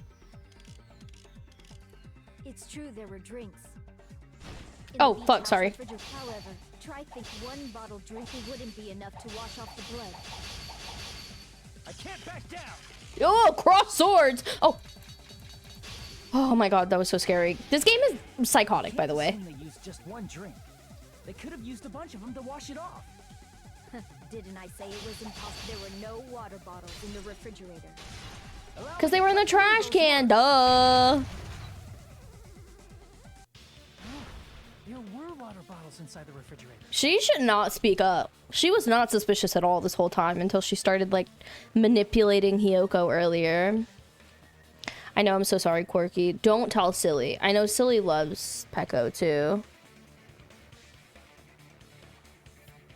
F: It's true there were drinks. In
A: Oh,
F: the beach
A: fuck,
F: house
A: sorry.
F: refrigerator, however, try think one bottle drinking wouldn't be enough to wash off the blood.
I: I can't back down.
A: Oh, cross swords! Oh. Oh my god, that was so scary. This game is psychotic, by the way.
G: They used just one drink. They could have used a bunch of them to wash it off.
F: Didn't I say it was impossible? There were no water bottles in the refrigerator.
A: Because they were in the trash can, duh!
G: There were water bottles inside the refrigerator.
A: She should not speak up. She was not suspicious at all this whole time until she started, like, manipulating Hiyoko earlier. I know, I'm so sorry, Quirky. Don't tell Silly. I know Silly loves Pekko, too.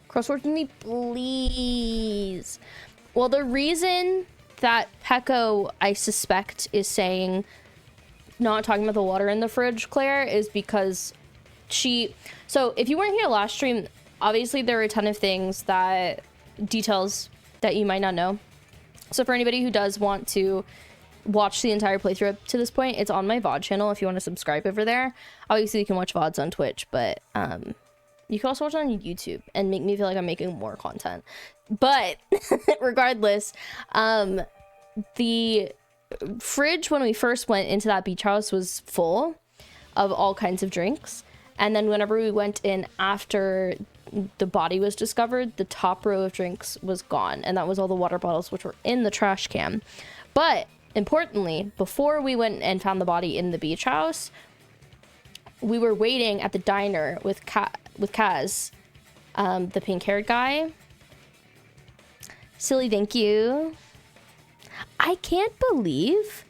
A: Crossword with me, please. Well, the reason that Pekko, I suspect, is saying, not talking about the water in the fridge, Claire, is because she... So, if you weren't here last stream, obviously there are a ton of things that... details that you might not know. So, for anybody who does want to watch the entire playthrough up to this point, it's on my VOD channel if you want to subscribe over there. Obviously, you can watch VODs on Twitch, but, you can also watch it on YouTube and make me feel like I'm making more content. But regardless, the fridge when we first went into that beach house was full of all kinds of drinks. And then whenever we went in after the body was discovered, the top row of drinks was gone, and that was all the water bottles which were in the trash can. But importantly, before we went and found the body in the beach house, we were waiting at the diner with Kaz, the pink-haired guy. Silly, thank you. I can't believe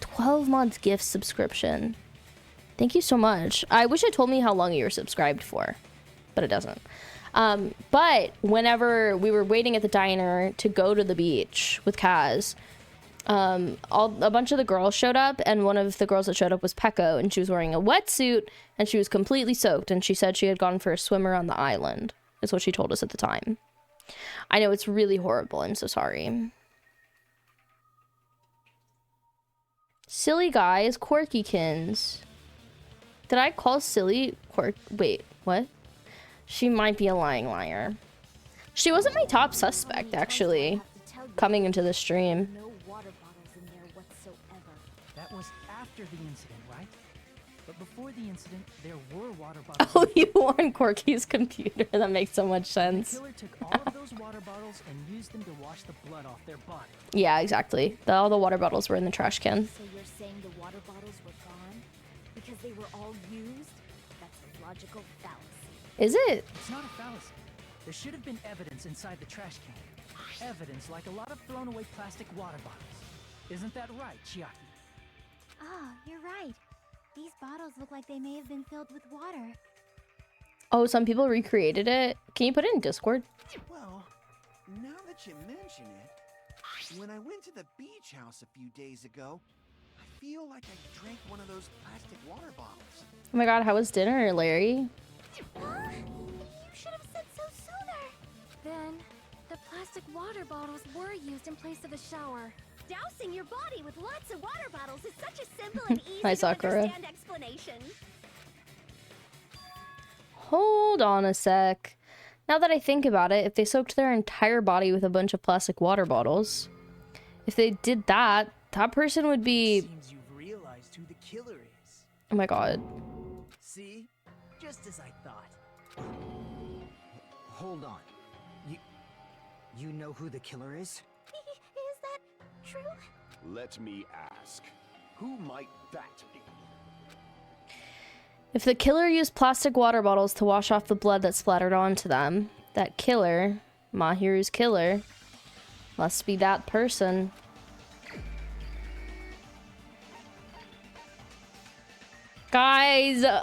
A: 12-month gift subscription. Thank you so much. I wish it told me how long you were subscribed for, but it doesn't. But whenever we were waiting at the diner to go to the beach with Kaz, a bunch of the girls showed up, and one of the girls that showed up was Peko, and she was wearing a wetsuit, and she was completely soaked, and she said she had gone for a swimmer on the island. Is what she told us at the time. I know, it's really horrible. I'm so sorry. Silly guys, Quirkykins. Did I call Silly Wait, what? She might be a lying liar. She wasn't my top suspect, actually, coming into the stream.
F: No water bottles in there whatsoever.
G: That was after the incident, right? But before the incident, there were water bottles.
A: Oh, you were on Corky's computer. That makes so much sense.
G: The killer took all of those water bottles and used them to wash the blood off their body.
A: Yeah, exactly. All the water bottles were in the trash can.
F: So you're saying the water bottles were gone because they were all used? That's a logical fallacy.
A: Is it?
G: It's not a fallacy. There should have been evidence inside the trash can. Evidence like a lot of thrown away plastic water bottles. Isn't that right, Chiaki?
C: Ah, you're right. These bottles look like they may have been filled with water.
A: Oh, some people recreated it. Can you put it in Discord?
H: Well, now that you mention it, when I went to the beach house a few days ago, I feel like I drank one of those plastic water bottles.
A: Oh my god, how was dinner, Larry?
L: Huh? You should have said so sooner. Then, the plastic water bottles were used in place of a shower.
J: Dousing your body with lots of water bottles is such a simple and easy
A: Hi,
J: to
A: Sakura.
J: understand explanation.
A: Hold on a sec. Now that I think about it, if they soaked their entire body with a bunch of plastic water bottles, if they did that, that person would be...
E: Seems you've realized who the killer is.
A: Oh my god.
E: See? Just as I thought.
I: Hold on. You know who the killer is?
J: Is that true?
D: Let me ask. Who might that be?
A: If the killer used plastic water bottles to wash off the blood that splattered onto them, that killer, Mahiru's killer, must be that person. Guys,
G: You're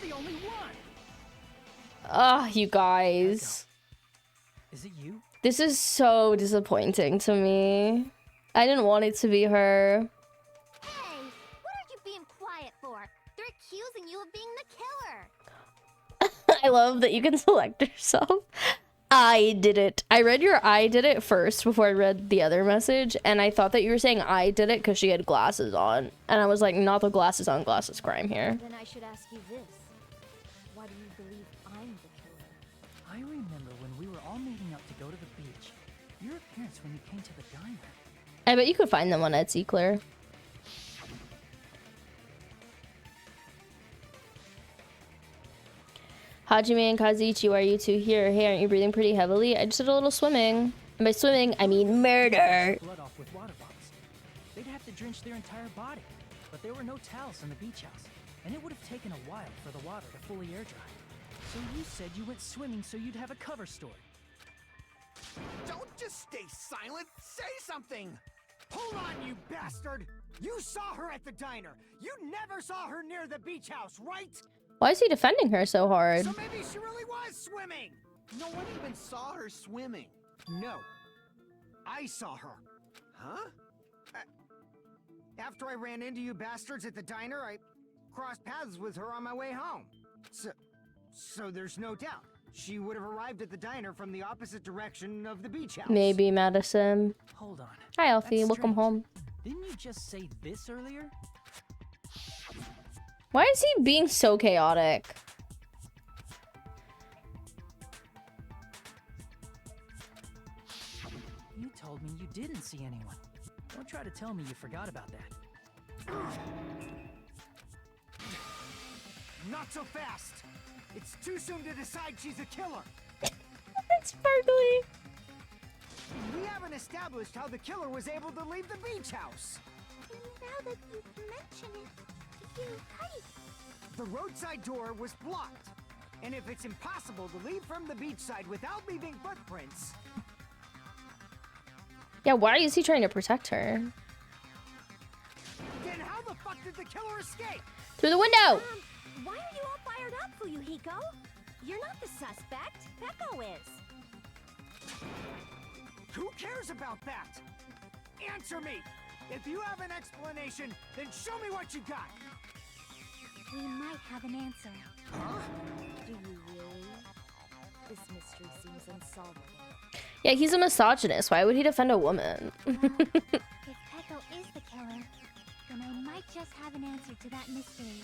G: the only one.
A: you guys.
G: Is it you?
A: This is so disappointing to me. I didn't want it to be her.
J: Hey, what are you being quiet for? They're accusing you of being the killer.
A: I love that you can select yourself. I did it. I read your I did it first before I read the other message, and I thought that you were saying I did it because she had glasses on. And I was like, not the glasses on glasses crime here.
F: Then I should ask you this. Why do you believe I'm the killer?
G: I remember when we were all meeting up to go to the beach. Your appearance when you came to the diner.
A: I bet you could find them on Etsy, Claire. Hajime and Kazuichi, why are you two here? Hey, aren't you breathing pretty heavily? I just did a little swimming. And by swimming, I mean murder.
G: Blood off with water bottles. They'd have to drench their entire body. But there were no towels in the beach house. And it would have taken a while for the water to fully air dry. So you said you went swimming so you'd have a cover story.
H: Don't just stay silent. Say something.
I: Hold on, you bastard! You saw her at the diner! You never saw her near the beach house, right?
A: Why is he defending her so hard?
I: So maybe she really was swimming!
H: No one even saw her swimming.
I: No. I saw her.
H: Huh?
I: After I ran into you bastards at the diner, I crossed paths with her on my way home. So there's no doubt. She would have arrived at the diner from the opposite direction of the beach house.
A: Maybe Madison.
G: Hold on.
A: Hi, Alfie.
G: That's
A: Welcome
G: strange.
A: home.
G: Didn't you just say this earlier?
A: Why is he being so chaotic?
G: You told me you didn't see anyone. Don't try to tell me you forgot about that.
I: Not not so fast. It's too soon to decide she's a killer.
A: It's Sparkly.
I: We haven't established how the killer was able to leave the beach house.
J: Now that you mention it, you're right.
I: The roadside door was blocked. And if it's impossible to leave from the beachside without leaving footprints...
A: Yeah, why is he trying to protect her?
I: Then how the fuck did the killer escape?
A: Through the window!
F: Why are you all fired up, Fuyuhiko? You're not the suspect. Peko is.
I: Who cares about that? Answer me! If you have an explanation, then show me what you got!
C: We might have an answer.
I: Huh?
F: Do you really? This mystery seems unsolvable.
A: Yeah, he's a misogynist. Why would he defend a woman?
C: Well, if Peko is the killer, then I might just have an answer to that mystery.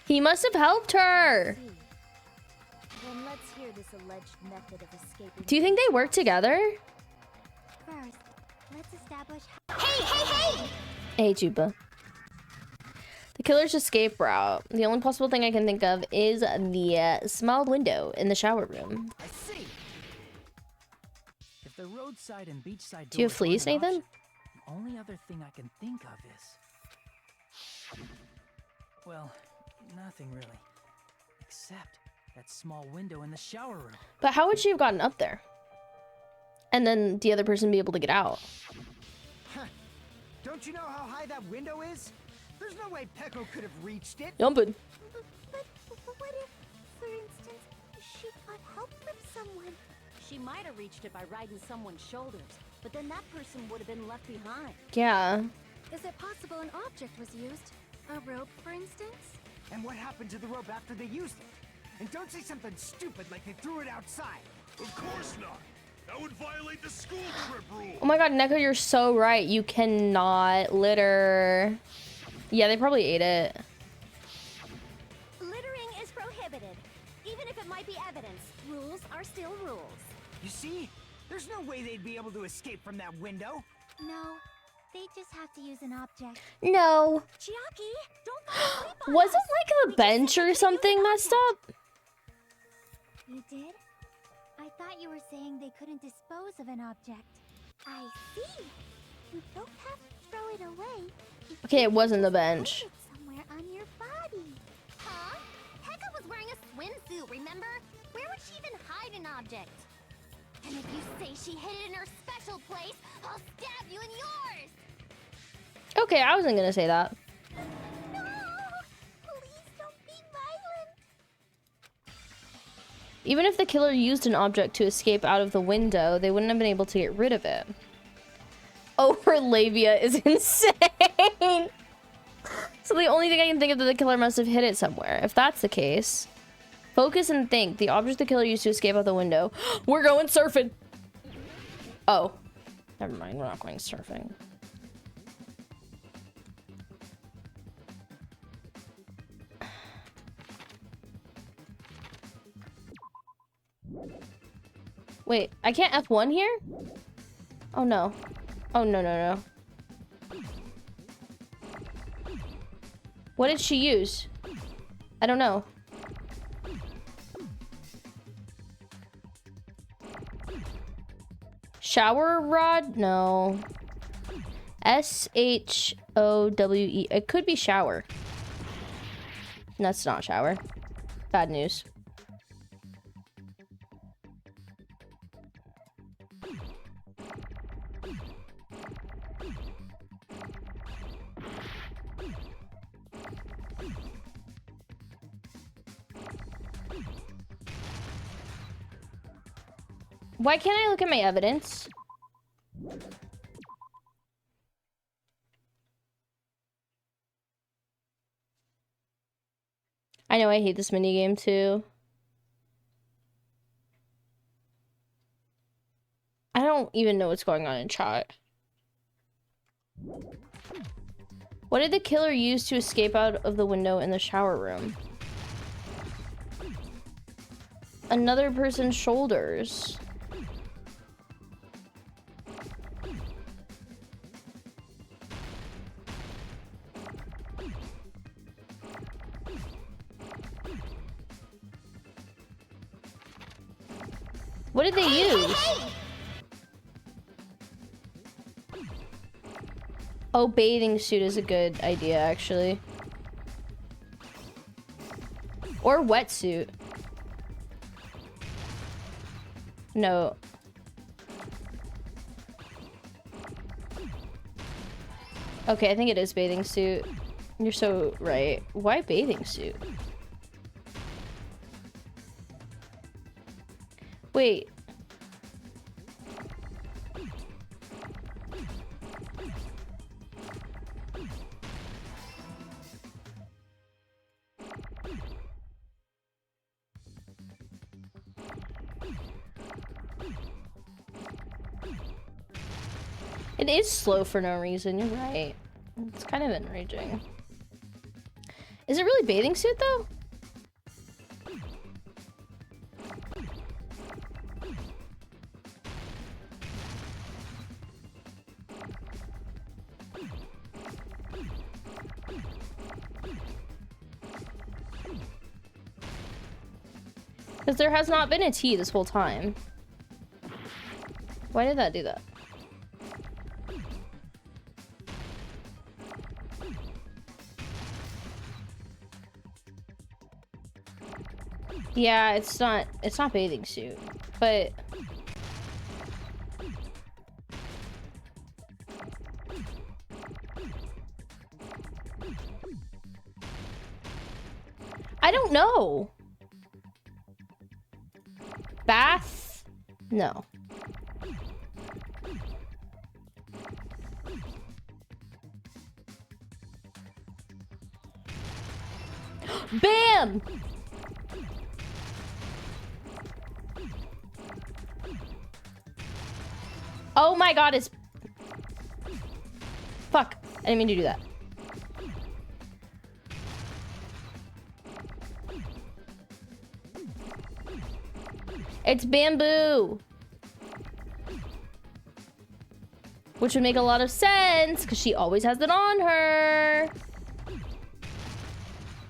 A: He must have helped her.
F: Then let's hear this alleged method of escaping.
A: Do you think they work together?
C: First, let's establish
A: Hey, Juba. The killer's escape route. The only possible thing I can think of is the small window in the shower room.
G: I see. If the roadside and beachside
A: Do you have
G: doors
A: fleas,
G: weren't an
A: Nathan?
G: option, the only other thing I can think of is... Well, nothing really. Except that small window in the shower room.
A: But how would she have gotten up there? And then the other person be able to get out?
I: Huh. Don't you know how high that window is? There's no way Peko could have reached it.
A: Jumping.
J: But what if, for instance, she got help from someone?
F: She might have reached it by riding someone's shoulders, but then that person would have been left behind.
A: Yeah.
L: Is it possible an object was used? A rope, for instance?
I: And what happened to the rope after they used it? And don't say something stupid like they threw it outside.
K: Of course not. That would violate the school trip rule.
A: Oh my god, Neko, you're so right. You cannot litter. Yeah, they probably ate it.
F: Littering is prohibited, even if it might be evidence. Rules are still rules.
I: You see? There's no way they'd be able to escape from that window.
C: No, they just have to use an object.
A: No.
F: Chiaki, don't fall asleep on
A: Wasn't
F: us.
A: like the bench or something messed up?
C: You did? I thought you were saying they couldn't dispose of an object.
J: I see. You don't have to throw it away.
A: Okay, it wasn't the bench.
J: Put it somewhere on your body. Huh? Pekka was wearing a swimsuit, remember? Where would she even hide an object? And if you say she hid it in her special place, I'll stab you in yours!
A: Okay, I wasn't gonna say that.
J: No! Please don't be violent!
A: Even if the killer used an object to escape out of the window, they wouldn't have been able to get rid of it. Oh, her labia is insane! So the only thing I can think of that the killer must have hid it somewhere. If that's the case, focus and think. The object the killer used to escape out the window. We're going surfing! Oh. Never mind, we're not going surfing. Wait, I can't F1 here? Oh no. Oh no, no, no. What did she use? I don't know. Shower rod? No. S-H-O-W-E. It could be shower. That's not shower. Bad news. Why can't I look at my evidence? I know I hate this minigame too. I don't even know what's going on in chat. What did the killer use to escape out of the window in the shower room? Another person's shoulders. What did they use? Oh, bathing suit is a good idea, actually. Or wetsuit. No. Okay, I think it is bathing suit. You're so right. Why bathing suit? Wait. It is slow for no reason, you're right. It's kind of enraging. Is it really bathing suit though? Because there has not been a T this whole time. Why did that do that? Yeah, it's not bathing suit, but I don't know. Bath? No. Bam! Oh my god, it's... Fuck. I didn't mean to do that. It's bamboo! Which would make a lot of sense, because she always has it on her.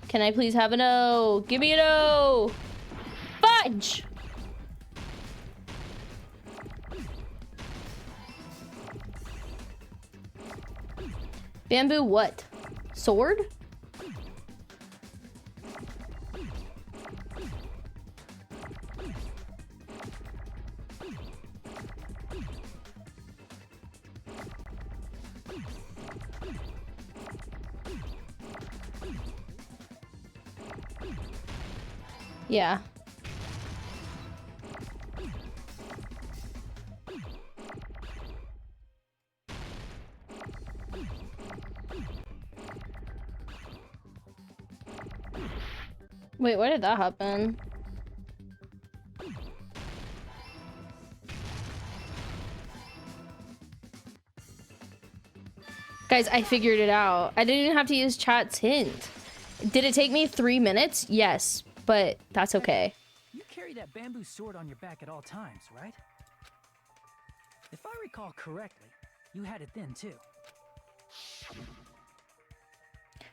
A: Can I please have an O? Give me an O! Fudge! Bamboo what? Sword? Yeah. Wait, why did that happen? Guys, I figured it out. I didn't even have to use chat's hint. Did it take me 3 minutes? Yes, but that's okay.
G: You carry that bamboo sword on your back at all times, right? If I recall correctly, you had it then too.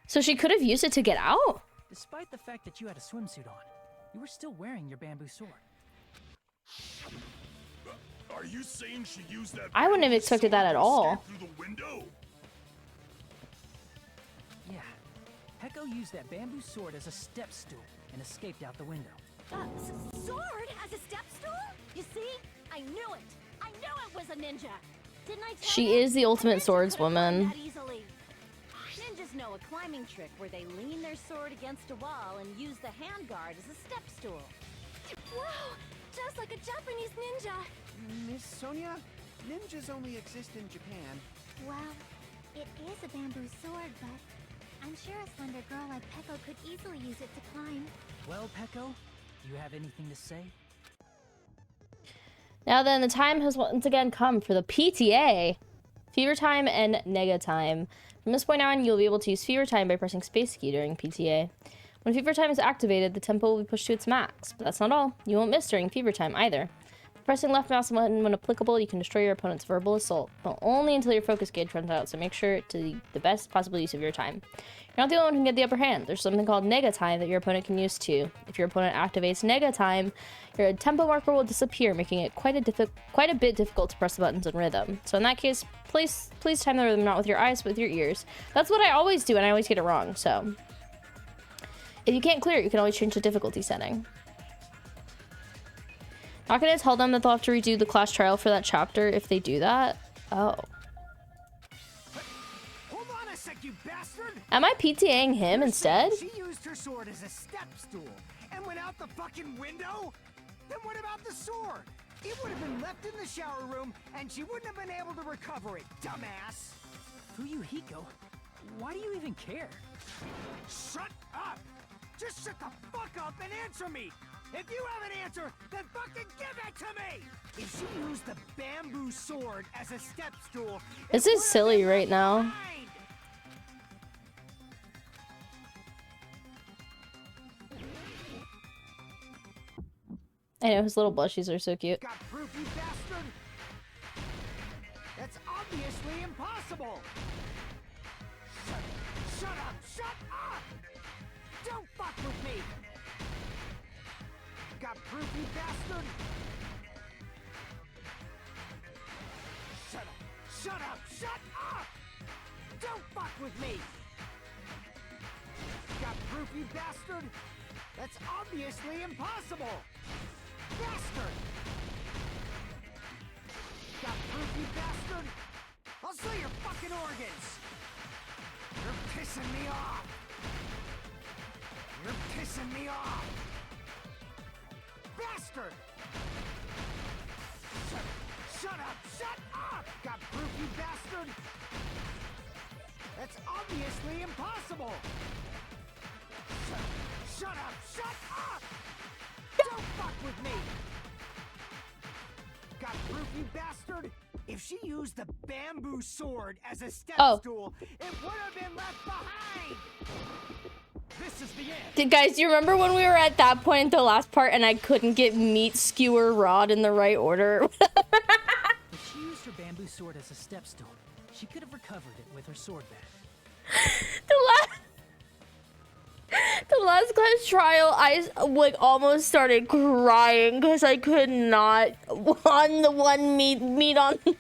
A: So she could have used it to get out?
G: Despite the fact that you had a swimsuit on, you were still wearing your bamboo sword.
K: Are you saying she used that?
A: I wouldn't have expected that at all.
K: Through the window?
G: Yeah. Peko used that bamboo sword as a step stool and escaped out the window.
L: Sword as a step stool? You see? I knew it! I knew it was a ninja! Didn't I tell
A: She
L: you?
A: is the ultimate swordswoman.
L: That easily. Ninjas know a climbing trick where they lean their sword against a wall and use the handguard as a step stool.
J: Wow! Just like a Japanese ninja!
H: Miss Sonia, ninjas only exist in Japan.
C: Well, it is a bamboo sword, but I'm sure a slender girl like Peko could easily use it to climb.
G: Well, Peko, do you have anything to say?
A: Now then, the time has once again come for the PTA. Fever time and nega time. From this point on, you'll be able to use fever time by pressing space key during PTA. When fever time is activated, the tempo will be pushed to its max. But that's not all. You won't miss during fever time either. Pressing left mouse button when applicable, you can destroy your opponent's verbal assault, but only until your focus gauge runs out, so make sure to the best possible use of your time. You're not the only one who can get the upper hand. There's something called Nega Time that your opponent can use too. If your opponent activates Nega Time, your tempo marker will disappear, making it quite a bit difficult to press the buttons in rhythm. So in that case, please time the rhythm not with your eyes, but with your ears. That's what I always do, and I always get it wrong, so. If you can't clear it, you can always change the difficulty setting. Not gonna tell them that they'll have to redo the class trial for that chapter if they do that. Oh.
I: Hold on a sec, you bastard!
A: Am I PTAing him instead?
I: She used her sword as a step stool and went out the fucking window? Then what about the sword? It would have been left in the shower room and she wouldn't have been able to recover it, dumbass!
G: Fuyuhiko, why do you even care?
I: Shut up! Just shut the fuck up and answer me! If you have an answer, then fucking give it to me! If she used the bamboo sword as a step stool...
A: This is silly right now. I know, his little blushies are so cute.
I: Got proof, you bastard? That's obviously impossible! Shut up! Shut up! Don't fuck with me! Got proof, you bastard? Shut up! Shut up! Shut up! Don't fuck with me! Got proof, you bastard? That's obviously impossible! Bastard! Got proof, you bastard? I'll sell your fucking organs! You're pissing me off! You're pissing me off! Bastard! Shut up! Shut up! Got proof, you bastard? That's obviously impossible! Shut up! Shut up! Don't fuck with me! Got proof, you bastard? If she used the bamboo sword as a step stool, it would have been left behind! This is the end!
A: Guys, do you remember when we were at that point in the last part and I couldn't get meat, skewer, rod in the right order?
G: If she used her bamboo sword as a step stool, she could have recovered it with her sword bag.
A: The last class trial, I like almost started crying because I could not on the one meat on the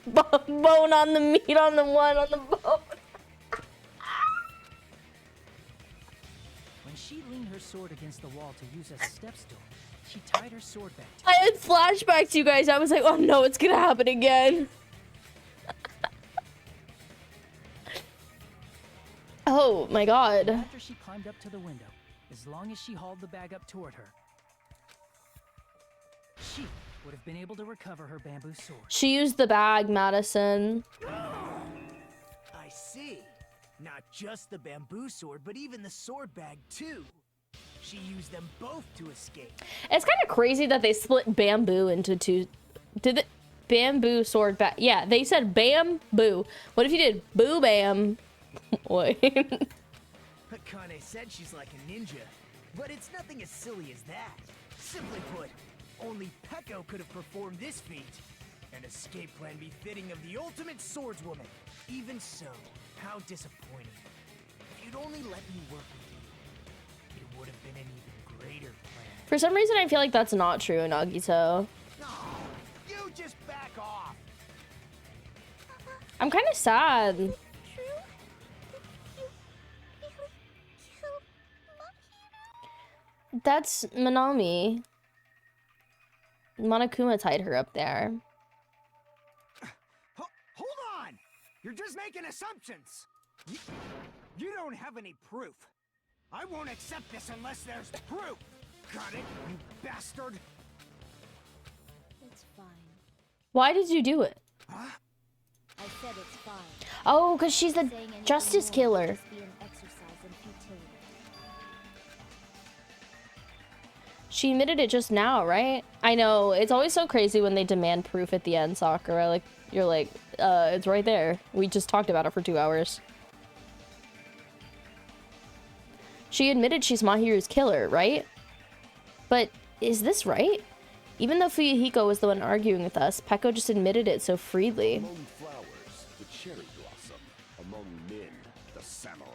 A: bone on the meat on the one on the bone.
G: When she leaned her sword against the wall to use as a step stool, she tied her sword back.
A: I had flashbacks, you guys. I was like, oh no, it's gonna happen again. Oh my god.
G: After she climbed up to the window, as long as she hauled the bag up toward her, she would have been able to recover her bamboo sword.
A: She used the bag, Madison.
I: I see. Not just the bamboo sword, but even the sword bag too. She used them both to escape.
A: It's kind of crazy that they split bamboo into two. Did it? Bamboo sword bag. Yeah, they said bamboo. What if you did boo bam? Wait.
I: Akane said she's like a ninja, but it's nothing as silly as that. Simply put, only Peko could have performed this feat. An escape plan befitting of the ultimate swordswoman. Even so, how disappointing. If you'd only let me work with you, it would have been an even greater plan.
A: For some reason, I feel like that's not true in Agito.
I: No, you just back off.
A: I'm kind of sad. That's Manami. Monokuma tied her up there.
I: Hold on! You're just making assumptions. You don't have any proof. I won't accept this unless there's proof. Got it, you bastard?
F: It's fine.
A: Why did you do it?
I: Huh?
F: I said it's fine.
A: Oh, because she's the justice killer.
F: Just be an exercise in futility.
A: She admitted it just now, right? I know, it's always so crazy when they demand proof at the end, Sakura. Like, you're like, it's right there. We just talked about it for 2 hours. She admitted she's Mahiru's killer, right? But is this right? Even though Fuyuhiko was the one arguing with us, Peko just admitted it so freely.
D: Among flowers, the cherry blossom. Among men, the samurai.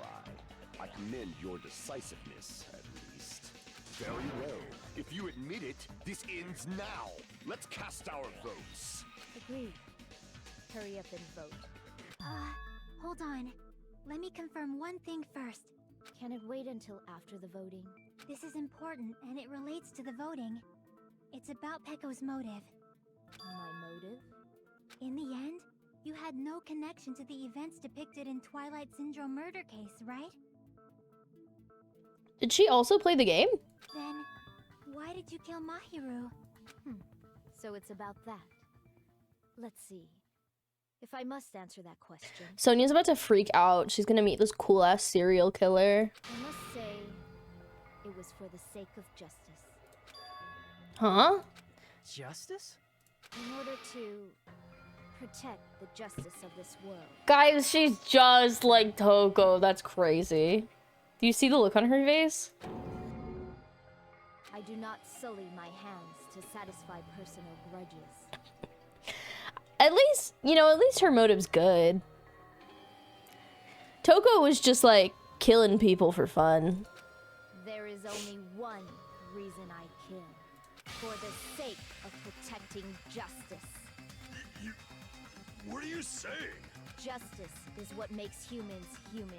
D: I commend your decisiveness, at least. Very well. If you admit it, this ends now. Let's cast our votes.
F: Agreed. Hurry up and vote.
C: Hold on. Let me confirm one thing first.
F: Can it wait until after the voting?
C: This is important, and it relates to the voting. It's about Peko's motive.
F: My motive?
C: In the end, you had no connection to the events depicted in Twilight Syndrome murder case, right?
A: Did she also play the game?
C: Then, why did you kill Mahiru?
F: So it's about that. Let's see. If I must answer that question,
A: Sonia's about to freak out. She's gonna meet this cool-ass serial killer.
F: I must say it was for the sake of justice.
A: Huh?
G: Justice?
F: In order to protect the justice of this world.
A: Guys, she's just like Toko. That's crazy. Do you see the look on her face?
F: I do not sully my hands to satisfy personal grudges.
A: At least, you know, at least her motive's good. Toko was just like killing people for fun.
F: There is only one reason I kill. For the sake of protecting justice.
K: What are you saying?
F: Justice is what makes humans human.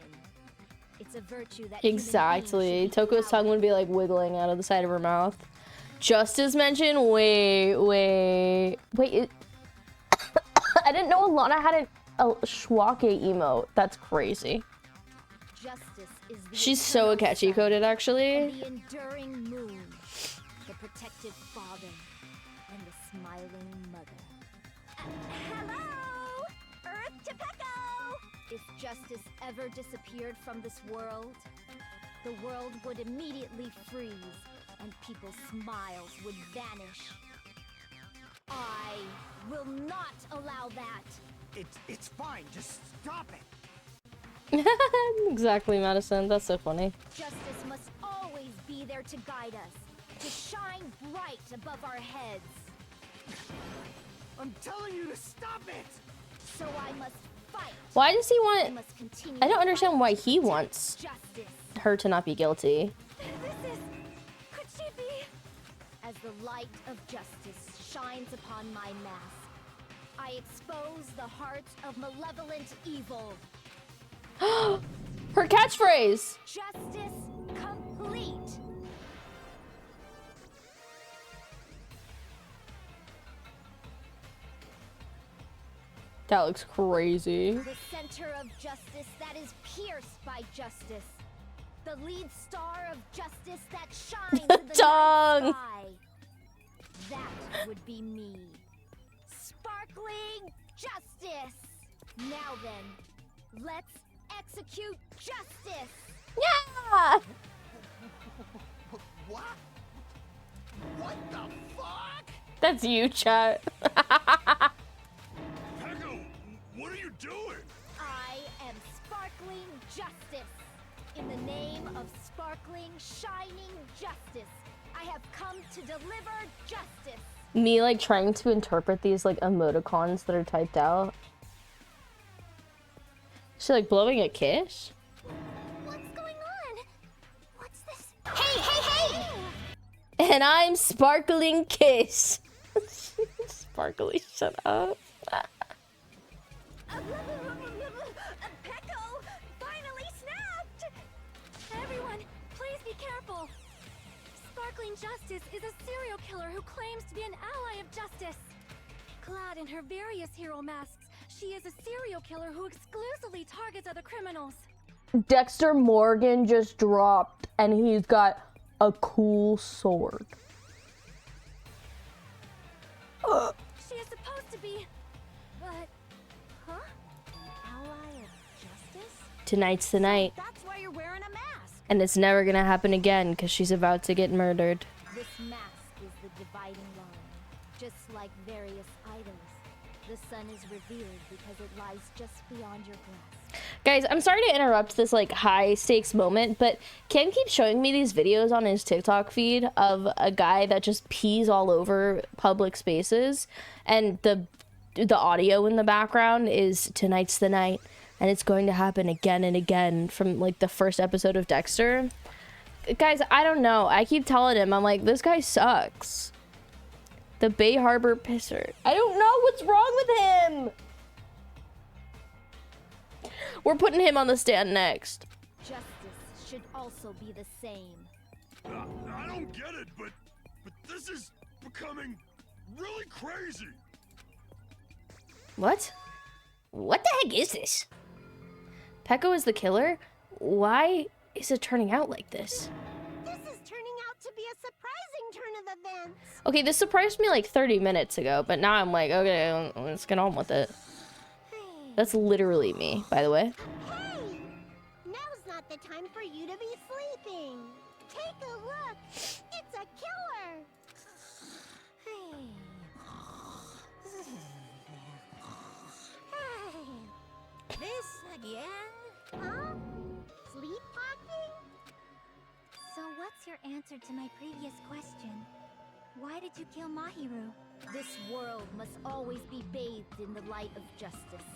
F: It's a virtue that
A: Exactly. Toko's tongue would be like wiggling out of the side of her mouth. Justice mentioned? Wait. I didn't know Alana had a Schwake emote. That's crazy.
F: Justice is the
A: She's so catchy coded, actually.
F: the enduring moon, the protective father, and the smiling mother.
J: Hello! Earth to Peko!
F: If justice ever disappeared from this world, the world would immediately freeze and people's smiles would vanish. I will not allow that.
I: It's fine. Just stop it.
A: Exactly, Madison. That's so funny.
F: Justice must always be there to guide us, to shine bright above our heads.
I: I'm telling you to stop it.
F: So I must fight.
A: Why does he want...
F: must continue
A: I don't
F: to
A: understand why he
F: protect
A: wants
F: justice.
A: her to not be guilty.
F: Could she be? As the light of justice shines upon my mask, I expose the heart of malevolent evil.
A: Her catchphrase!
F: Justice complete.
A: That looks crazy.
F: The center of justice that is pierced by justice. The lead star of justice that shines in the
A: Tongue.
F: night sky. That would be me. Sparkling justice. Now then, let's execute justice.
A: Yeah!
D: What? What the fuck?
A: That's you, chat.
K: Peko, what are you doing?
F: I am sparkling justice. In the name of sparkling, shining justice, I have come to deliver justice.
A: Me, like, trying to interpret these, like, emoticons that are typed out. Is she, like, blowing a kiss?
J: What's going on? What's this? Hey!
A: And I'm Sparkling Kiss. Sparkly, shut up.
L: Peko finally snapped! Everyone, please be careful. Sparkling Justice is a serial killer who claims to be an ally of justice. Clad in her various hero masks, she is a serial killer who exclusively targets other criminals.
A: Dexter Morgan just dropped, and he's got a cool sword.
L: She is supposed to be... But... Huh?
F: An ally of justice?
A: Tonight's the night.
F: That's why you're wearing a mask.
A: And it's never gonna happen again, because she's about to get murdered.
F: This mask is the dividing line. Just like various idols, the sun is revered because it lies just beyond your grasp.
A: Guys, I'm sorry to interrupt this like high stakes moment, but Ken keeps showing me these videos on his TikTok feed of a guy that just pees all over public spaces, and the audio in the background is "Tonight's the night and it's going to happen again and again" from like the first episode of Dexter. Guys, I don't know. I keep telling him, I'm like, this guy sucks. The Bay Harbor pisser. I don't know what's wrong with him. We're putting him on the stand next.
F: Justice should also be the same.
K: I don't get it, but this is becoming really crazy.
A: What? What the heck is this? Peko is the killer? Why is it turning out like this?
J: This is turning out to be a surprising turn of events.
A: Okay, this surprised me like 30 minutes ago, but now I'm like, okay, let's get on with it. That's literally me, by the way.
J: Hey! Now's not the time for you to be sleeping. Take a look. It's a killer. Hey.
B: This again?
J: Huh? Sleepwalking?
C: So what's your answer to my previous question? Why did you kill Mahiru?
F: This world must always be bathed in the light of justice.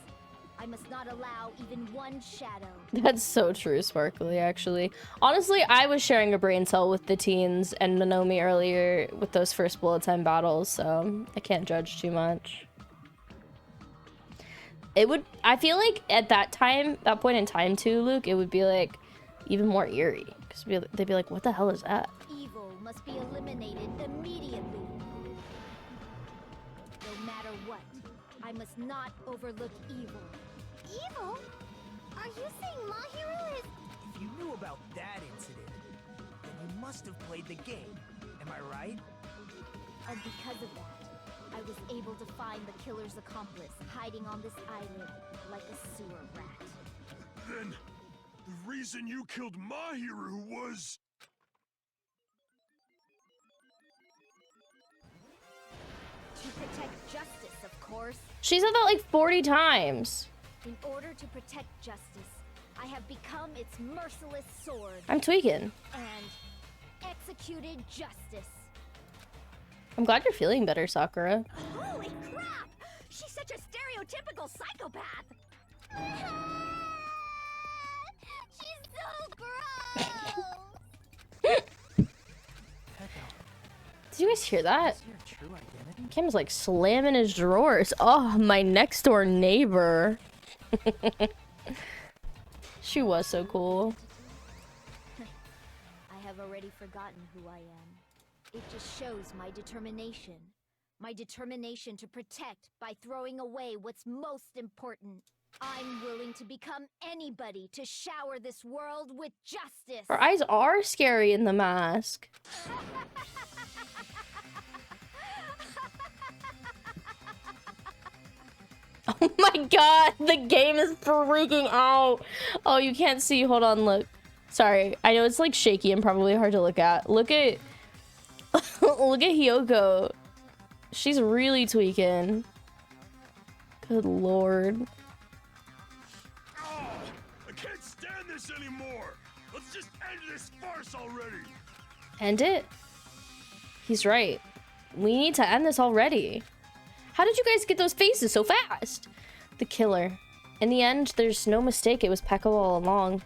F: I must not allow even one shadow.
A: That's so true, Sparkly, actually. Honestly, I was sharing a brain cell with the teens and Nanomi earlier with those first bullet time battles, so I can't judge too much. It would, I feel like at that time, that point in time too, Luke, it would be like even more eerie. Because they'd be like, what the hell is that?
F: Evil must be eliminated immediately. No matter what, I must not overlook evil.
J: Evil? Are you saying Mahiru is...
I: If you knew about that incident, then you must have played the game. Am I right?
F: And because of that, I was able to find the killer's accomplice hiding on this island like a sewer rat.
K: Then the reason you killed Mahiru was...
F: To protect justice, of course.
A: She said that like 40 times.
F: In order to protect justice, I have become its merciless sword.
A: I'm tweaking.
F: And executed justice.
A: I'm glad you're feeling better, Sakura.
B: Holy crap! She's such a stereotypical psychopath!
J: She's so gross!
A: Did you guys hear that? Kim's like slamming his drawers. Oh, my next door neighbor. She was so cool.
F: I have already forgotten who I am. It just shows my determination. My determination to protect by throwing away what's most important. I'm willing to become anybody to shower this world with justice.
A: Her eyes are scary in the mask. Oh my god, the game is freaking out. Oh, you can't see. Hold on, look. Sorry, I know it's like shaky and probably hard to look at. Look at look at Hiyoko. She's really tweaking. Good lord.
K: Oh, I can't stand this anymore. Let's just end this farce already.
A: End it? He's right. We need to end this already. How did you guys get those faces so fast? The killer. In the end, there's no mistake. It was Peko all along.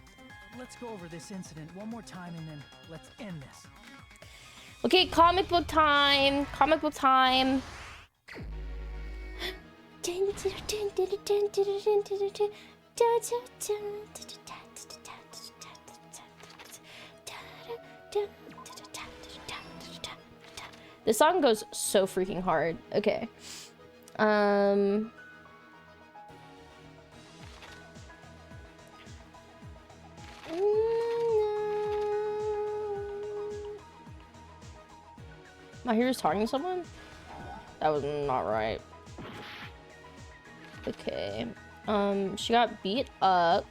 G: Let's go over this incident one more time and then let's end this.
A: Okay, comic book time. Comic book time. This song goes so freaking hard. Okay. Mahiru's talking to someone? That was not right. Okay. She got beat up.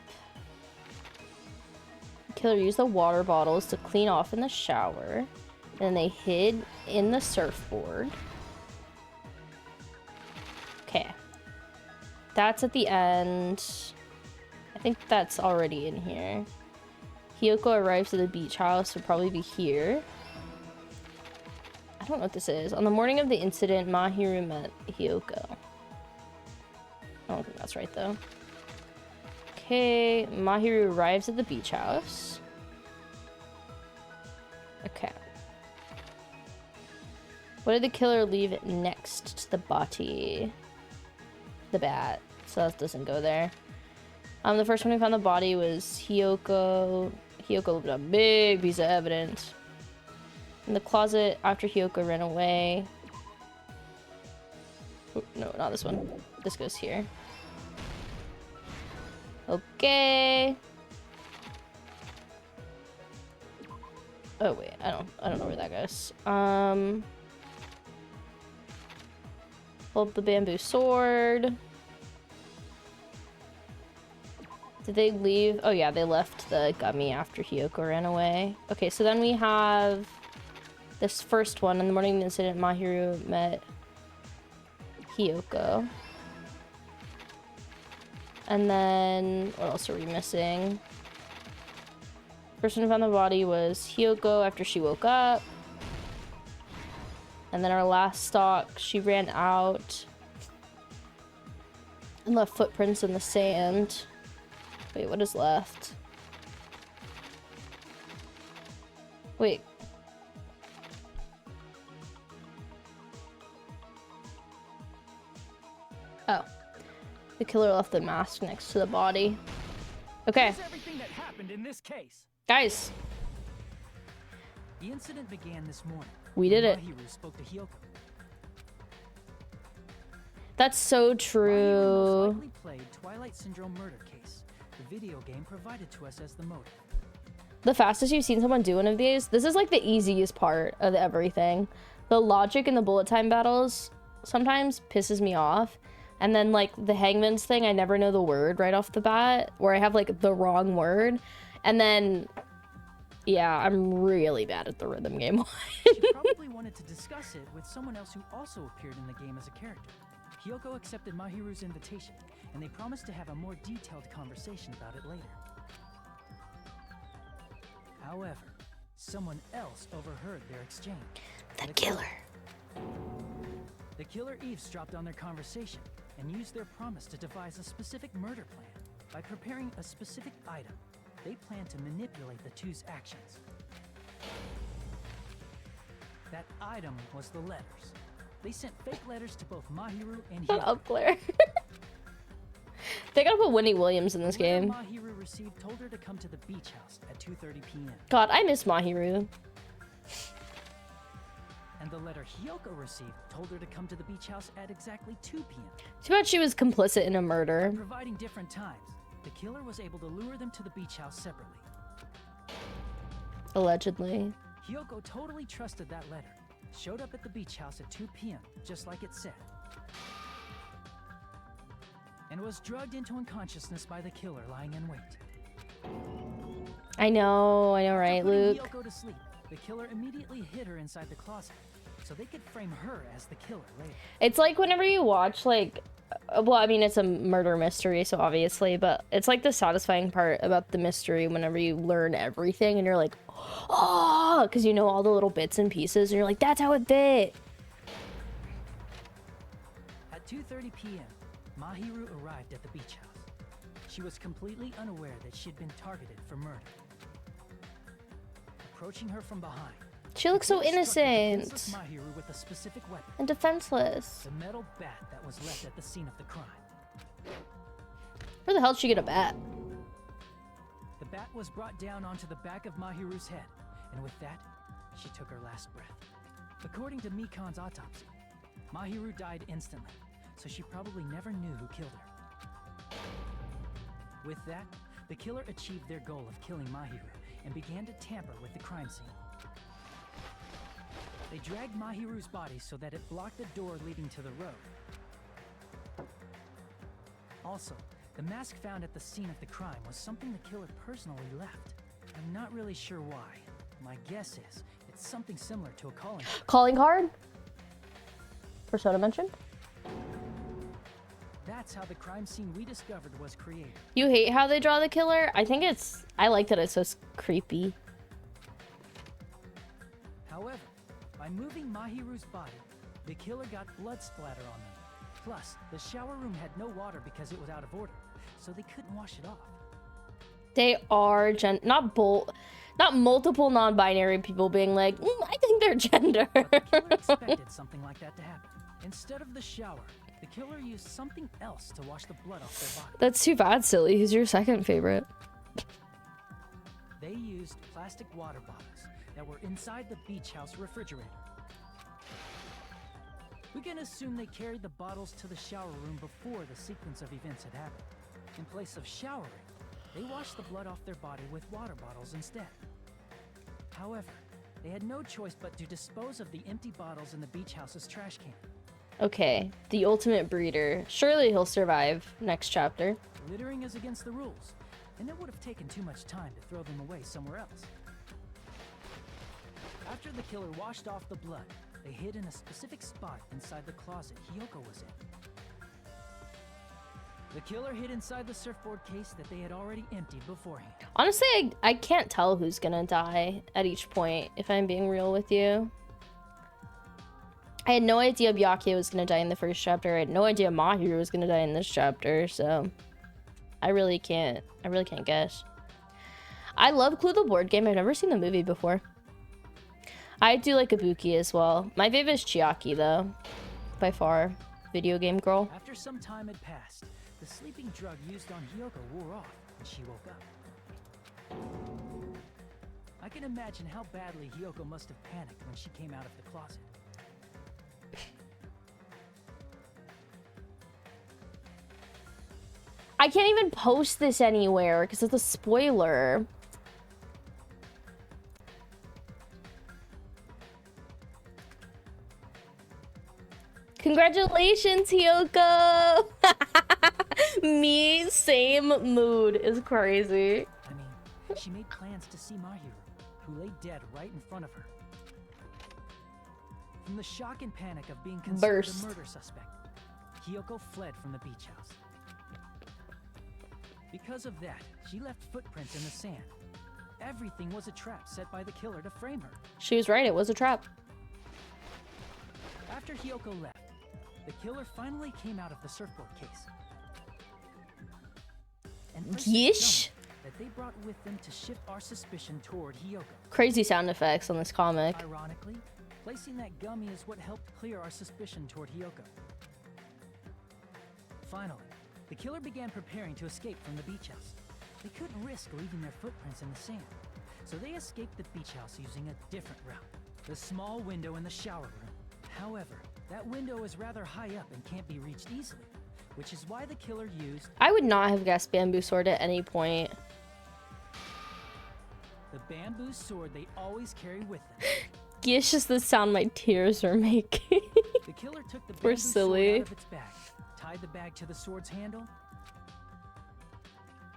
A: The killer used the water bottles to clean off in the shower. And they hid in the surfboard. Okay. That's at the end. I think that's already in here. Hiyoko arrives at the beach house, would probably be here. I don't know what this is. On the morning of the incident, Mahiru met Hiyoko. I don't think that's right, though. Okay, Mahiru arrives at the beach house. Okay. What did the killer leave next to the body? The bat. So that doesn't go there. The first one who found the body was Hiyoko. Hiyoko left a big piece of evidence in the closet after Hiyoko ran away. Oh, no, not this one. This goes here. Okay. Oh wait, I don't know where that goes. Hold the bamboo sword. Did they leave? Oh yeah, they left the gummy after Hiyoko ran away. Okay, so then we have this first one. In the morning of the incident, Mahiru met Hiyoko. And then, what else are we missing? Person who found the body was Hiyoko after she woke up. And then our last stalk, she ran out and left footprints in the sand. Wait, what is left? Wait. Oh. The killer left the mask next to the body. Okay.
G: Here's everything that happened in this case.
A: Guys.
G: The incident began this morning.
A: We did it.
G: Mahiru spoke to Hiyoko.
A: That's so true.
G: Mahiru most likely played Twilight Syndrome murder case. The video game provided to us as the motive.
A: The fastest you've seen someone do one of these, this is like the easiest part of everything. The logic in the bullet time battles sometimes pisses me off. And then like the hangman's thing, I never know the word right off the bat, where I have like the wrong word. And then, yeah, I'm really bad at the rhythm game one.
G: She probably wanted to discuss it with someone else who also appeared in the game as a character. Hiyoko accepted Mahiru's invitation, and they promised to have a more detailed conversation about it later. However, someone else overheard their exchange.
A: The killer.
G: The killer eavesdropped on their conversation and used their promise to devise a specific murder plan. By preparing a specific item, they planned to manipulate the two's actions. That item was the letters. They sent fake letters to both Mahiru and
A: Shut
G: Hiyoko.
A: up, Claire. They gotta put Winnie Williams in this game.
G: Mahiru received told her to come to the beach house at 2:30 p.m.
A: God, I miss Mahiru.
G: And the letter Hiyoko received told her to come to the beach house at exactly 2 p.m.
A: Too bad she was complicit in a murder.
G: By providing different times, the killer was able to lure them to the beach house separately.
A: Allegedly.
G: Hiyoko totally trusted that letter, showed up at the beach house at 2 p.m., just like it said, and was drugged into unconsciousness by the killer lying in wait.
A: I know,
G: After
A: right,
G: putting
A: Luke?
G: Hiyoko to sleep, the killer immediately hid her inside the closet, so they could frame her as the killer later.
A: It's like whenever you watch, like, well, I mean, it's a murder mystery, so obviously, but it's like the satisfying part about the mystery whenever you learn everything and you're like, oh, because you know all the little bits and pieces, and you're like, that's how it fit.
G: At 2:30 p.m., Mahiru arrived at the beach house. She was completely unaware that she'd been targeted for murder. Approaching her from behind,
A: She looks so
G: the killer struck the
A: innocent
G: defenseless Mahiru with a specific weapon,
A: and defenseless.
G: the metal bat that was left at the scene of the crime.
A: Where the hell did she get a bat?
G: The bat was brought down onto the back of Mahiru's head, and with that, she took her last breath. According to Mikan's autopsy, Mahiru died instantly, so she probably never knew who killed her. With that, the killer achieved their goal of killing Mahiru and began to tamper with the crime scene. They dragged Mahiru's body so that it blocked the door leading to the road. Also, the mask found at the scene of the crime was something the killer personally left. I'm not really sure why. My guess is it's something similar to a calling card.
A: Calling card? Persona mentioned?
G: That that's how the crime scene we discovered was created.
A: You hate how they draw the killer? I like that it's so creepy.
G: However, by moving Mahiru's body, the killer got blood splatter on them. Plus, the shower room had no water because it was out of order, so they couldn't wash it off.
A: They are not multiple non-binary people being like, I think they're gender.
G: But the killer expected something like that to happen. Instead of the shower, the killer used something else to wash the blood off their body.
A: That's too bad, silly. Who's your second favorite?
G: They used plastic water bottles that were inside the beach house refrigerator. We can assume they carried the bottles to the shower room before the sequence of events had happened. In place of showering, they washed the blood off their body with water bottles instead. However, they had no choice but to dispose of the empty bottles in the beach house's trash can.
A: Okay, the ultimate breeder. Surely he'll survive next chapter.
G: Littering is against the rules, and it would have taken too much time to throw them away somewhere else. After the killer washed off the blood, they hid in a specific spot inside the closet Hiyoko was in. The killer hid inside the surfboard case that they had already emptied beforehand.
A: Honestly, I can't tell who's gonna die at each point, if I'm being real with you. I had no idea Byakuya was gonna die in the first chapter. I had no idea Mahiru was gonna die in this chapter, so I really can't guess. I love Clue the board game. I've never seen the movie before. I do like Ibuki as well. My favorite is Chiaki though, by far. Video game girl.
G: After some time had passed, the sleeping drug used on Hiyoko wore off and she woke up. I can imagine how badly Hiyoko must have panicked when she came out of the closet.
A: I can't even post this anywhere because it's a spoiler. Congratulations, Hiyoko! Me, same mood is crazy.
G: I mean, she made plans to see Mahiru, who lay dead right in front of her. From the shock and panic of being considered a murder suspect, Hiyoko fled from the beach house. Because of that, she left footprints in the sand. Everything was a trap set by the killer to frame her.
A: She was right, it was a trap.
G: After Hiyoko left, the killer finally came out of the surfboard case. And
A: Yeesh.
G: that they brought with them to shift our suspicion toward Hiyoko.
A: Crazy sound effects on this comic.
G: Ironically, placing that gummy is what helped clear our suspicion toward Hiyoko. Finally, the killer began preparing to escape from the beach house. They couldn't risk leaving their footprints in the sand, so they escaped the beach house using a different route. The small window in the shower room. However, that window is rather high up and can't be reached easily, which is why the killer used...
A: I would not have guessed bamboo sword at any point.
G: the bamboo sword they always carry with them.
A: It's just the sound my tears are making.
G: The killer took the
A: We're
G: bamboo
A: silly.
G: sword out of its bag, tied the bag to the sword's handle,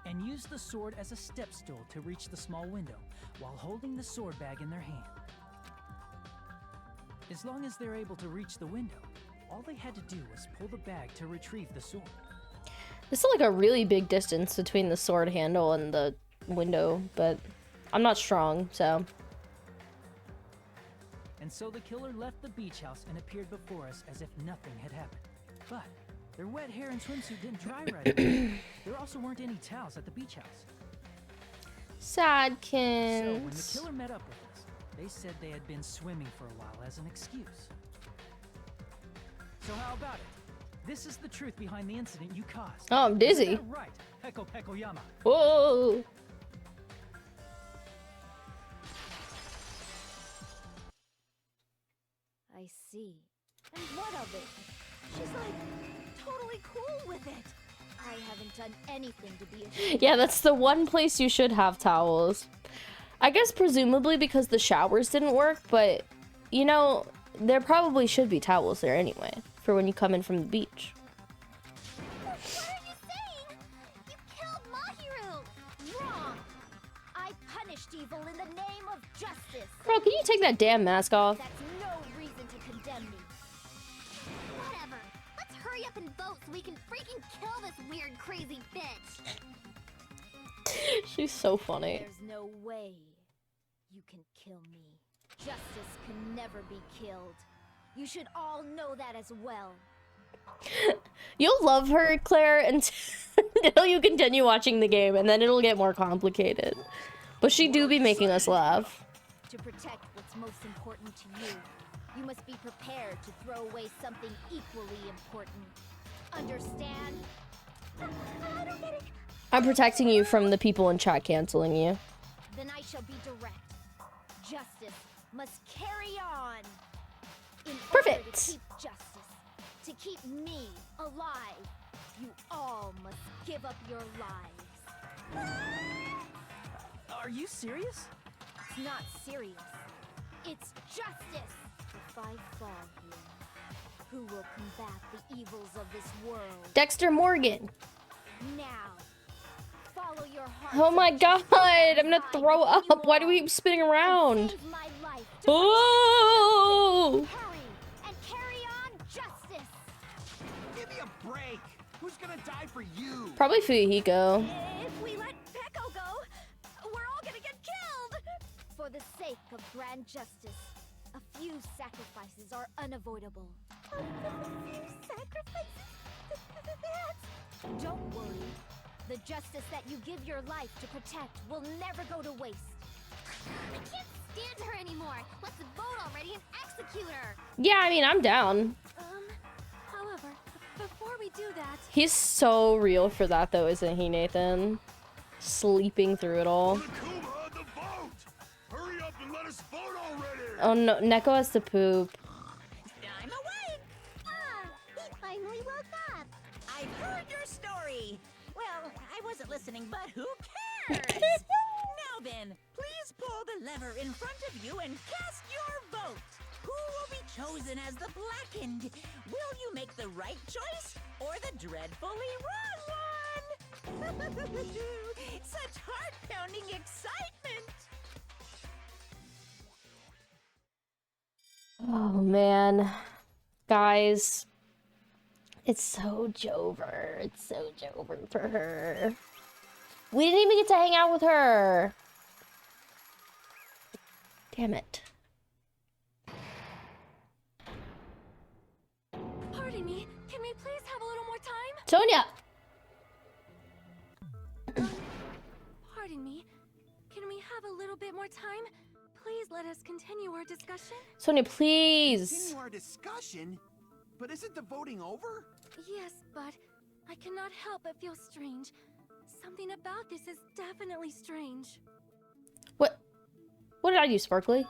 G: and used the sword as a step stool to reach the small window while holding the sword bag in their hand. As long as they're able to reach the window, all they had to do was pull the bag to retrieve the sword.
A: This is like a really big distance between the sword handle and the window, but I'm not strong, so.
G: And so the killer left the beach house and appeared before us as if nothing had happened. But their wet hair and swimsuit didn't dry right away. There also weren't any towels at the beach house. So when the
A: Sadkins.
G: killer met up with us, they said they had been swimming for a while as an excuse. So how about it? This is the truth behind the incident you caused.
A: Oh, I'm dizzy.
G: Isn't that right, Peko Pekoyama?
A: Whoa.
F: I see. And what of it? She's like totally cool with it. I haven't done anything to be ashamed.
A: Yeah, that's the one place you should have towels. I guess presumably because the showers didn't work, but you know, there probably should be towels there anyway for when you come in from the beach.
J: What are you saying? You killed Mahiru!
F: Wrong! I punished evil in the name of justice.
A: Girl, can you take that damn mask off?
F: That's no reason to condemn me.
J: Whatever. Let's hurry up and vote so we can freaking kill this weird, crazy bitch.
A: She's so funny.
F: There's no way you can kill me. Justice can never be killed. You should all know that as well.
A: You'll love her, Claire, until you continue watching the game, and then it'll get more complicated. But she do be making us laugh.
F: To protect what's most important to you, you must be prepared to throw away something equally important. Understand?
J: I don't get it.
A: I'm protecting you from the people in chat canceling you.
F: Then I shall be direct. Justice must carry on. In
A: Perfect.
F: order to keep justice, to keep me alive, you all must give up your lives.
G: Are you serious?
F: It's not serious. It's justice. If I fall here, who will combat the evils of this world?
A: Dexter Morgan.
F: Now, follow your heart.
A: Oh my god, I'm gonna throw up. Why do we keep spinning around?
F: Save my life.
A: Oh!
F: Hurry and carry on justice.
H: Give me a break. Who's gonna die for you?
A: Probably Fuyuhiko.
L: If we let Peko go, we're all gonna get killed!
F: For the sake of grand justice, a few sacrifices are unavoidable.
J: A few sacrifices? That's...
F: Don't worry. The justice that you give your life to protect will never go to waste.
J: I can't stand her anymore. Let's vote already and execute her.
A: Yeah, I mean, I'm down.
L: However, before we do that,
A: He's so real for that, though, isn't he, Nathan? Sleeping through it all.
K: Takuma, the vote! Hurry up and let us vote already!
A: Oh no, Neko has to poop.
B: I'm awake!
J: Ah, he finally woke up.
B: I've heard your story. Well, I wasn't listening, but who cares? Now then, please pull the lever in front of you and cast your vote. Who will be chosen as the blackened? Will you make the right choice or the dreadfully wrong one? Such heart-pounding excitement!
A: Oh man. Guys. It's so Jover. It's so Jover for her. We didn't even get to hang out with her. Damn it.
L: pardon me, can we please have a little more time?
A: Sonia!
L: Pardon me, can we have a little bit more time? Please let us continue our discussion.
A: Sonia, please.
H: Continue our discussion? But isn't the voting over?
L: Yes, but I cannot help but feel strange. Something about this is definitely strange.
A: What? What did I do, Sparkly?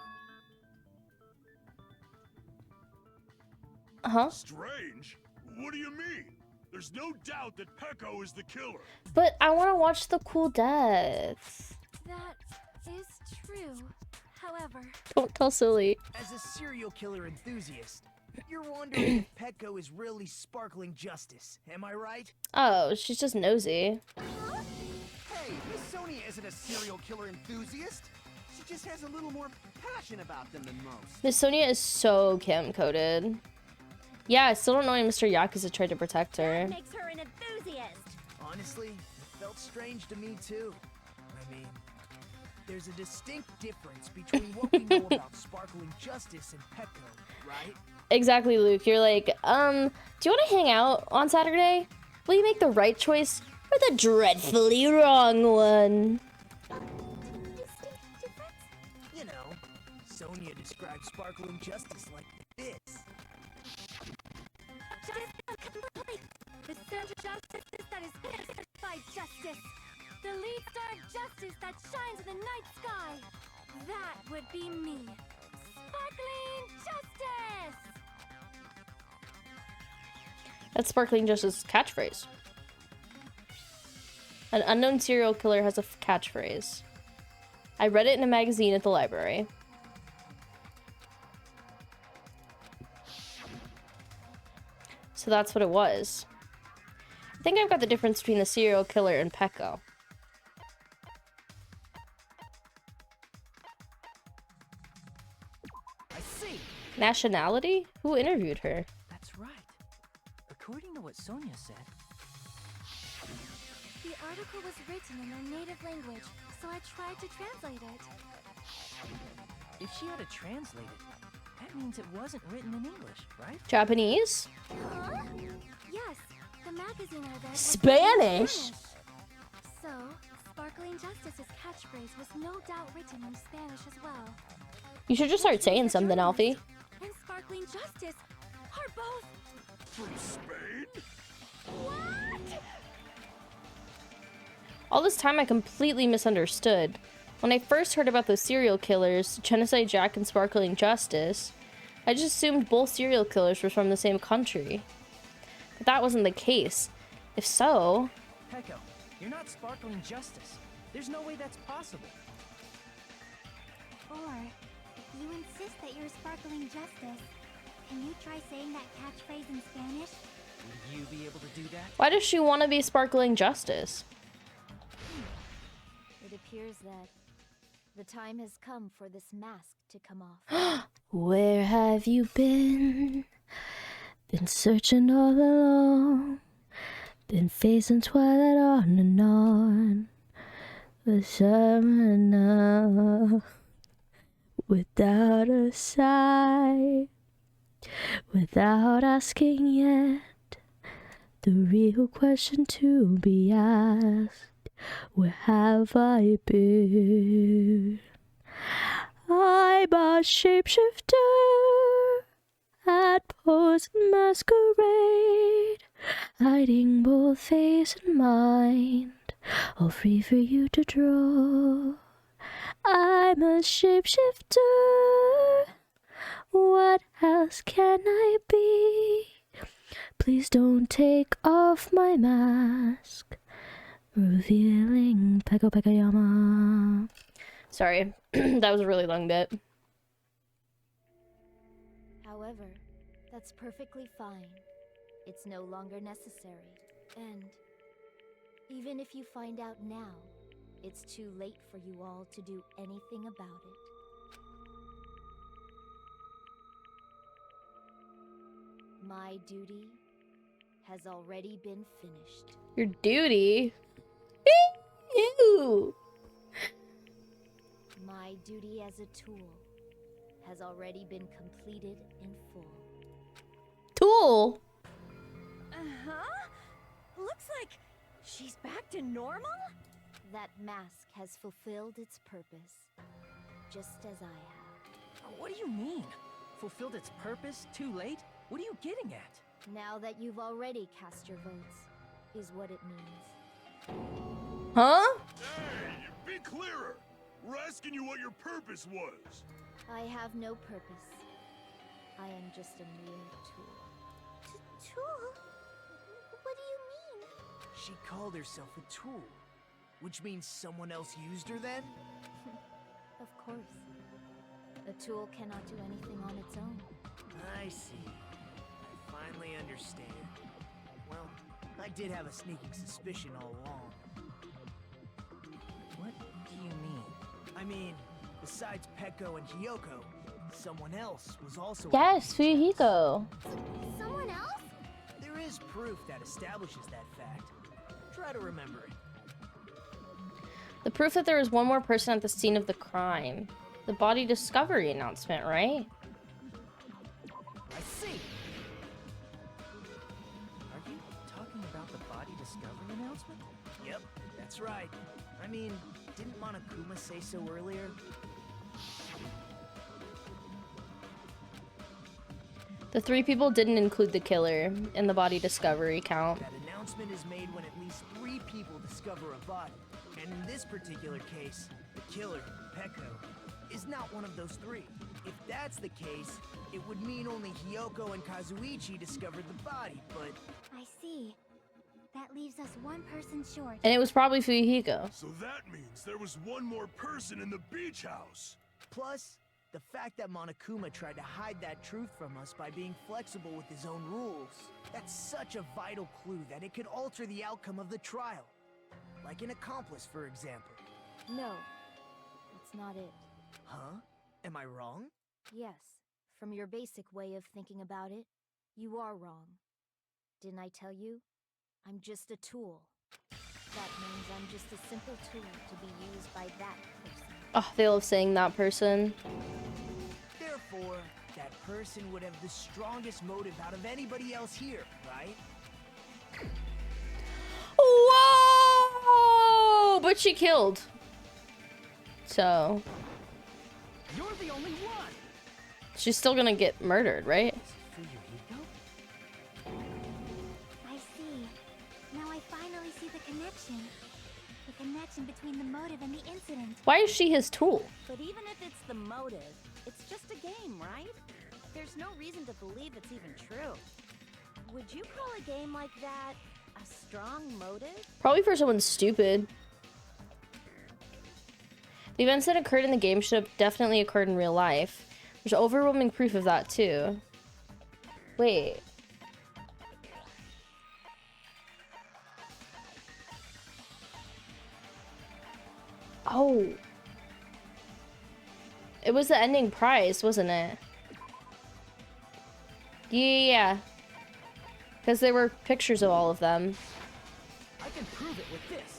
A: Huh?
K: Strange? What do you mean? There's no doubt that Peko is the killer.
A: But I want to watch the cool deaths.
L: That is true. However,
A: Don't tell Silly.
E: As a serial killer enthusiast, you're wondering if Petco is really sparkling justice, am I right?
A: Oh, she's just nosy.
H: Hey, Miss Sonia isn't a serial killer enthusiast. She just has a little more passion about them than most.
A: Miss Sonia is so chem-coded. Yeah, I still don't know why Mr. Yakuza tried to protect her.
F: Makes her an enthusiast.
E: Honestly, it felt strange to me too. I mean, there's a distinct difference between what we know about sparkling justice and Petco, right?
A: Exactly, Luke. You're like, do you want to hang out on Saturday? Will you make the right choice or the dreadfully wrong one?
E: You know, Sonia described sparkling justice like this.
L: the center justice that is pierced by justice. The lead star of justice that shines in the night sky. That would be me. Sparkling justice!
A: That's Sparkling Justice's catchphrase. An unknown serial killer has a catchphrase. I read it in a magazine at the library. So that's what it was. I think I've got the difference between the serial killer and Peko.
E: I see.
A: Nationality? Who interviewed her?
G: That's right. According to what Sonia said.
C: The article was written in their native language, so I tried to translate it.
G: If she had to translate it, that means it wasn't written in English, right?
A: Japanese?
C: Huh? Yes, the magazine I read was
A: Spanish?
C: So, Sparkling Justice's catchphrase was no doubt written in Spanish as well.
A: You should just start saying something, Alfie.
C: And Sparkling Justice are both...
K: From Spain?
C: What?
A: All this time I completely misunderstood. When I first heard about those serial killers, Genocide Jack and Sparkling Justice, I just assumed both serial killers were from the same country. But that wasn't the case. If so...
G: Peko, you're not Sparkling Justice. There's no way that's possible.
C: Or, if you insist that you're Sparkling Justice, can you try saying that catchphrase in Spanish?
G: Will you be able to do that?
A: Why does she want to be Sparkling Justice?
F: It appears that the time has come for this mask to come off.
A: Where have you been? Been searching all along. Been facing twilight on and on. The summer now. Without a sigh. Without asking yet. The real question to be asked. Where have I been? I'm a shapeshifter at pose and masquerade, hiding both face and mind, all free for you to draw. I'm a shapeshifter. What else can I be? Please don't take off my mask. Revealing Peko Pekayama. Sorry, that was a really long bit.
F: However, that's perfectly fine. It's no longer necessary. And even if you find out now, it's too late for you all to do anything about it. My duty has already been finished.
A: Your duty? Ew.
F: My duty as a tool has already been completed in full.
A: Tool?
L: Uh-huh. Looks like she's back to normal?
F: That mask has fulfilled its purpose, just as I have.
G: What do you mean? Fulfilled its purpose? Too late? What are you getting at?
F: Now that you've already cast your votes, is what it means.
A: Huh?
K: Hey, be clearer! We're asking you what your purpose was.
F: I have no purpose. I am just a mere tool.
C: Tool? What do you mean?
E: She called herself a tool, which means someone else used her then?
F: Of course. A tool cannot do anything on its own.
E: I see. I finally understand. Well, I did have a sneaking suspicion all along.
G: What do you mean?
E: I mean, besides Peko and Hiyoko, someone else was also...
A: Yes, Fuyuhiko.
C: Someone else?
E: There is proof that establishes that fact. Try to remember it.
A: The proof that there was one more person at the scene of the crime. The body discovery announcement, right?
E: I see.
G: Are you talking about the body discovery announcement?
E: Yep, that's right. I mean, didn't Monokuma say so earlier?
A: The 3 people didn't include the killer in the body discovery count.
E: That announcement is made when at least 3 people discover a body. And in this particular case, the killer, Peko, is not one of those 3. If that's the case, it would mean only Hiyoko and Kazuichi discovered the body, but...
C: I see. That leaves us one person short.
A: And it was probably Fuyuhiko.
K: So that means there was one more person in the beach house.
E: Plus, the fact that Monokuma tried to hide that truth from us by being flexible with his own rules. That's such a vital clue that it could alter the outcome of the trial. Like an accomplice, for example.
F: No, that's not it.
E: Huh? Am I wrong?
F: Yes, from your basic way of thinking about it, you are wrong. Didn't I tell you? I'm just a tool. That means I'm just a simple tool to be used by that person.
A: Oh, they love saying that person.
E: Therefore, that person would have the strongest motive out of anybody else here, right?
A: Whoa! But she killed. So
E: You're the only one.
A: she's still gonna get murdered, right?
C: I see. Now I finally see the connection. The connection between the motive and the incident.
A: Why is she his tool?
B: But even if it's the motive, it's just a game, right? There's no reason to believe it's even true. Would you call a game like that a strong motive?
A: Probably for someone stupid. The events that occurred in the game should have definitely occurred in real life. There's overwhelming proof of that too. Wait. Oh. It was the ending prize, wasn't it? Yeah. Because there were pictures of all of them.
G: I can prove it with this.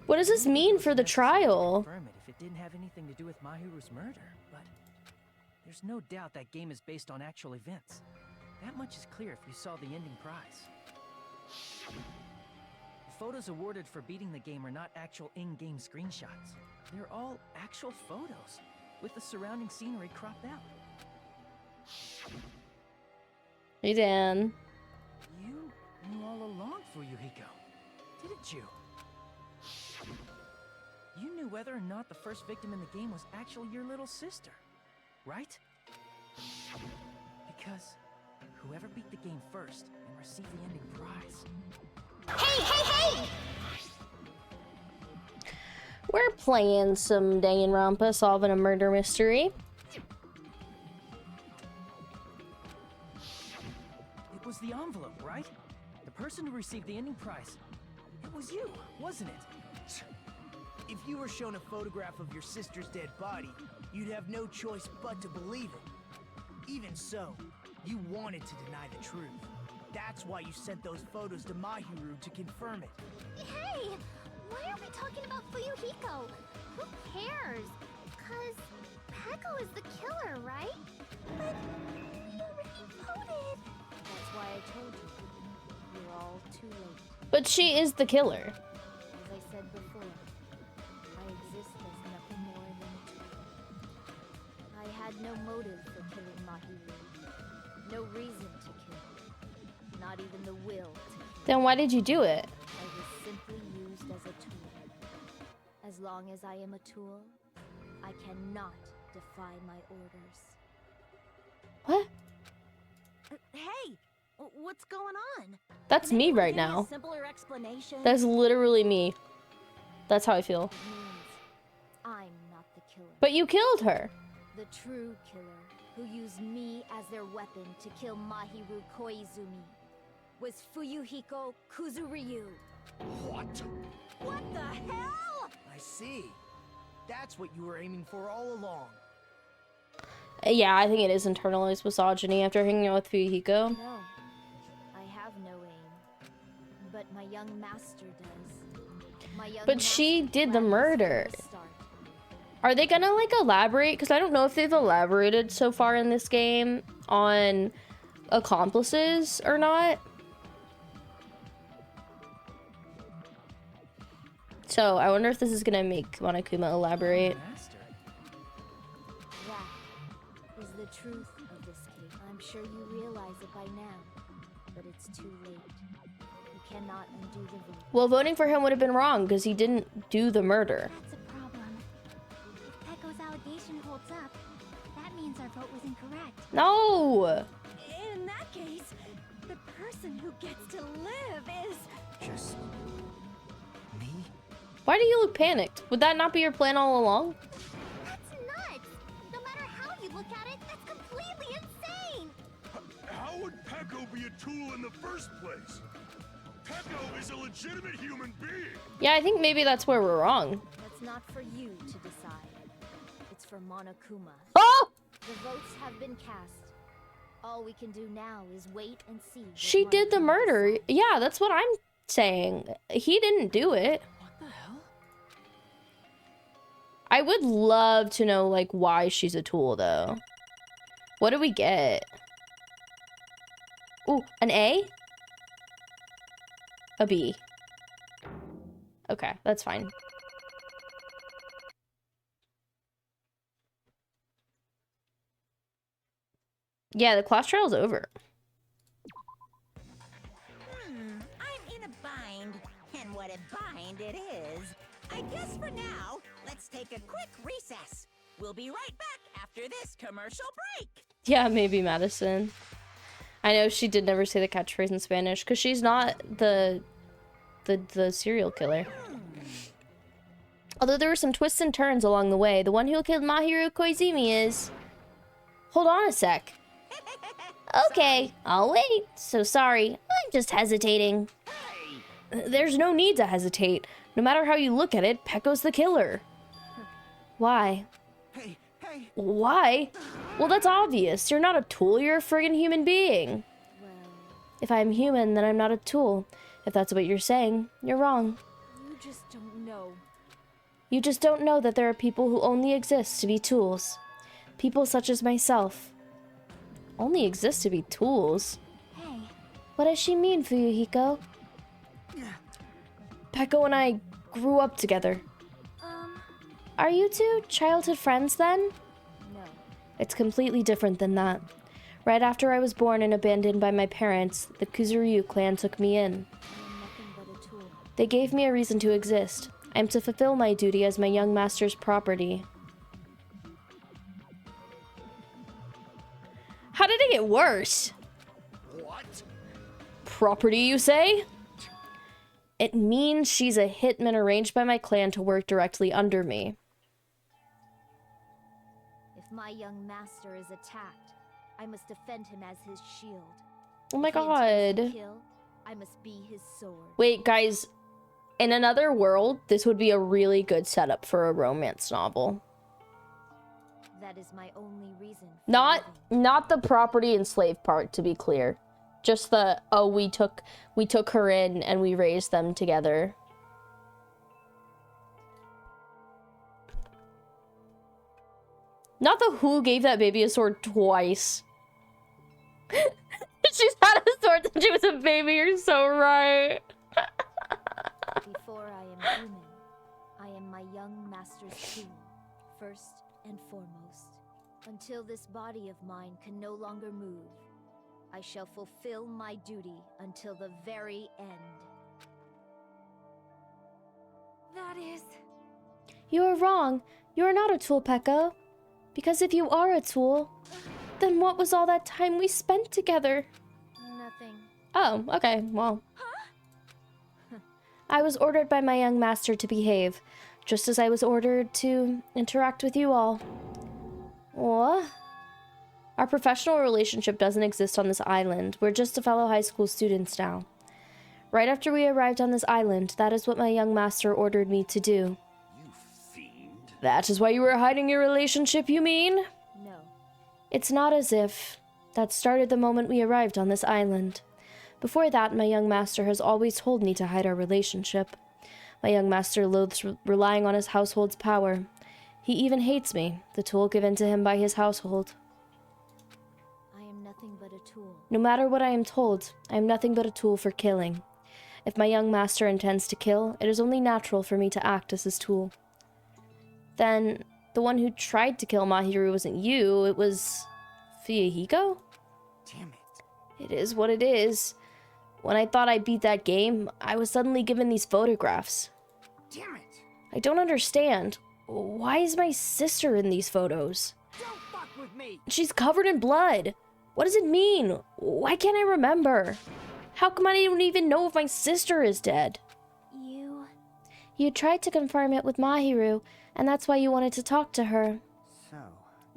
A: What does this mean for the trial?
G: Confirm it if it didn't have anything to do with Mahiru's murder, but there's no doubt that game is based on actual events. That much is clear if you saw the ending prize. The photos awarded for beating the game are not actual in-game screenshots. They're all actual photos, with the surrounding scenery cropped out.
A: Hey, Dan.
G: You knew all along, Fuyuhiko, didn't you? You knew whether or not the first victim in the game was actually your little sister, right? Because whoever beat the game first and received the ending prize.
J: Hey, hey, hey!
A: We're playing some Danganronpa, solving a murder mystery.
G: It was the envelope, right? The person who received the ending prize. It was you, wasn't it?
E: If you were shown a photograph of your sister's dead body, you'd have no choice but to believe it. Even so, you wanted to deny the truth. That's why you sent those photos to Mahiru to confirm it.
J: Hey! Why are we talking about Fuyuhiko? Who cares? Cause Peko is the killer, right? But we already voted.
F: That's why I told you. You're all too late.
A: But she is the killer.
F: As I said before, I exist as nothing more than a tool. I had no motive for killing Mahiru. No reason to kill. Not even the will to kill.
A: Then why did you do it?
F: I was simply used as a tool. As long as I am a tool, I cannot defy my orders.
A: What?
B: Hey, what's going on?
A: That's me right now.
B: Simpler explanation.
A: That's literally me. That's how I feel.
F: It means I'm not the killer.
A: But you killed her.
F: The true killer, who used me as their weapon to kill Mahiru Koizumi, was Fuyuhiko Kuzuryu.
K: What?
B: What the hell?
E: I see. That's what you were aiming for all along.
A: Yeah, I think it is internalized misogyny after hanging out with Fuyuhiko.
F: No, I have no aim. But my young master does. My young
A: But she
F: master
A: did the
F: planned
A: murder.
F: from the start.
A: Are they gonna like elaborate? Because I don't know if they've elaborated so far in this game on accomplices or not. So I wonder if this is gonna make Monokuma elaborate.
G: Master.
F: That is the truth of this case. I'm sure you realize it by now, but it's too late. You cannot undo the vote.
A: Well, voting for him would have been wrong because he didn't do the murder.
C: That's a problem. If Peko's allegation holds up, that means our vote was incorrect.
A: No!
L: In that case, the person who gets to live is...
E: Just me?
A: Why do you look panicked? Would that not be your plan all along?
J: That's nuts! No matter how you look at it, that's completely insane!
K: How would Peko be a tool in the first place? Peko is a legitimate human being.
A: Yeah, I think maybe that's where we're wrong.
F: That's not for you to decide. It's for Monokuma.
A: Oh!
F: The votes have been cast. All we can do now is wait and see.
A: She did the murder. Yeah, that's what I'm saying. He didn't do it.
G: What the hell?
A: I would love to know, like, why she's a tool, though. What do we get? Ooh, an A? A B. Okay, that's fine. Yeah, the class trial's over.
B: I'm in a bind. And what a bind it is. I guess for now, let's take a quick recess. We'll be right back after this commercial break.
A: Yeah, maybe Madison. I know she did never say the catchphrase in Spanish because she's not the serial killer. Although there were some twists and turns along the way. The one who killed Mahiru Koizumi is... Hold on a sec. Okay, I'll wait. So sorry, I'm just hesitating. There's no need to hesitate. No matter how you look at it, Pecco's the killer. Why?
H: Hey.
A: Why? Well, that's obvious. You're not a tool, you're a friggin' human being.
F: Well,
A: If I'm human, then I'm not a tool. If that's what you're saying, you're wrong.
F: you just don't know.
A: You just don't know that there are people who only exist to be tools. People such as myself. Only exist to be tools?
C: Hey,
A: What does she mean, Fuyuhiko? Pecco and I grew up together. Are you two childhood friends then?
F: No.
A: It's completely different than that. Right after I was born and abandoned by my parents, the Kuzuryu clan took me in.
F: I am nothing but a tool.
A: They gave me a reason to exist. I am to fulfill my duty as my young master's property. How did it get worse?
D: What?
A: Property, you say? It means she's a hitman arranged by my clan to work directly under me.
F: If my young master is attacked, I must defend him as his shield.
A: Oh my
F: If he intends to
A: god.
F: kill, I must be his sword.
A: Wait, guys. In another world, this would be a really good setup for a romance novel.
F: That is my only reason. For
A: Not
F: living.
A: the property and slave part, to be clear. Just the, oh, we took her in and we raised them together. Not the who gave that baby a sword twice. She's had a sword since she was a baby, you're so right.
F: Before I am human, I am my young master's tool, first and foremost. Until this body of mine can no longer move, I shall fulfill my duty until the very end.
L: That is...
A: You are wrong. You are not a tool, Pecco. Because if you are a tool, then what was all that time we spent together?
F: Nothing.
A: Oh, okay, well. I was ordered by my young master to behave, just as I was ordered to interact with you all. What? Our professional relationship doesn't exist on this island. We're just a fellow high school students now. Right after we arrived on this island, that is what my young master ordered me to do.
D: You fiend.
A: That is why you were hiding your relationship, you mean?
F: No.
A: It's not as if that started the moment we arrived on this island. Before that, my young master has always told me to hide our relationship. My young master loathes relying on his household's power. He even hates me, the tool given to him by his household.
F: I am nothing but a tool.
A: No matter what I am told, I am nothing but a tool for killing. If my young master intends to kill, it is only natural for me to act as his tool. Then, the one who tried to kill Mahiru wasn't you, it was... Fuyuhiko?
E: Damn it.
A: It is what it is. When I thought I beat that game, I was suddenly given these photographs.
E: Damn it.
A: I don't understand. Why is my sister in these photos?
E: Don't fuck with me.
A: She's covered in blood. What does it mean? Why can't I remember? How come I don't even know if my sister is dead? You tried to confirm it with Mahiru, and that's why you wanted to talk to her.
E: So,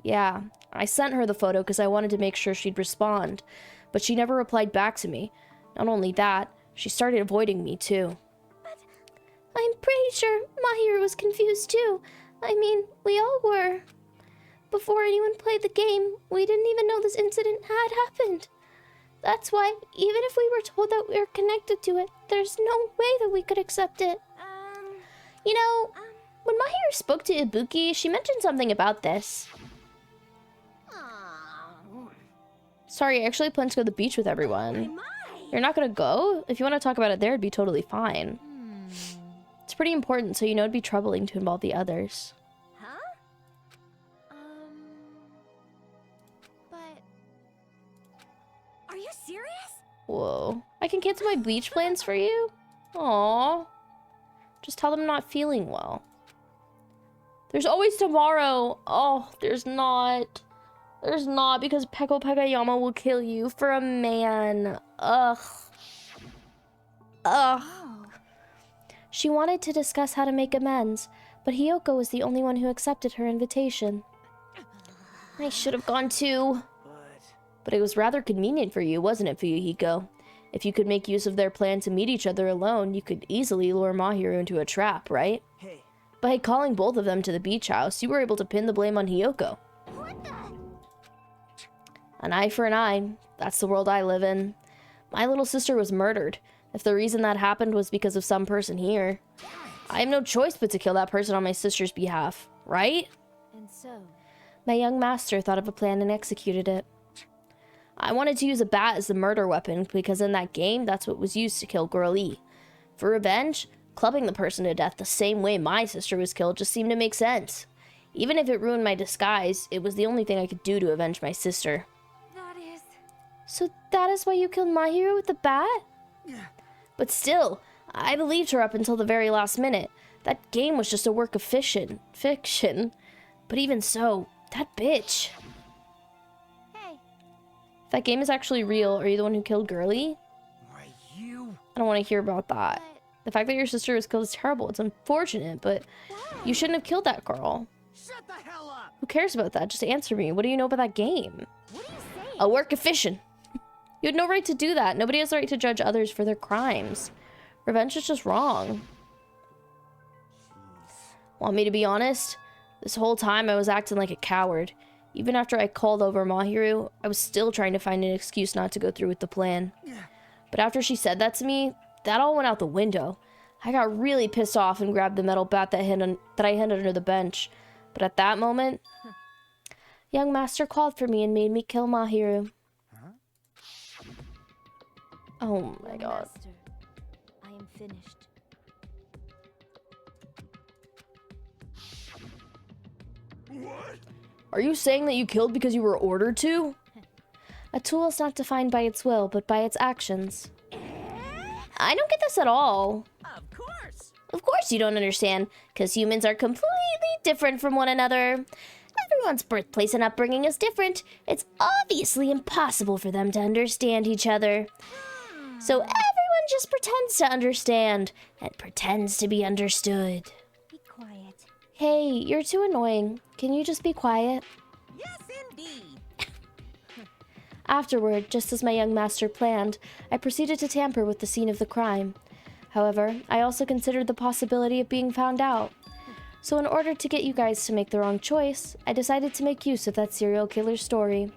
A: Yeah, I sent her the photo because I wanted to make sure she'd respond, but she never replied back to me. Not only that, she started avoiding me too.
J: But I'm pretty sure Mahiru was confused too. I mean, we all were.
A: before anyone played the game, we didn't even know this incident had happened. That's why, even if we were told that we were connected to it, there's no way that we could accept it. You know, when Mahiru spoke to Ibuki, she mentioned something about this. Sorry, I actually plan to go to the beach with everyone. You're not gonna go? If you want to talk about it there, it'd be totally fine. It's pretty important, so you know it'd be troubling to involve the others.
L: But... Are you serious?
A: Whoa. I can cancel my beach plans for you? Aww. Just tell them I'm not feeling well. There's always tomorrow. Oh, there's not. There's not, because Peko Pekayama will kill you for a man. Ugh. Ugh. She wanted to discuss how to make amends, but Hiyoko was the only one who accepted her invitation. I should have gone too. But it was rather convenient for you, wasn't it, Fuyuhiko? If you could make use of their plan to meet each other alone, you could easily lure Mahiru into a trap, right?
E: Hey.
A: By calling both of them to the beach house, you were able to pin the blame on Hiyoko.
J: What the?
A: An eye for an eye. That's the world I live in. My little sister was murdered. If the reason that happened was because of some person here, I have no choice but to kill that person on my sister's behalf, right?
F: And so?
A: My young master thought of a plan and executed it. I wanted to use a bat as the murder weapon because in that game, that's what was used to kill Girl E. For revenge, clubbing the person to death the same way my sister was killed just seemed to make sense. Even if it ruined my disguise, it was the only thing I could do to avenge my sister. So that is why you killed Mahiru with the bat? But still, I believed her up until the very last minute. That game was just a work of fiction. But even so, that bitch.
L: Hey.
A: If that game is actually real, are you the one who killed Girly?
E: Why, you?
A: I don't want to hear about that. The fact that your sister was killed is terrible. It's unfortunate, but you shouldn't have killed that girl.
E: Shut the hell up!
A: Who cares about that? Just answer me. What do you know about that game?
L: What are you saying?
A: A work of fiction. You had no right to do that. Nobody has the right to judge others for their crimes. Revenge is just wrong. Want me to be honest? This whole time I was acting like a coward. Even after I called over Mahiru, I was still trying to find an excuse not to go through with the plan. But after she said that to me, that all went out the window. I got really pissed off and grabbed the metal bat that I hid under the bench. But at that moment, young master called for me and made me kill Mahiru. Oh my god.
F: Master, I am finished.
K: What?
A: Are you saying that you killed because you were ordered to? A tool is not defined by its will, but by its actions. I don't get this at all.
B: Of course.
A: Of course you don't understand, because humans are completely different from one another. Everyone's birthplace and upbringing is different. It's obviously impossible for them to understand each other. So everyone just pretends to understand and pretends to be understood.
F: Be quiet.
A: Hey, you're too annoying. Can you just be quiet?
B: Yes, indeed.
A: Afterward, just as my young master planned, I proceeded to tamper with the scene of the crime. However, I also considered the possibility of being found out. So in order to get you guys to make the wrong choice, I decided to make use of that serial killer's story.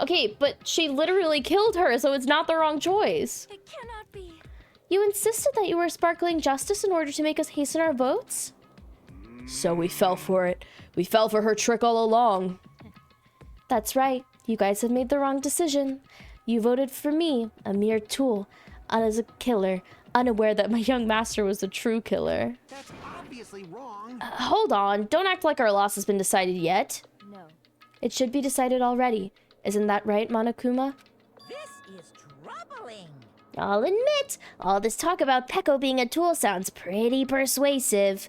A: Okay, but she literally killed her, so it's not the wrong choice.
L: It cannot be.
A: You insisted that you were sparkling justice in order to make us hasten our votes? So we fell for it. We fell for her trick all along. That's right. You guys have made the wrong decision. You voted for me, a mere tool, as a killer, unaware that my young master was the true killer.
E: That's obviously wrong.
A: Hold on. Don't act like our loss has been decided yet.
F: No.
A: It should be decided already. Isn't that right, Monokuma?
B: This is troubling.
A: I'll admit, all this talk about Peko being a tool sounds pretty persuasive.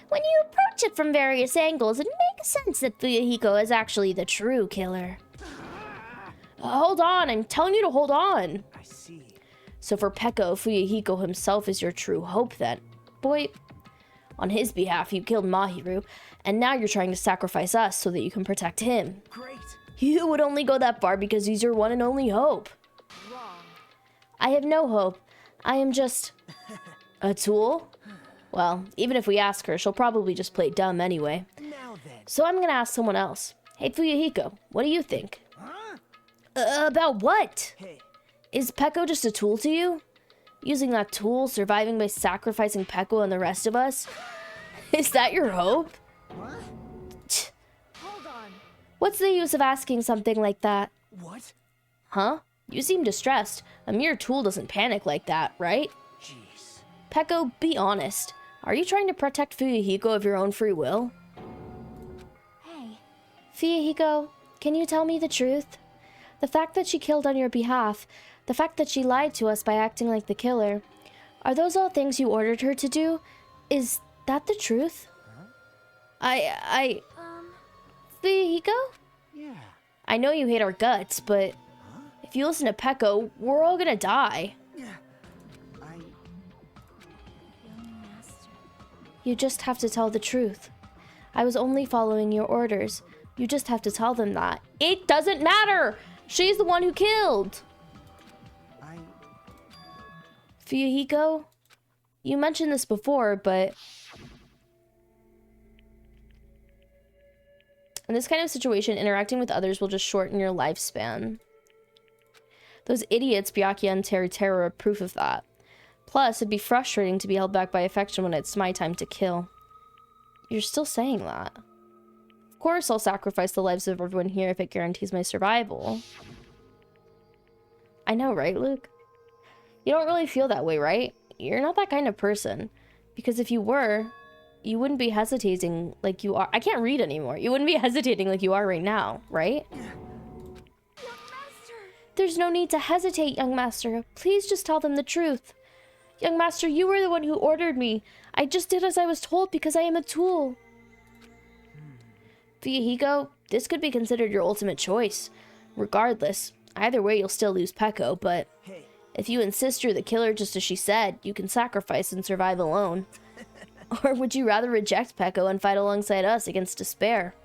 A: When you approach it from various angles, it makes sense that Fuyuhiko is actually the true killer. Hold on, I'm telling you to hold on.
E: I see.
A: So for Peko, Fuyuhiko himself is your true hope then. Boy, on his behalf you killed Mahiru, and now you're trying to sacrifice us so that you can protect him.
E: Great.
A: You would only go that far because he's your one and only hope.
F: Wrong.
A: I have no hope. I am just a tool. Well, even if we ask her, she'll probably just play dumb anyway.
E: Now then.
A: So I'm gonna ask someone else. Hey, Fuyuhiko, what do you think?
E: Huh?
A: About what?
E: Hey,
A: Is Peko just a tool to you? Using that tool, surviving by sacrificing Peko and the rest of us? Is that your hope?
E: what?
F: Hold on.
A: What's the use of asking something like that?
E: What?
A: Huh? You seem distressed. A mere tool doesn't panic like that, right?
E: Jeez.
A: Peko, be honest. Are you trying to protect Fuyuhiko of your own free will?
C: Hey,
A: Fuyuhiko, can you tell me the truth? The fact that she killed on your behalf, the fact that she lied to us by acting like the killer, are those all things you ordered her to do? Is that the truth?
E: Huh?
A: Fuyuhiko?
E: Yeah.
A: I know you hate our guts, but
E: Huh?
A: if you listen to Peko, we're all gonna die.
E: Yeah.
F: Young master.
A: You just have to tell the truth. I was only following your orders. You just have to tell them that. It doesn't matter! She's the one who killed! Fuyuhiko, you mentioned this before, but in this kind of situation, interacting with others will just shorten your lifespan. Those idiots, Byakuya and Teruteru, are proof of that. Plus, it'd be frustrating to be held back by affection when it's my time to kill. You're still saying that. Of course I'll sacrifice the lives of everyone here if it guarantees my survival. I know, right, Luke? You don't really feel that way, right? You're not that kind of person. Because if you were, you wouldn't be hesitating like you are. I can't read anymore. You wouldn't be hesitating like you are right now, right?
L: Young master!
A: There's no need to hesitate, young master. Please just tell them the truth. Young master, you were the one who ordered me. I just did as I was told because I am a tool. Fuyuhiko, this could be considered your ultimate choice. Regardless, either way you'll still lose Peko, but
E: Hey.
A: if you insist you're the killer just as she said, you can sacrifice and survive alone. Or would you rather reject Peko and fight alongside us against despair?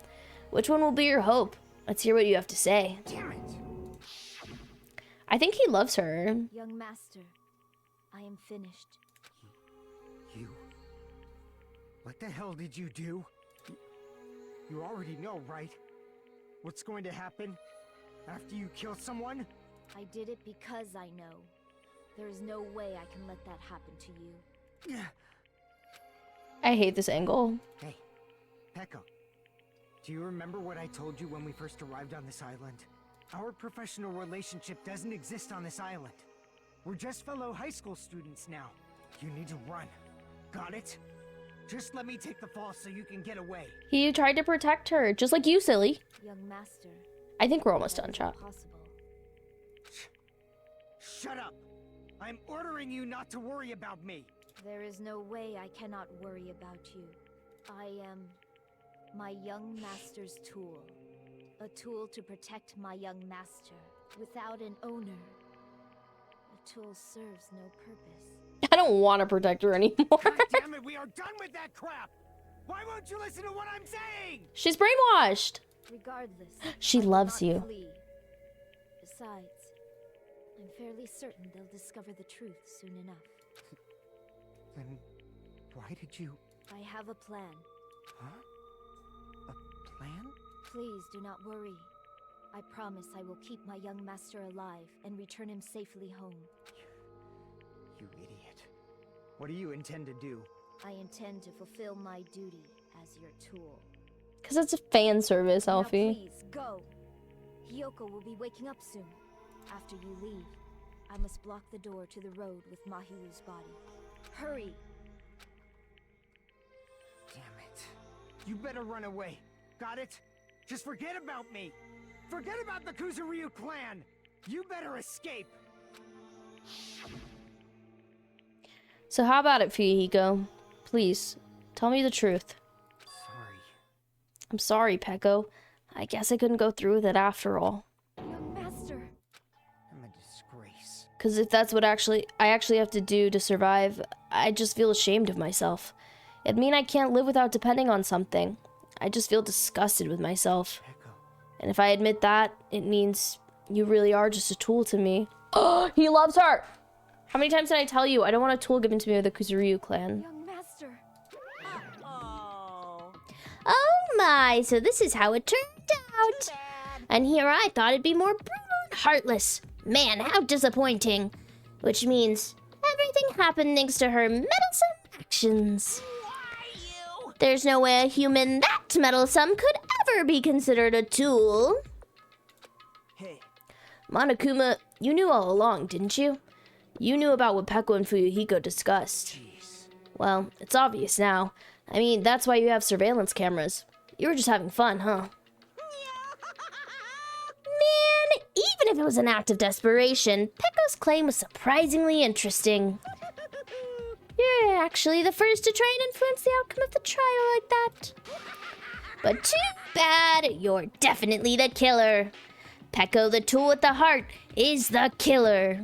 A: Which one will be your hope? Let's hear what you have to say.
E: Damn it.
A: I think he loves her.
F: Young master, I am finished.
I: You... What the hell did you do? You already know, right? What's going to happen after you kill someone?
F: I did it because I know. There is no way I can let that happen to you.
I: Yeah.
A: I hate this angle.
I: Hey, Peko. Do you remember what I told you when we first arrived on this island? Our professional relationship doesn't exist on this island. We're just fellow high school students now. You need to run. Got it? Just let me take the fall so you can get away.
A: He tried to protect her, just like you, silly.
F: Young master.
A: I think we're almost
F: that
A: done,
F: is
A: chat.
F: impossible.
I: Shut up! I'm ordering you not to worry about me.
F: There is no way I cannot worry about you. I am my young master's tool. A tool to protect my young master. Without an owner, the tool serves no purpose.
A: I don't want to protect her anymore.
I: God damn it, we are done with that crap! Why won't you listen to what I'm saying?
A: She's brainwashed.
F: Regardless,
A: She
F: I will
A: loves
F: not
A: you.
F: flee. Besides, I'm fairly certain they'll discover the truth soon enough.
I: Then why did you...
F: I have a plan.
I: Huh? A plan?
F: Please do not worry. I promise I will keep my young master alive and return him safely home.
I: You idiot. What do you intend to do?
F: I intend to fulfill my duty as your tool.
A: Because it's a fan service,
F: Now
A: Alfie.
F: please, go. Hyoko will be waking up soon. After you leave, I must block the door to the road with Mahiru's body. Hurry!
I: Damn it. You better run away. Got it? Just forget about me. Forget about the Kuzuryu clan. You better escape.
A: So how about it, Fuyuhiko? Please, tell me the truth.
I: Sorry.
A: I'm sorry, Peko. I guess I couldn't go through with it after all.
F: Young master!
I: I'm a disgrace.
A: Because if that's what I actually have to do to survive, I just feel ashamed of myself. It'd mean I can't live without depending on something. I just feel disgusted with myself.
I: Peko.
A: And if I admit that, it means you really are just a tool to me. Oh, he loves her! How many times did I tell you I don't want a tool given to me by the Kuzuryu clan?
F: Young master!
B: Oh.
A: Oh my, so this is how it turned out.
J: out. And here I thought it'd be more brutal and heartless. Man, how disappointing. Which means everything happened thanks to her meddlesome actions. There's no way a human that meddlesome could ever be considered a tool.
E: Hey.
J: Monokuma, you knew all along, didn't you? You knew about what Peko and Fuyuhiko discussed.
E: Jeez.
J: Well, it's obvious now. I mean, that's why you have surveillance cameras. You were just having fun, huh? Man, even if it was an act of desperation, Peko's claim was surprisingly interesting. You're actually the first to try and influence the outcome of the trial like that. But too bad, you're definitely the killer. Peko, the tool with the heart, is the killer.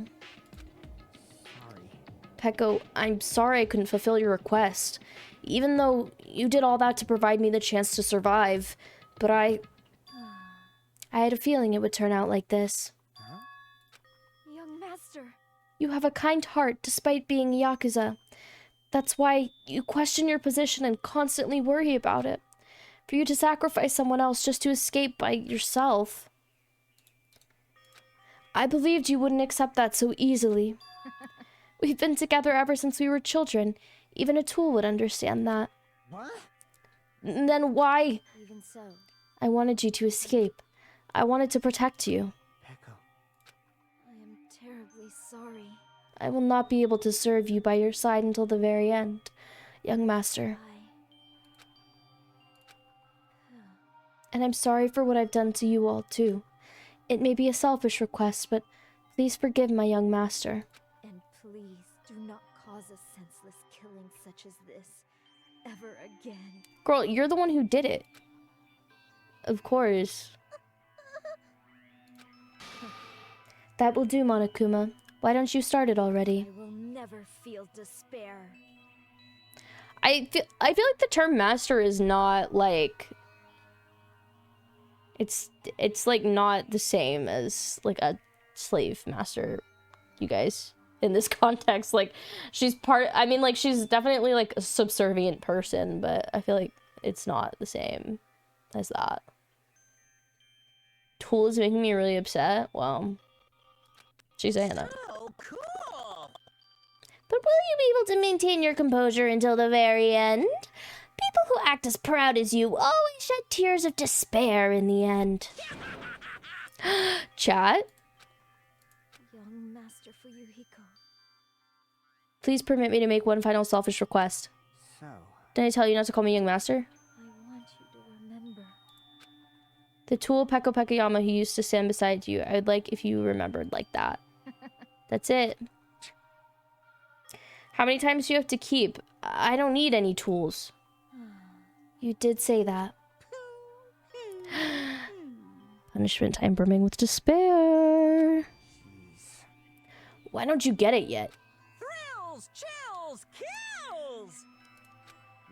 E: Sorry.
J: Peko, I'm sorry I couldn't fulfill your request. Even though you did all that to provide me the chance to survive, but I had a feeling it would turn out like this.
E: Huh?
L: Young master.
J: You have a kind heart despite being Yakuza. That's why you question your position and constantly worry about it. For you to sacrifice someone else just to escape by yourself. I believed you wouldn't accept that so easily. We've been together ever since we were children. Even a tool would understand that.
E: What?
J: Then why?
F: Even so,
J: I wanted you to escape. I wanted to protect you.
E: Peko.
L: I am terribly sorry.
J: I will not be able to serve you by your side until the very end, young master. And I'm sorry for what I've done to you all, too. It may be a selfish request, but please forgive my young master.
F: and please do not cause a senseless killing such as this ever again.
J: Girl, you're the one who did it. Of course. That will do, Monokuma. Why don't you start it already?
F: I will never feel despair.
J: I feel like the term master is not like it's like not the same as like a slave master, you guys, in this context. Like she's she's definitely like a subservient person, but I feel like it's not the same as that. Tool is making me really upset. Well, she's saying that.
B: Oh, cool!
J: But will you be able to maintain your composure until the very end? People who act as proud as you always shed tears of despair in the end. Chat,
F: Young Master Fuyuhiko.
J: please permit me to make one final selfish request.
E: So,
J: Did I tell you not to call me young master?
F: I want you to remember.
J: The tool Peko Pekayama who used to stand beside you, I would like if you remembered like that. That's it. How many times do you have to keep? I don't need any tools. You did say that. Punishment time brimming with despair.
E: jeez.
J: Why don't you get it yet?
B: Thrills, chills, kills!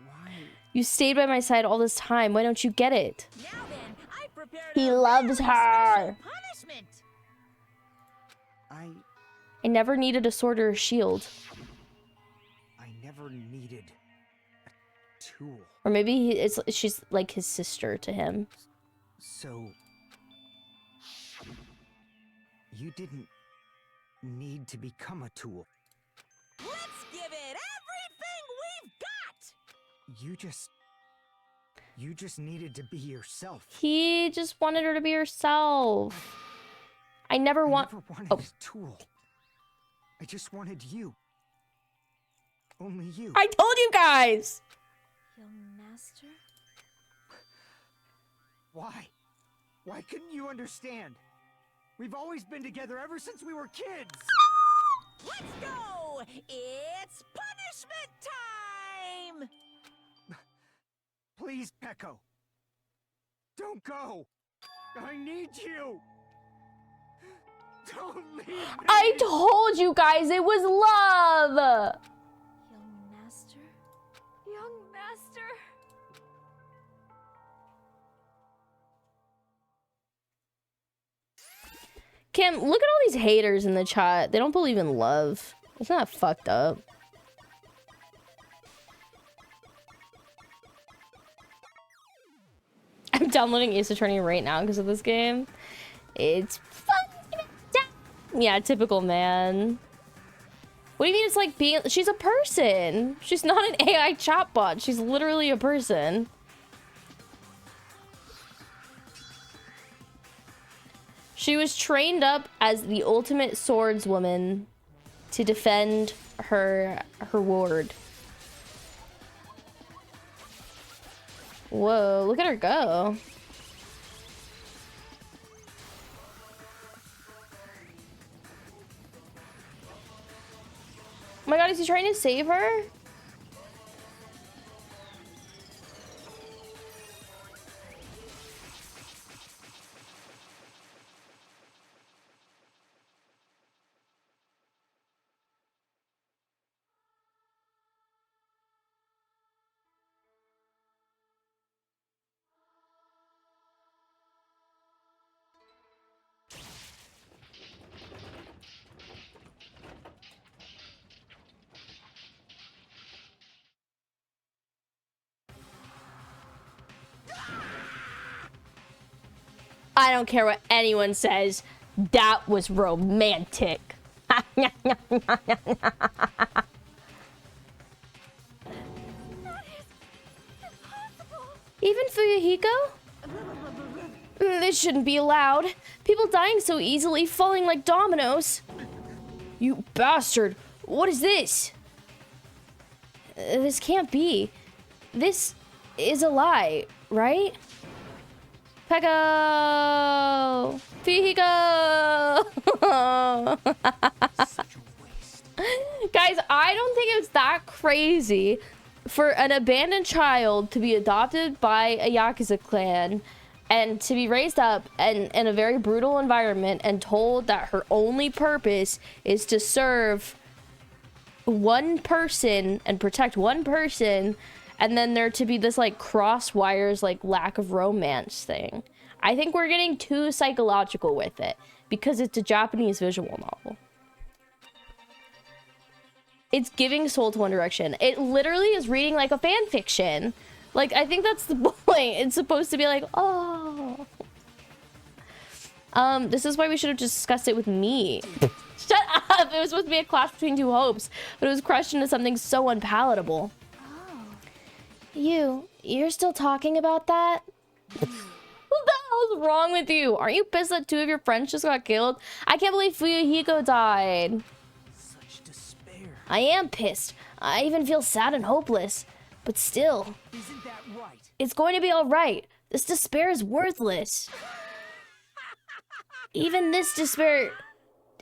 E: Why?
J: You stayed by my side all this time. Why don't you get it?
B: Now then, I prepared
J: He
B: a
J: loves
B: very
J: her.
B: special punishment.
J: I never needed a sword or a shield.
E: I never needed a tool.
J: Or maybe she's like his sister to him.
E: So, you didn't need to become a tool.
B: Let's give it everything we've got!
E: You just needed to be yourself.
J: He just wanted her to be herself. I never
E: I
J: want...
E: never wanted
J: Oh.
E: a tool. I just wanted you. Only you.
J: I told you guys!
F: Young Master?
E: Why? Why couldn't you understand? We've always been together ever since we were kids!
B: Let's go! It's punishment time!
E: Please, Peko. Don't go! I need you! Don't leave me!
J: I told you guys it was love!
F: Young Master?
L: Young master.
J: Kim, look at all these haters in the chat. They don't believe in love. Isn't that fucked up? I'm
A: downloading Ace Attorney right now because of this game. It's fun. Yeah, typical man. What do you mean it's like being... She's a person. She's not an AI chatbot. She's literally a person. She was trained up as the ultimate swordswoman to defend her ward. Whoa, look at her go. Oh my god, is he trying to save her? I don't care what anyone says. That was romantic. Even Fuyuhiko? This shouldn't be allowed. People dying so easily, falling like dominoes. You bastard. What is this? This can't be. This is a lie, right? Peko! Fuyuhiko! Guys, I don't think it's that crazy for an abandoned child to be adopted by a Yakuza clan and to be raised up in a very brutal environment and told that her only purpose is to serve one person and protect one person, and then there to be this like cross wires, like lack of romance thing. I think we're getting too psychological with it because it's a Japanese visual novel. It's giving Soul to One Direction. It literally is reading like a fan fiction. Like, I think that's the point. It's supposed to be like, oh. This is why we should have discussed it with me. Shut up! It was supposed to be a clash between two hopes, but it was crushed into something so unpalatable. Oh. You're still talking about that? What the hell's wrong with you? Aren't you pissed that two of your friends just got killed? I can't believe Fuyuhiko died.
G: Such despair.
A: I am pissed. I even feel sad and hopeless. But still.
G: Isn't that right?
A: It's going to be alright. This despair is worthless. Even this despair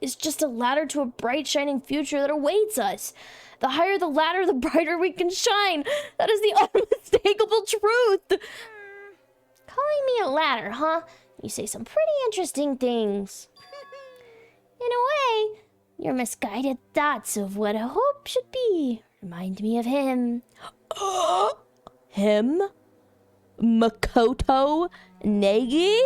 A: is just a ladder to a bright, shining future that awaits us. The higher the ladder, the brighter we can shine. That is the unmistakable truth. Calling me a ladder, huh? You say some pretty interesting things. In a way, your misguided thoughts of what a hope should be remind me of him. Him? Makoto Nagi?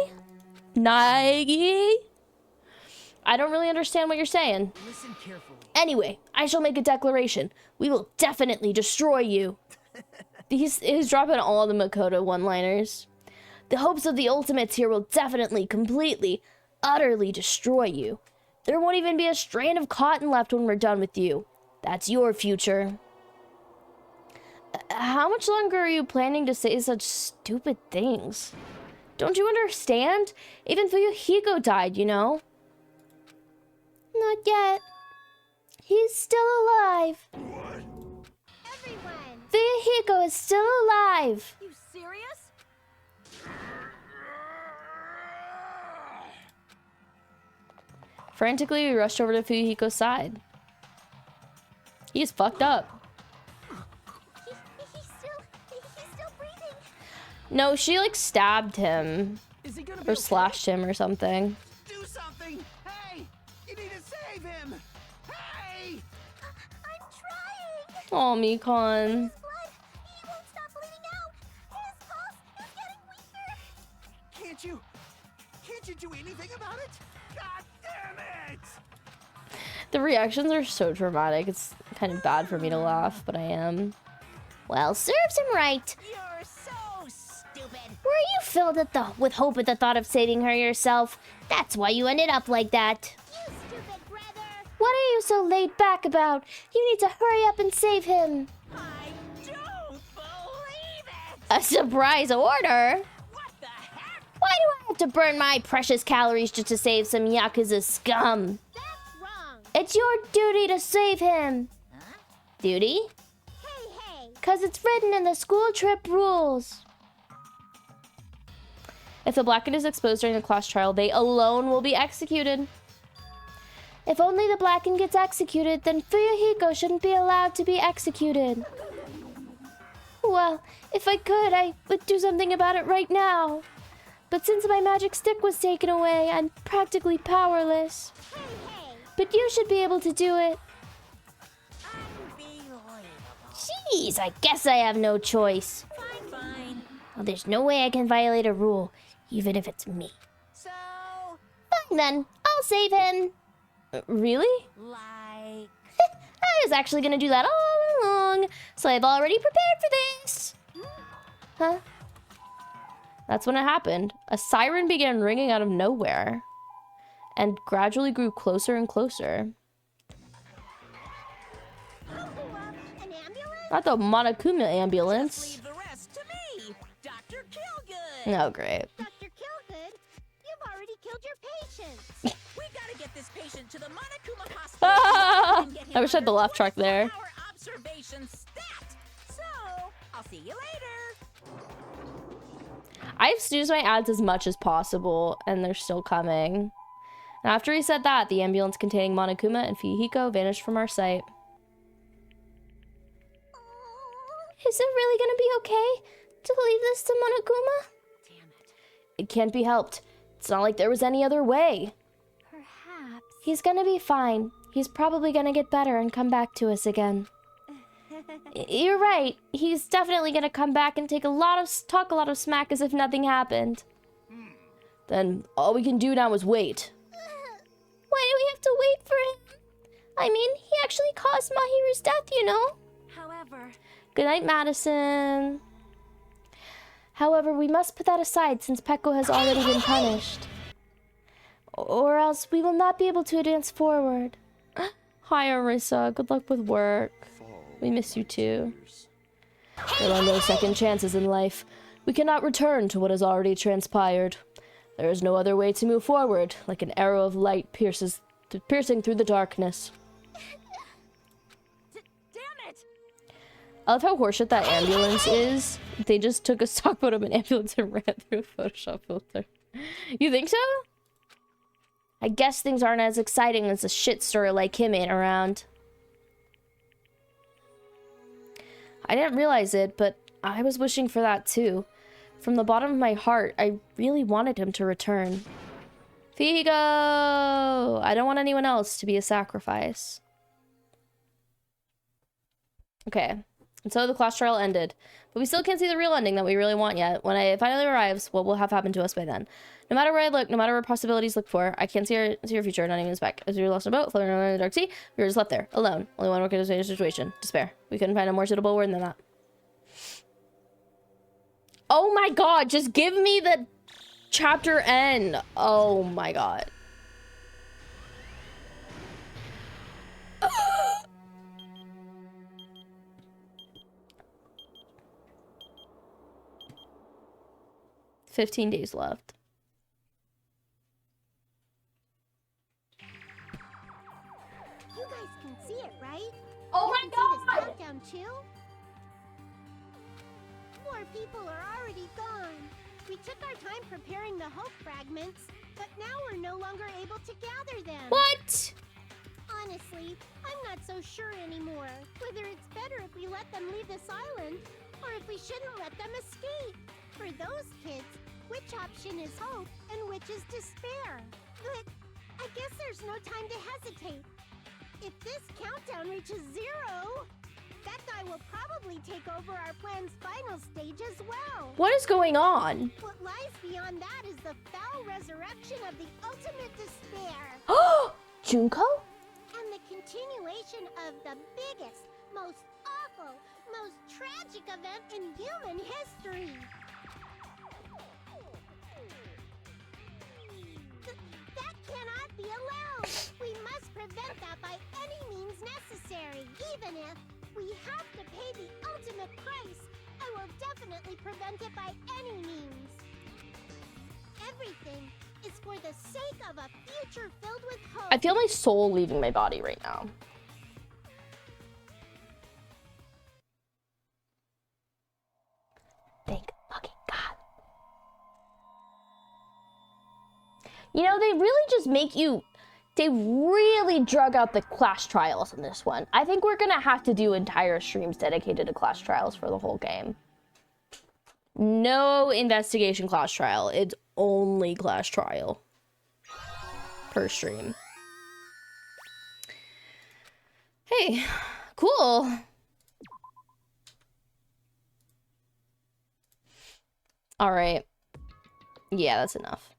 A: I don't really understand what you're saying.
G: Listen carefully.
A: Anyway, I shall make a declaration. We will definitely destroy you. He's dropping all the Makoto one-liners. The hopes of the Ultimates here will definitely, completely, utterly destroy you. There won't even be a strand of cotton left when we're done with you. That's your future. How much longer are you planning to say such stupid things? Don't you understand? Even Fuyuhiko died, you know? Not yet. He's still alive.
K: What?
J: Everyone!
A: Fuyuhiko is still alive.
L: You serious?
A: Frantically, we rushed over to Fuyuhiko's side. He's fucked up.
J: He's still breathing.
A: No, she like stabbed him.
E: Is he gonna be
A: Or
E: okay?
A: slashed him or something.
E: Do something! Hey! You need to save him! Hey!
J: I'm trying!
A: Oh, Mikon.
J: Blood! He won't stop bleeding out! His pulse is getting weaker!
E: Can't you do anything about it? God damn it!
A: The reactions are so dramatic. It's kind of bad for me to laugh, but I am. Well, serves him right.
B: You're so stupid.
A: Were you filled with hope at the thought of saving her yourself? That's why you ended up like that.
J: You stupid brother!
A: What are you so laid back about? You need to hurry up and save him.
B: I don't believe it!
A: A surprise order?
B: What the heck?
A: Why do I have to burn my precious calories just to save some Yakuza scum?
J: That's wrong!
A: It's your duty to save him.
B: Huh?
A: Duty?
J: Hey!
A: 'Cause it's written in the school trip rules. If the Blackened is exposed during the class trial, they alone will be executed. If only the Blackened gets executed, then Fuyuhiko shouldn't be allowed to be executed. Well, if I could, I would do something about it right now. But since my magic stick was taken away, I'm practically powerless.
J: Hey!
A: But you should be able to do it.
B: Unbelievable.
A: Jeez, I guess I have no choice.
B: Fine.
A: Well, there's no way I can violate a rule, even if it's me.
B: So,
A: Fine then, I'll save him. Really?
B: like...
A: I was actually gonna do that all along, so I've already prepared for this. Huh? That's when it happened. A siren began ringing out of nowhere and gradually grew closer and closer.
J: An ambulance?
A: Not the Monokuma ambulance.
B: Leave the rest to me, Dr. Killgood.
A: Oh, great.
J: Dr. Killgood, you've already killed your patients.
B: We gotta get this patient to the Monokuma hospital.
A: Ah!
B: and get him
A: I wish I had the
B: under
A: laugh track there.
B: 24-hour observation stat. So, I'll see you later.
A: I've snoozed my ads as much as possible, and they're still coming. And after he said that, the ambulance containing Monokuma and Fuyuhiko vanished from our sight. Is it really gonna be okay to leave this to Monokuma?
B: Damn it.
A: It can't be helped. It's not like there was any other way.
C: Perhaps.
A: He's gonna be fine. He's probably gonna get better and come back to us again. You're right. He's definitely gonna come back and talk a lot of smack as if nothing happened. Then all we can do now is wait. Why do we have to wait for him? I mean, he actually caused Mahiru's death, you know?
L: However,
A: Good night, Madison. However, we must put that aside since Peko has already been punished. Or else we will not be able to advance forward. Hi, Arissa. Good luck with work. We miss you too. There are no second chances in life. We cannot return to what has already transpired. There is no other way to move forward, like an arrow of light piercing through the darkness.
L: damn it!
A: I love how horseshit that ambulance is. They just took a stock photo of an ambulance and ran it through a Photoshop filter. You think so? I guess things aren't as exciting as a shit story like him ain't around. I didn't realize it, but I was wishing for that too. From the bottom of my heart, I really wanted him to return. Figo! I don't want anyone else to be a sacrifice. Okay, and so the class trial ended. But we still can't see the real ending that we really want yet. When it finally arrives, what will have happened to us by then? No matter where I look, no matter what possibilities look for, I can't see our future, not even a speck. As we were lost in a boat, floating around in the dark sea, we were just left there, alone. Only one could escape the situation. Despair. We couldn't find a more suitable word than that. Oh my god, just give me the chapter end. Oh my god. $15 days left.
J: You guys can see it, right?
A: Oh
J: You can see this countdown too? More people are already gone. We took our time preparing the hope fragments, but now we're no longer able to gather them.
A: What?
J: Honestly, I'm not so sure anymore. Whether it's better if we let them leave this island, or if we shouldn't let them escape. For those kids, which option is hope and which is despair? But I guess there's no time to hesitate. If this countdown reaches 0, that guy will probably take over our plan's final stage as well.
A: What is going on?
J: What lies beyond that is the foul resurrection of the ultimate despair.
A: Oh, Junko?
J: And the continuation of the biggest, most awful, most tragic event in human history. allowed. We must prevent that by any means necessary. Even if we have to pay the ultimate price, I will definitely prevent it by any means. Everything is for the sake of a future filled with hope.
A: I feel my soul leaving my body right now. Thank fucking God. You know, they really just make you... They really drug out the class trials in this one. I think we're gonna have to do entire streams dedicated to class trials for the whole game. No investigation class trial. It's only class trial per stream. Hey, cool. All right. Yeah, that's enough.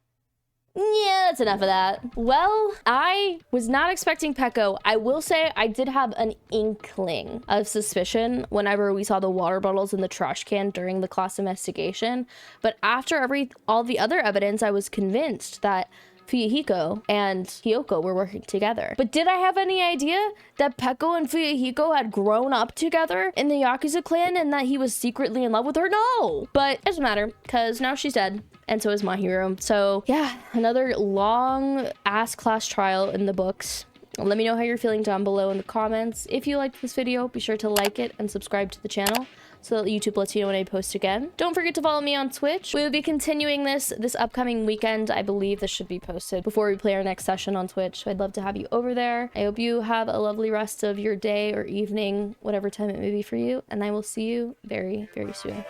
A: Yeah, that's enough of that. Well, I was not expecting Pecco. I will say I did have an inkling of suspicion whenever we saw the water bottles in the trash can during the class investigation. But after all the other evidence, I was convinced that Fuyuhiko and Hiyoko were working together. But did I have any idea that Pecco and Fuyuhiko had grown up together in the Yakuza clan and that he was secretly in love with her? No! But it doesn't matter, because now she's dead. And so is Mahiro. So yeah, another long ass class trial in the books. Let me know how you're feeling down below in the comments. If you liked this video, be sure to like it and subscribe to the channel so that YouTube lets you know when I post again. Don't forget to follow me on Twitch. We will be continuing this upcoming weekend. I believe this should be posted before we play our next session on Twitch. So I'd love to have you over there. I hope you have a lovely rest of your day or evening, whatever time it may be for you. And I will see you very, very soon.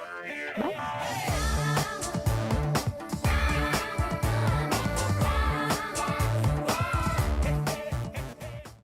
A: Bye.